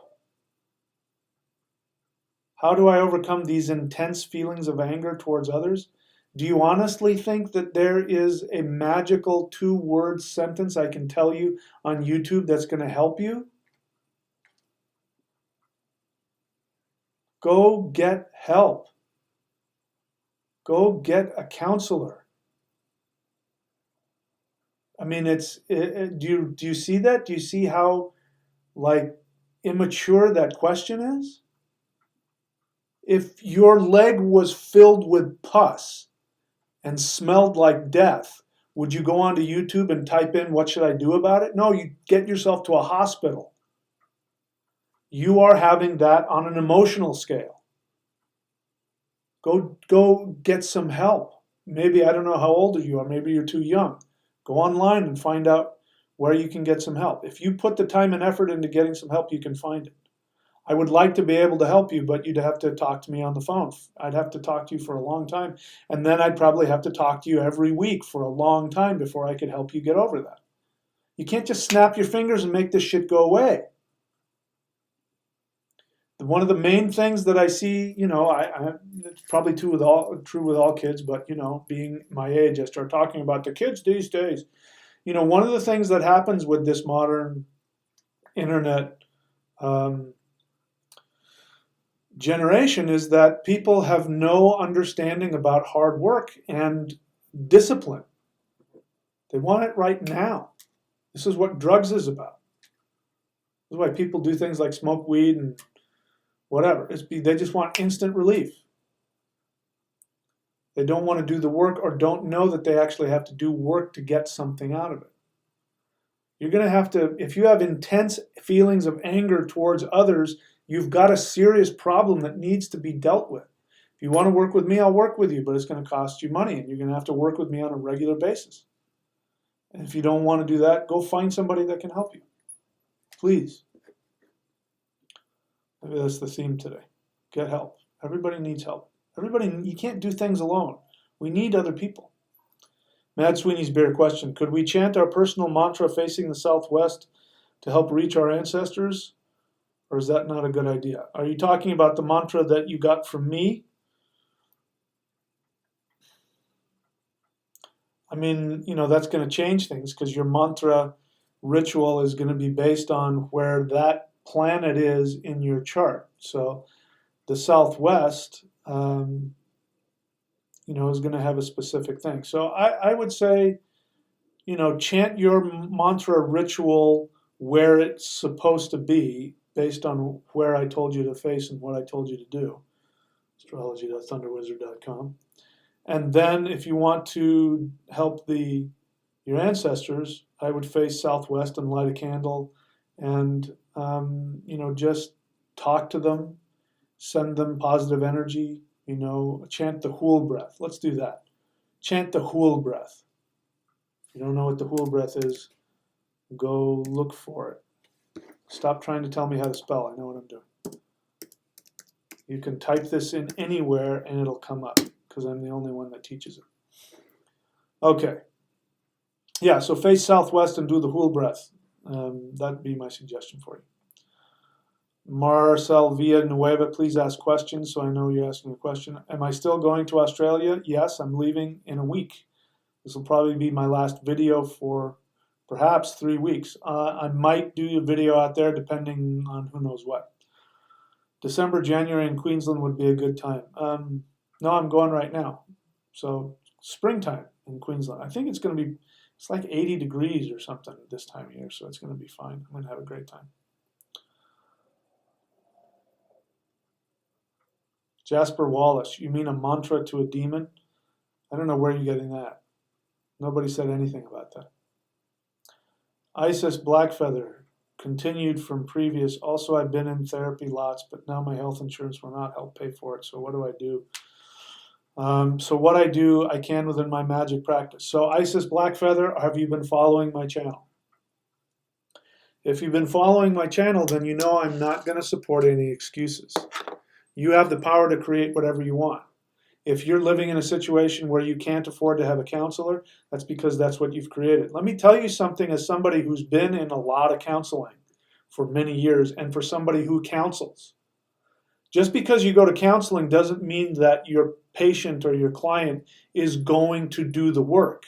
B: How do I overcome these intense feelings of anger towards others? Do you honestly think that there is a magical 2-word sentence I can tell you on YouTube that's going to help you? Go get help. Go get a counselor. I mean, do you see that? Do you see how like immature that question is? If your leg was filled with pus and smelled like death, would you go onto YouTube and type in what should I do about it? No, you get yourself to a hospital. You are having that on an emotional scale. Go get some help. Maybe I don't know how old you are, maybe you're too young. Go online and find out where you can get some help. If you put the time and effort into getting some help, you can find it. I would like to be able to help you, but you'd have to talk to me on the phone. I'd have to talk to you for a long time. And then I'd probably have to talk to you every week for a long time before I could help you get over that. You can't just snap your fingers and make this shit go away. One of the main things that I see, it's probably true with all kids, but being my age, I start talking about the kids these days. One of the things that happens with this modern internet generation is that people have no understanding about hard work and discipline. They want it right now. This is what drugs is about. This is why people do things like smoke weed and whatever. They just want instant relief. They don't want to do the work or don't know that they actually have to do work to get something out of it. You're going to have to, if you have intense feelings of anger towards others, you've got a serious problem that needs to be dealt with. If you want to work with me, I'll work with you, but it's going to cost you money, and you're going to have to work with me on a regular basis. And if you don't want to do that, go find somebody that can help you. Please. Maybe that's the theme today. Get help. Everybody needs help. You can't do things alone. We need other people. Mad Sweeney's Bear question: could we chant our personal mantra facing the southwest to help reach our ancestors? Or is that not a good idea? Are you talking about the mantra that you got from me? I mean, that's going to change things because your mantra ritual is going to be based on where that planet is in your chart. So the southwest, is going to have a specific thing. So I would say, chant your mantra ritual where it's supposed to be based on where I told you to face and what I told you to do. Astrology.thunderwizard.com. And then if you want to help your ancestors, I would face southwest and light a candle and, just talk to them, send them positive energy, chant the Hool breath. Let's do that. Chant the Hool breath. If you don't know what the Hool breath is, go look for it. Stop trying to tell me how to spell. I know what I'm doing. You can type this in anywhere and it'll come up because I'm the only one that teaches it. Okay. Yeah, so face southwest and do the Hool breath. That'd be my suggestion for you. Marcel Villanueva, please ask questions so I know you're asking a question. Am I still going to Australia? Yes, I'm leaving in a week. This will probably be my last video for perhaps 3 weeks. I might do a video out there depending on who knows what. December, January in Queensland would be a good time. No, I'm going right now. So springtime in Queensland. I think it's like 80 degrees or something this time of year, so it's going to be fine. I'm going to have a great time. Jasper Wallace, you mean a mantra to a demon? I don't know where you're getting that. Nobody said anything about that. Isis Blackfeather, continued from previous. Also, I've been in therapy lots, but now my health insurance will not help pay for it. So what do I do? So what I do, I can within my magic practice. So Isis Blackfeather, have you been following my channel? If you've been following my channel, then you know I'm not going to support any excuses. You have the power to create whatever you want. If you're living in a situation where you can't afford to have a counselor, that's because that's what you've created. Let me tell you something as somebody who's been in a lot of counseling for many years and for somebody who counsels. Just because you go to counseling doesn't mean that your patient or your client is going to do the work.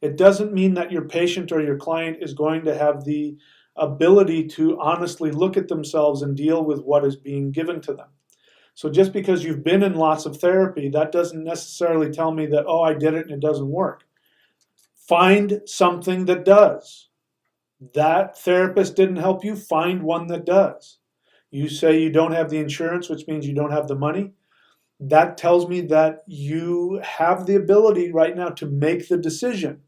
B: It doesn't mean that your patient or your client is going to have the ability to honestly look at themselves and deal with what is being given to them. So just because you've been in lots of therapy, that doesn't necessarily tell me that, oh, I did it and it doesn't work. Find something that does. That therapist didn't help you, find one that does. You say you don't have the insurance, which means you don't have the money. That tells me that you have the ability right now to make the decision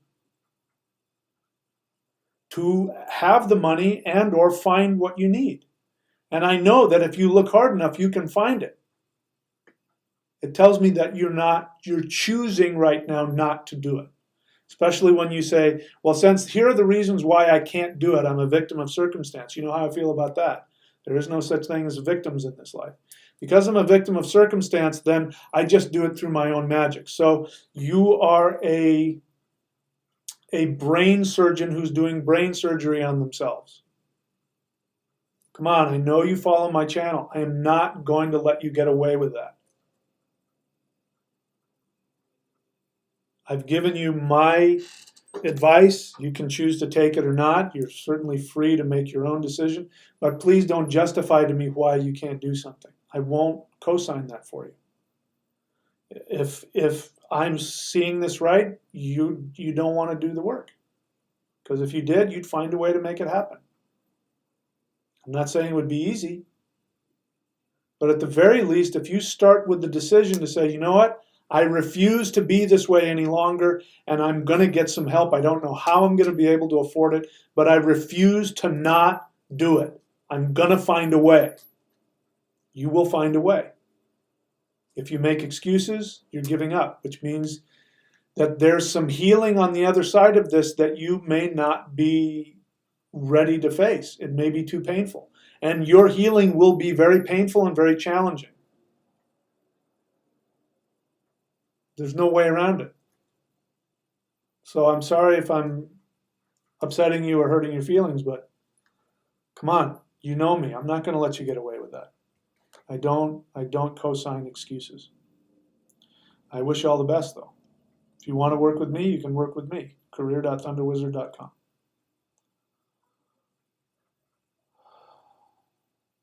B: to have the money and or find what you need. And I know that if you look hard enough, you can find it. It tells me that you're choosing right now not to do it. Especially when you say, well, since here are the reasons why I can't do it, I'm a victim of circumstance. You know how I feel about that. There is no such thing as victims in this life. Because I'm a victim of circumstance, then I just do it through my own magic. So you are a brain surgeon who's doing brain surgery on themselves. Come on, I know you follow my channel. I am not going to let you get away with that. I've given you my advice. You can choose to take it or not. You're certainly free to make your own decision. But please don't justify to me why you can't do something. I won't co-sign that for you. If I'm seeing this right, you don't want to do the work. Because if you did, you'd find a way to make it happen. I'm not saying it would be easy. But at the very least, if you start with the decision to say, you know what, I refuse to be this way any longer, and I'm going to get some help. I don't know how I'm going to be able to afford it, but I refuse to not do it. I'm going to find a way. You will find a way. If you make excuses, you're giving up, which means that there's some healing on the other side of this that you may not be ready to face. It may be too painful. And your healing will be very painful and very challenging. There's no way around it. So I'm sorry if I'm upsetting you or hurting your feelings, but come on, you know me. I'm not going to let you get away with that. I don't co-sign excuses. I wish you all the best, though. If you want to work with me, you can work with me. career.thunderwizard.com.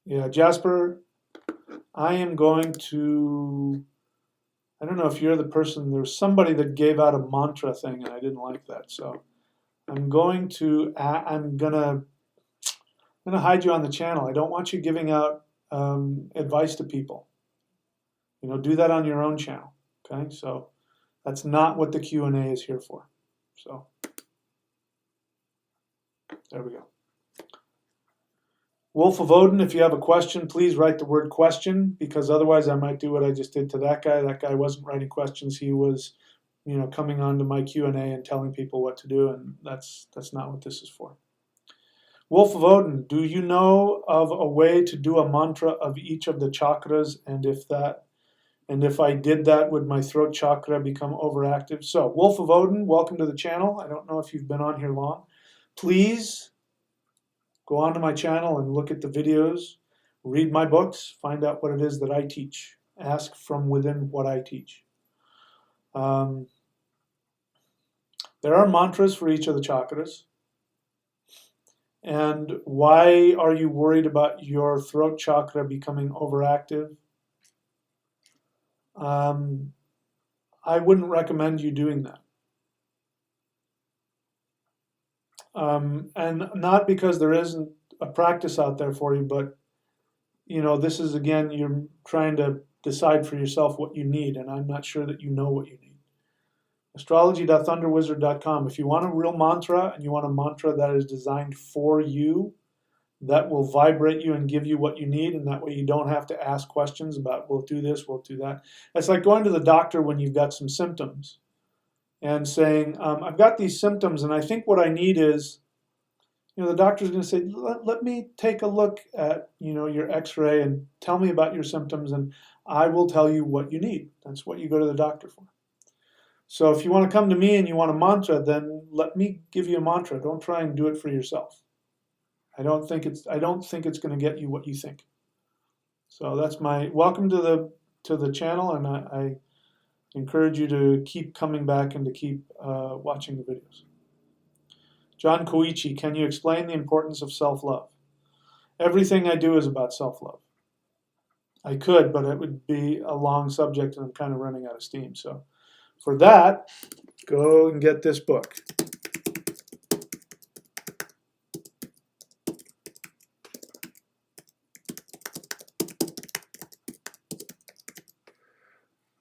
B: Yeah, Jasper, I am going to, I don't know if you're the person, there's somebody that gave out a mantra thing and I didn't like that. So I'm going to hide you on the channel. I don't want you giving out advice to people. You know, do that on your own channel. Okay, so that's not what the Q&A is here for. So there we go. Wolf of Odin, if you have a question, please write the word question, because otherwise I might do what I just did to that guy. That guy wasn't writing questions. He was, you know, coming onto my Q&A and telling people what to do, and that's not what this is for. Wolf of Odin, do you know of a way to do a mantra of each of the chakras, and if I did that, would my throat chakra become overactive? So, Wolf of Odin, welcome to the channel. I don't know if you've been on here long. Please go onto my channel and look at the videos, read my books, find out what it is that I teach. Ask from within what I teach. There are mantras for each of the chakras. And why are you worried about your throat chakra becoming overactive? I wouldn't recommend you doing that. And not because there isn't a practice out there for you, but you know, this is, again, you're trying to decide for yourself what you need, and I'm not sure that you know what you need. Astrology.thunderwizard.com. If you want a real mantra and you want a mantra that is designed for you, that will vibrate you and give you what you need, and that way you don't have to ask questions about, we'll do this, we'll do that. It's like going to the doctor when you've got some symptoms and saying, I've got these symptoms and I think what I need is, you know, the doctor's going to say, let me take a look at, you know, your x-ray and tell me about your symptoms and I will tell you what you need. That's what you go to the doctor for. So if you want to come to me and you want a mantra, then let me give you a mantra. Don't try and do it for yourself. I don't think it's going to get you what you think. So that's my welcome to the channel, and I encourage you to keep coming back and to keep watching the videos. John Koichi, can you explain the importance of self-love? Everything I do is about self-love. I could, but it would be a long subject and I'm kind of running out of steam. So for that, go and get this book.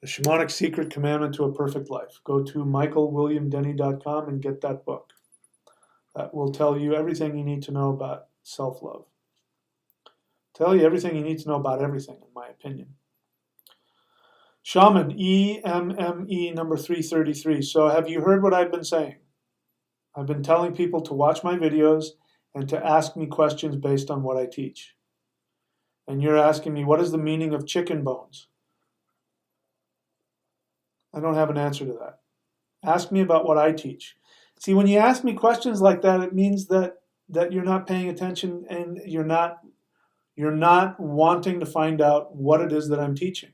B: The Shamanic Secret Commandment to a Perfect Life. Go to michaelwilliamdenny.com and get that book. That will tell you everything you need to know about self-love. Tell you everything you need to know about everything, in my opinion. Shaman, EMME number 333. So have you heard what I've been saying? I've been telling people to watch my videos and to ask me questions based on what I teach. And you're asking me, what is the meaning of chicken bones? I don't have an answer to that. Ask me about what I teach. See, when you ask me questions like that, it means that you're not paying attention and you're not wanting to find out what it is that I'm teaching.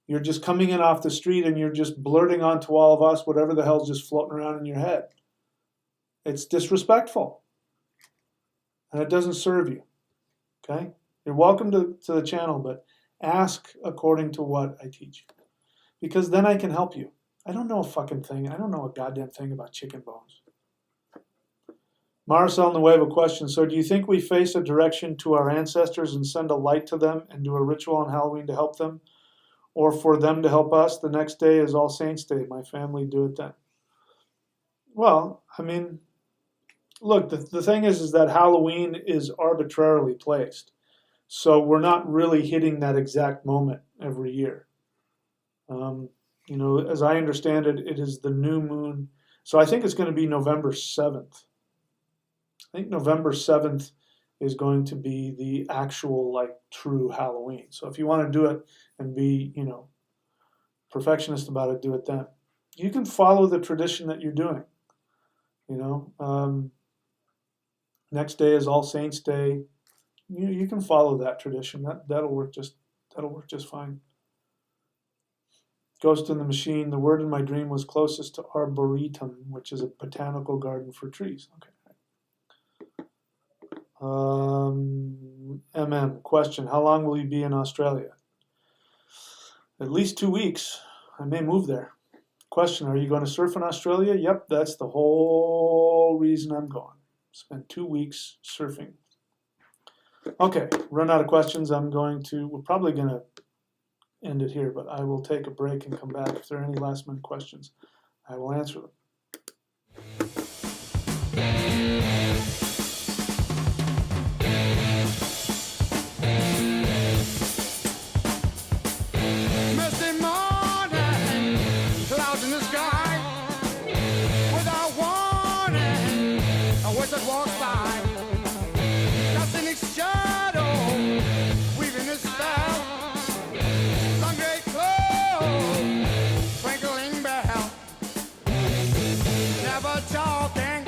B: You're just coming in off the street and you're just blurting onto all of us whatever the hell's just floating around in your head. It's disrespectful. And it doesn't serve you. Okay? You're welcome to the channel, but ask according to what I teach. Because then I can help you. I don't know a fucking thing. I don't know a goddamn thing about chicken bones. Marcel Nuevo question. So do you think we face a direction to our ancestors and send a light to them and do a ritual on Halloween to help them? Or for them to help us? The next day is All Saints Day. My family do it then. Well, I mean, look, the thing is that Halloween is arbitrarily placed. So we're not really hitting that exact moment every year. You know, as I understand it, it is the new moon. So I think it's going to be November 7th. I think November 7th is going to be the actual, like, true Halloween. So if you want to do it and be, you know, perfectionist about it, do it then. You can follow the tradition that you're doing. You know, next day is All Saints Day. You can follow that tradition. That'll work just fine. Ghost in the Machine. The word in my dream was closest to arboretum, which is a botanical garden for trees. Okay. Question. How long will you be in Australia? At least 2 weeks. I may move there. Question. Are you going to surf in Australia? Yep, that's the whole reason I'm going. Spend 2 weeks surfing. Okay, run out of questions. We're probably going to end it here, but I will take a break and come back. If there are any last minute questions, I will answer them.
A: Misty morning, clouds in the sky. Without warning, a wizard walks by. Casting its shadow, weaving its spell. Sun great cloud, twinkling bell. Never talking,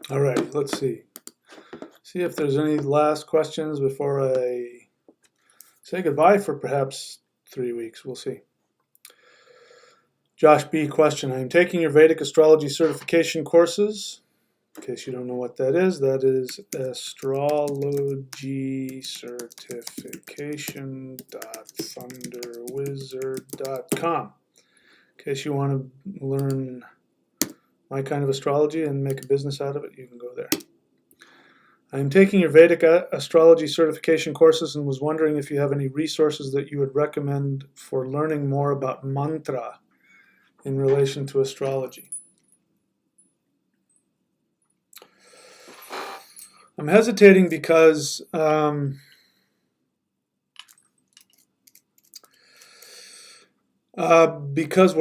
B: All right, let's see. See if there's any last questions before I say goodbye for perhaps 3 weeks. We'll see. Josh B. question. I am taking your Vedic astrology certification courses. In case you don't know what that is astrology certification.thunderwizard.com. In case you want to learn my kind of astrology and make a business out of it, you can go there. I am taking your Vedic astrology certification courses and was wondering if you have any resources that you would recommend for learning more about mantra in relation to astrology. I'm hesitating because what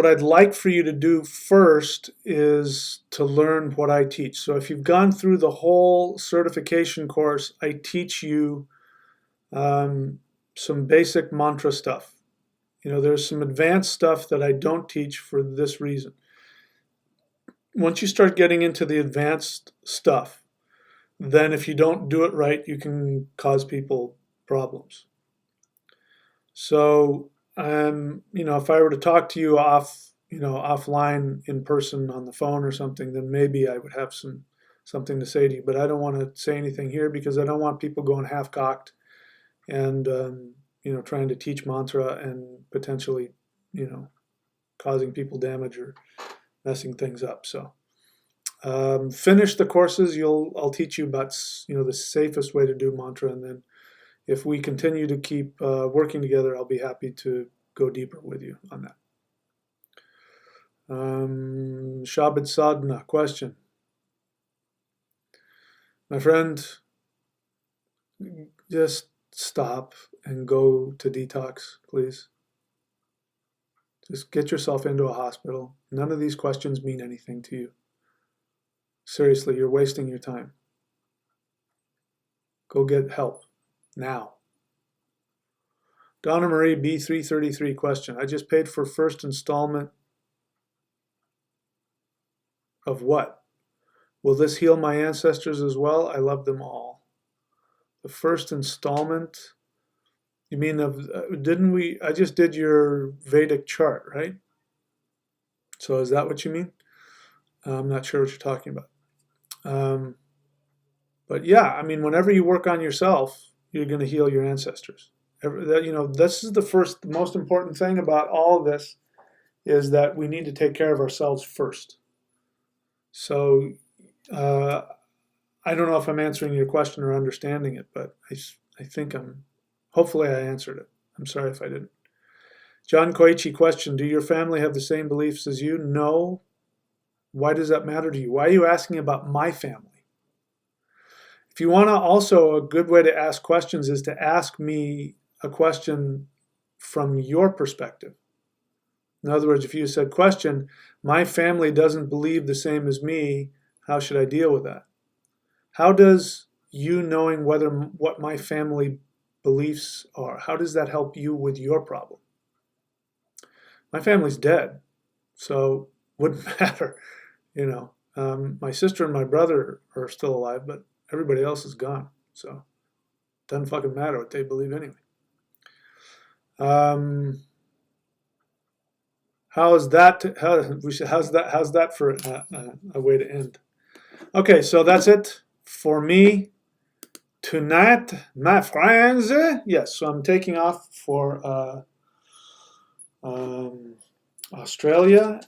B: I'd like for you to do first is to learn what I teach. So if you've gone through the whole certification course, I teach you some basic mantra stuff. There's some advanced stuff that I don't teach for this reason. Once you start getting into the advanced stuff, then if you don't do it right, you can cause people problems. So, if I were to talk to you offline in person on the phone or something, then maybe I would have something to say to you. But I don't want to say anything here because I don't want people going half-cocked and trying to teach mantra and potentially, causing people damage or messing things up. So finish the courses. I'll teach you about the safest way to do mantra, and then if we continue to keep working together, I'll be happy to go deeper with you on that. Shabad Sadhana question. My friend, just stop and go to detox, please. Just get yourself into a hospital. None of these questions mean anything to you. Seriously, you're wasting your time. Go get help now. Donna Marie B333 question. I just paid for first installment of what? Will this heal my ancestors as well? I love them all. The first installment, you mean I just did your Vedic chart, right? So is that what you mean? I'm not sure what you're talking about. But yeah, whenever you work on yourself, you're going to heal your ancestors. This is the most important thing about all of this is that we need to take care of ourselves first. So I don't know if I'm answering your question or understanding it, but I think hopefully I answered it. I'm sorry if I didn't. John Koichi question, do your family have the same beliefs as you? No. Why does that matter to you? Why are you asking about my family? If you want to, also a good way to ask questions is to ask me a question from your perspective. In other words, if you said, question, my family doesn't believe the same as me, how should I deal with that? How does you knowing what my family beliefs are, how does that help you with your problem? My family's dead, so wouldn't matter. My sister and my brother are still alive, but everybody else is gone. So it doesn't fucking matter what they believe anyway. How's that for a way to end? Okay, so that's it for me tonight, my friends. Yes, so I'm taking off for Australia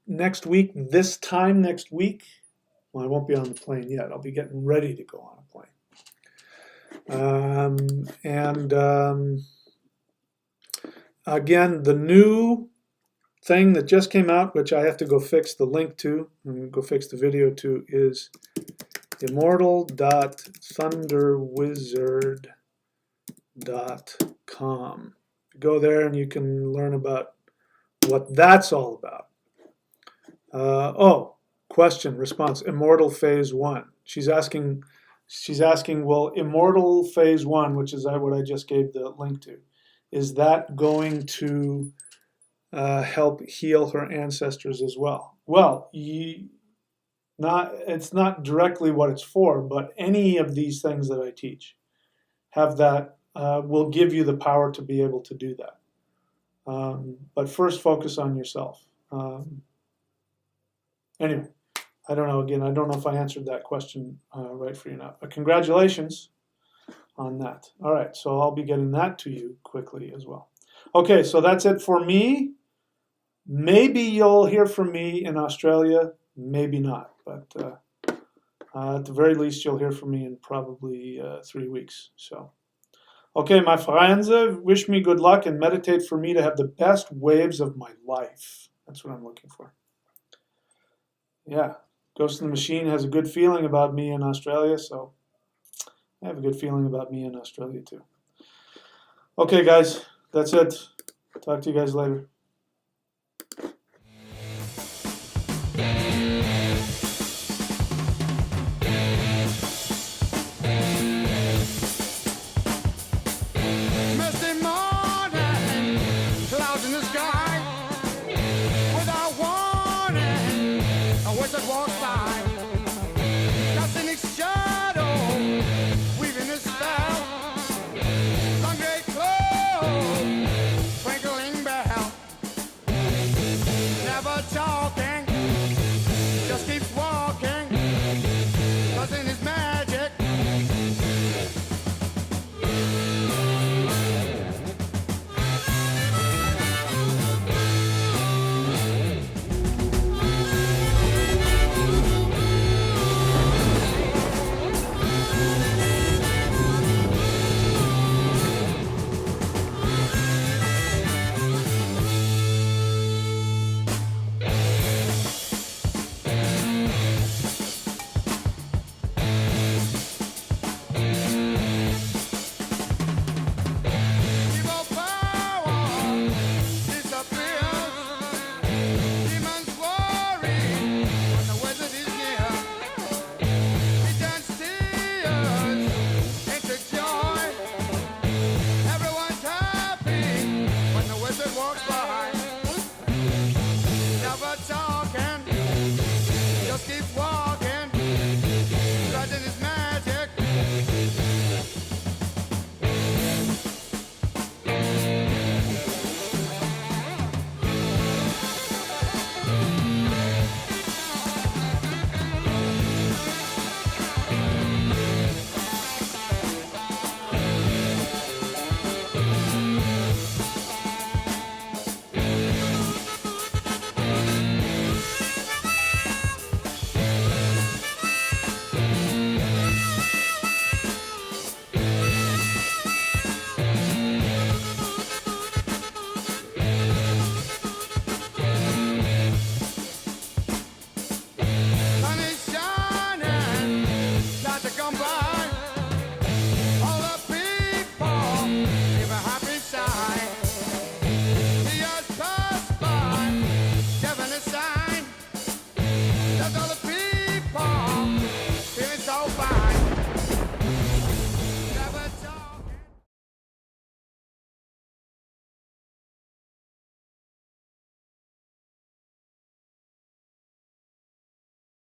B: next week. This time next week, well, I won't be on the plane yet. I'll be getting ready to go on a plane. Again, the new thing that just came out, which I have to go fix the link to, and go fix the video to, is immortal.thunderwizard.com. Go there and you can learn about what that's all about. Question, response, Immortal Phase 1. She's asking, well, Immortal Phase 1, which is what I just gave the link to, is that going to help heal her ancestors as well? Well, It's not directly what it's for, but any of these things that I teach have that, will give you the power to be able to do that. But first, focus on yourself. Anyway, I don't know. Again, I don't know if I answered that question right for you now. But congratulations on that. All right, so I'll be getting that to you quickly as well. Okay, so that's it for me. Maybe you'll hear from me in Australia, maybe not. But at the very least, you'll hear from me in probably 3 weeks. So, okay, my friends, wish me good luck and meditate for me to have the best waves of my life. That's what I'm looking for. Yeah, Ghost in the Machine has a good feeling about me in Australia, so I have a good feeling about me in Australia too. Okay, guys, that's it. Talk to you guys later.
A: Misty morning, clouds in the sky. Without warning, a wizard walks by. Casting its shadow, weaving a spell. Long gray cloak, twinkling bell. Never talking, just keeps walking. Nothing is magic. Evil power disappears. Demons worry when the wizard is near. He turns tears into joy. Everyone's happy when the wizard walks by. Never talking, just keeps walking. Strutting his magic. Sun is shining, clouds are gone by.